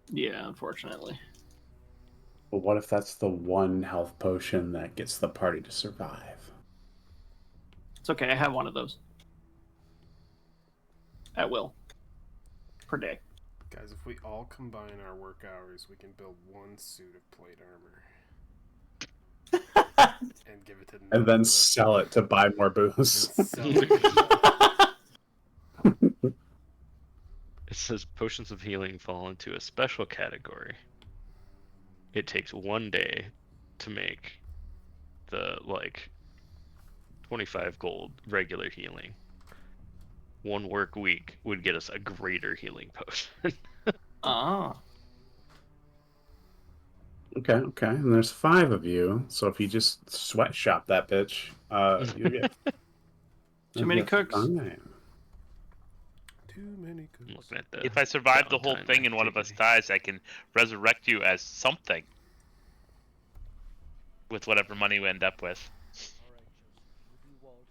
Yeah, unfortunately. But what if that's the one health potion that gets the party to survive? It's okay, I have one of those. At will. Per day. Guys, if we all combine our work hours, we can build one suit of plate armor. And give it to And then sell it to buy more booze. Sell it. It says potions of healing fall into a special category. It takes 1 day to make the 25 gold regular healing. 1 work week would get us a greater healing potion. Ah. Okay. And there's 5 of you, so if you just sweatshop that bitch, you get Too many get cooks. 5. Too many I'm cooks. looking at the If I survive the whole downtime thing and one of us activity. dies, I can resurrect you as something with whatever money we end up with. All right, Joseph. You be Walt,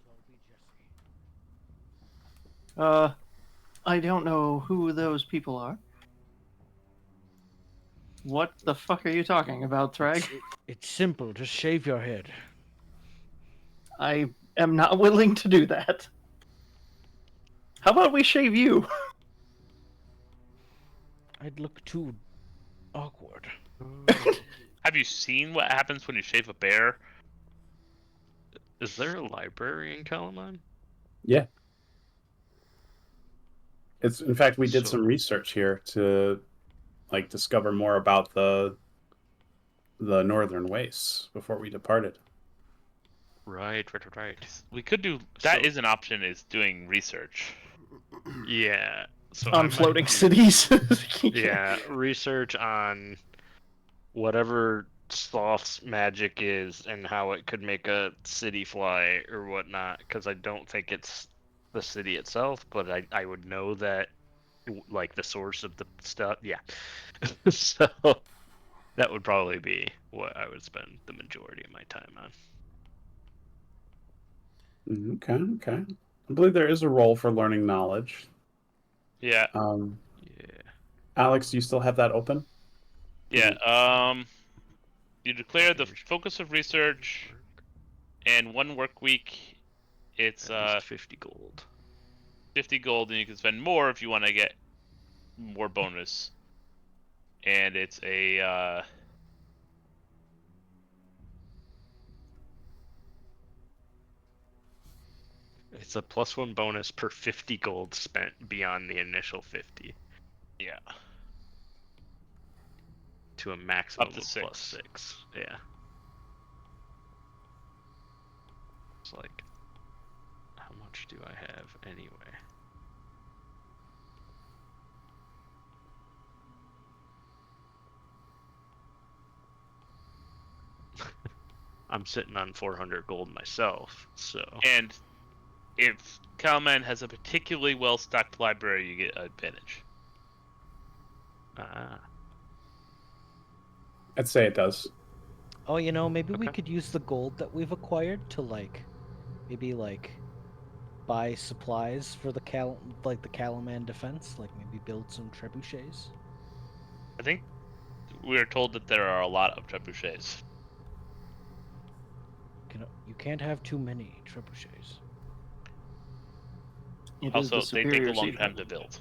I'll be Jesse. I don't know who those people are. What the fuck are you talking about, Thrag? It's simple. Just shave your head. I am not willing to do that. How about we shave you? I'd look too awkward. Have you seen what happens when you shave a bear? Is there a library in Kalaman? Yeah. It's in fact we did So- some research here to like discover more about the northern wastes before we departed. Right. We could do that. So- Is an option. Is doing research. Yeah. So On I might floating do- cities. Yeah, research on whatever Sloth's magic is and how it could make a city fly or whatnot. Because I don't think it's the city itself, but I would know that, like, the source of the stuff. Yeah. So that would probably be what I would spend the majority of my time on. Okay. I believe there is a role for learning knowledge. Yeah. Yeah. Alex, do you still have that open? Yeah. You declare the Engaged focus of research, and 1 work week. It's at least 50 gold. 50 gold, and you can spend more if you want to get more bonus. And it's a It's a +1 bonus per 50 gold spent beyond the initial 50 yeah. to a maximum Up to of 6. +6. Yeah. It's like, how much do I have anyway? I'm sitting on 400 gold myself, so. And if Kalman has a particularly well-stocked library, you get an advantage. Ah. I'd say it does. Oh, maybe we Okay. could use the gold that we've acquired to maybe buy supplies for the Calaman defense, maybe build some trebuchets. I think we are told that there are a lot of trebuchets. You can't have too many trebuchets. It is Also, the they take a superior long seed. time to build.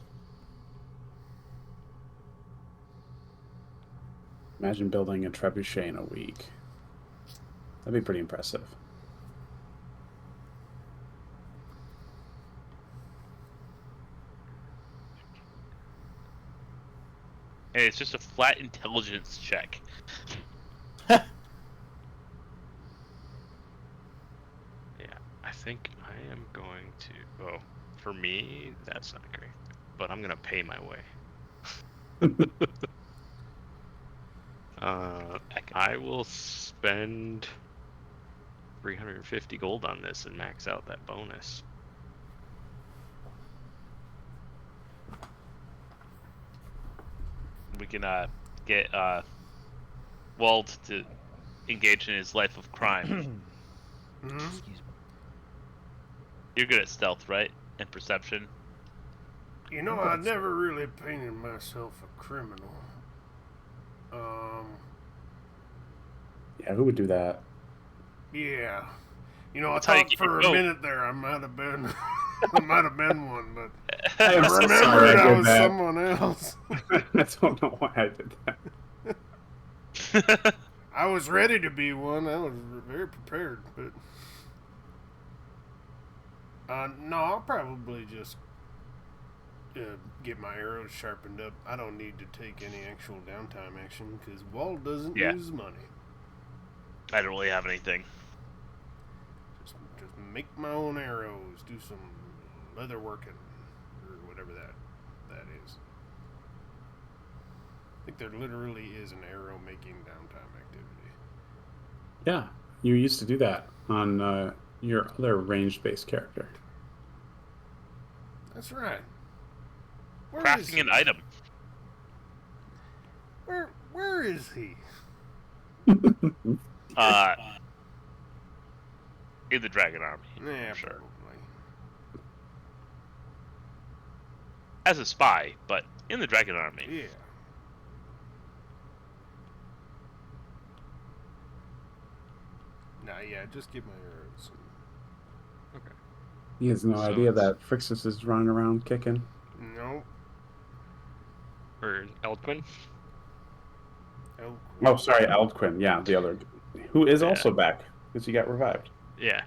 Imagine building a trebuchet in a week. That'd be pretty impressive. And it's just a flat intelligence check. Yeah, I think I am going to. Oh, for me, that's not great. But I'm gonna pay my way. I will spend 350 gold on this and max out that bonus. We can get Walt to engage in his life of crime. Mhm. Excuse me. You're good at stealth, right? And perception. You know, I'm I good at never really painted myself a criminal. Yeah, who would do that? Yeah. You know, I That's how you thought get for your a vote. minute there I might have been, I might have been one, but I am I so remembered sorry I I did was that. someone else. I don't know why I did that. I was ready to be one. I was very prepared, but no, I'll probably just get my arrows sharpened up. I don't need to take any actual downtime action because Walt doesn't Yeah. use money. I don't really have anything. Just make my own arrows, do some leather working, or whatever that is. think there literally is an arrow making downtime activity. Yeah, you used to do that on your other ranged-based character. That's right. Where is Crafting he? an item. Where is he? In the Dragon Army. Yeah, I'm sure. probably. As a spy, but in the Dragon Army. Yeah. Nah, yeah, just give my arrows. He has no So idea it's- that Frixus is running around kicking. Nope. Or Eldquin. Oh, sorry, Eldquin. Yeah, the other, who is Yeah. also back because he got revived. Yeah.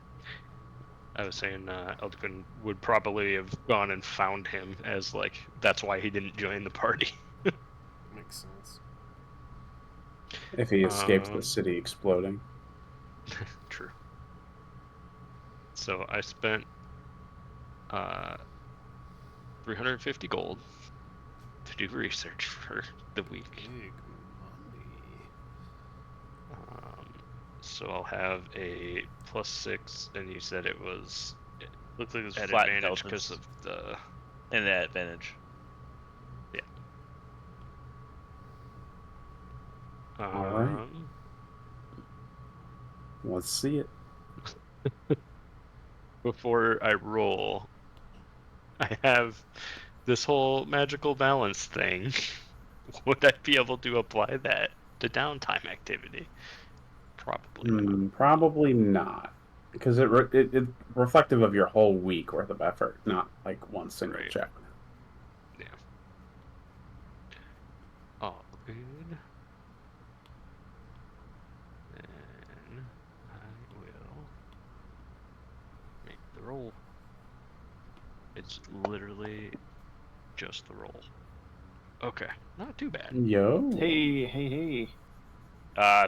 I was saying Eldquin would probably have gone and found him as like that's why he didn't join the party. Makes sense. If he escaped the Um, city exploding. True. So I spent 350 gold to do research for the week. Big money. So I'll have a +6, and you said it was Looks like it's at flat advantage intelligence because of the. and that advantage. right. Let's see it. Before I roll, I have this whole magical balance thing. Would I be able to apply that to downtime activity? Probably not. Probably not, because it's reflective of your whole week worth of effort, not like one single Right. check. Yeah. All good. Then I will make the roll. It's literally just the roll. Okay, not too bad. Yo. Hey.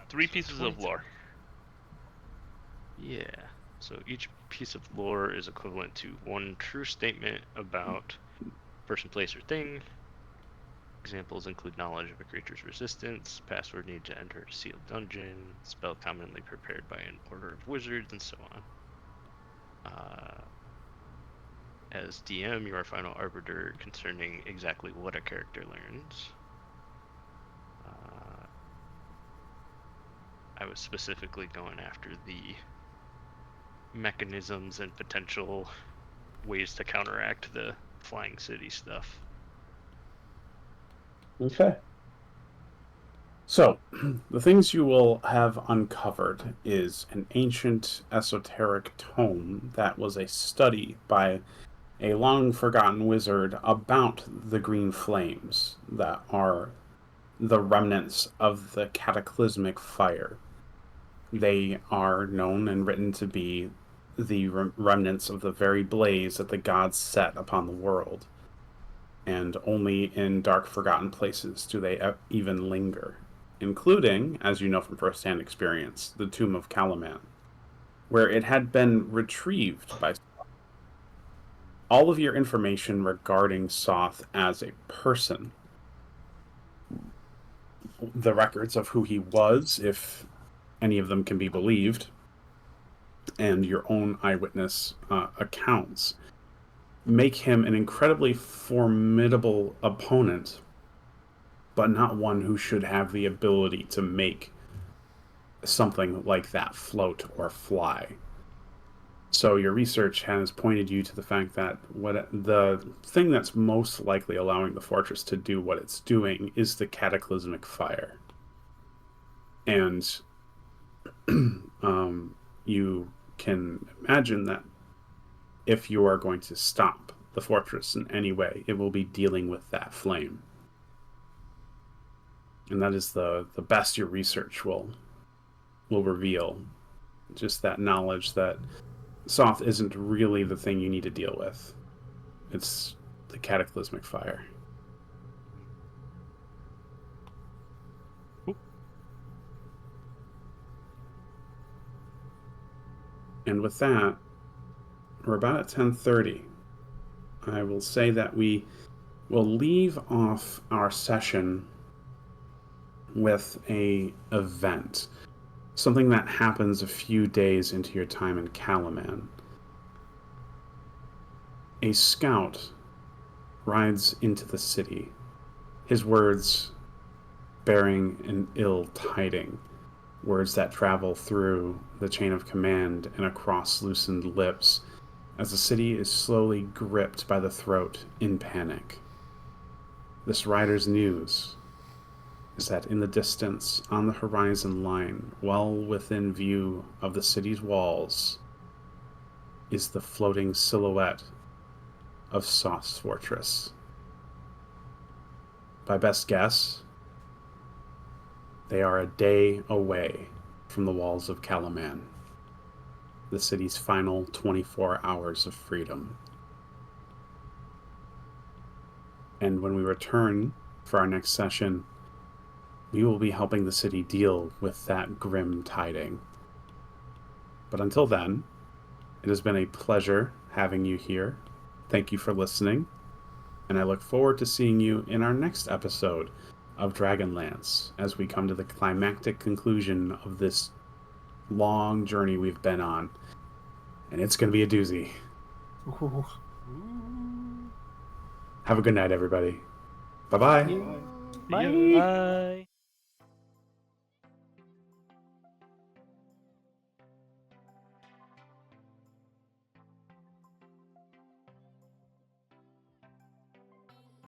3 pieces of 22. lore. Yeah. So each piece of lore is equivalent to 1 true statement about person, place, or thing. Examples include knowledge of a creature's resistance, password needed to enter a sealed dungeon, spell commonly prepared by an order of wizards, and so on. As DM, you are final arbiter concerning exactly what a character learns. I was specifically going after the mechanisms and potential ways to counteract the flying city stuff. Okay. So, the things you will have uncovered is an ancient esoteric tome that was a study by a long-forgotten wizard about the green flames that are the remnants of the cataclysmic fire. They are known and written to be the remnants of the very blaze that the gods set upon the world. And only in dark, forgotten places do they even linger, including, as you know from first-hand experience, the tomb of Calaman, where it had been retrieved by Soth. All of your information regarding Soth as a person, the records of who he was, if any of them can be believed, and your own eyewitness accounts, make him an incredibly formidable opponent, but not one who should have the ability to make something like that float or fly. So your research has pointed you to the fact that the thing that's most likely allowing the fortress to do what it's doing is the cataclysmic fire. And you can imagine that if you are going to stop the fortress in any way, it will be dealing with that flame. And that is the best your research will reveal. Just that knowledge that Soth isn't really the thing you need to deal with. It's the cataclysmic fire. And with that, we're about at 10:30. I will say that we will leave off our session with a event, something that happens a few days into your time in Calaman. A scout rides into the city, his words bearing an ill tiding, words that travel through the chain of command and across loosened lips as the city is slowly gripped by the throat in panic. This rider's news is that in the distance, on the horizon line, well within view of the city's walls, is the floating silhouette of Soth's fortress. By best guess, they are a day away from the walls of Calaman, the city's final 24 hours of freedom. And when we return for our next session, we will be helping the city deal with that grim tiding. But until then, it has been a pleasure having you here. Thank you for listening, and I look forward to seeing you in our next episode of Dragonlance as we come to the climactic conclusion of this long journey we've been on. And it's going to be a doozy. Ooh. Have a good night, everybody. Bye-bye. Bye. Bye.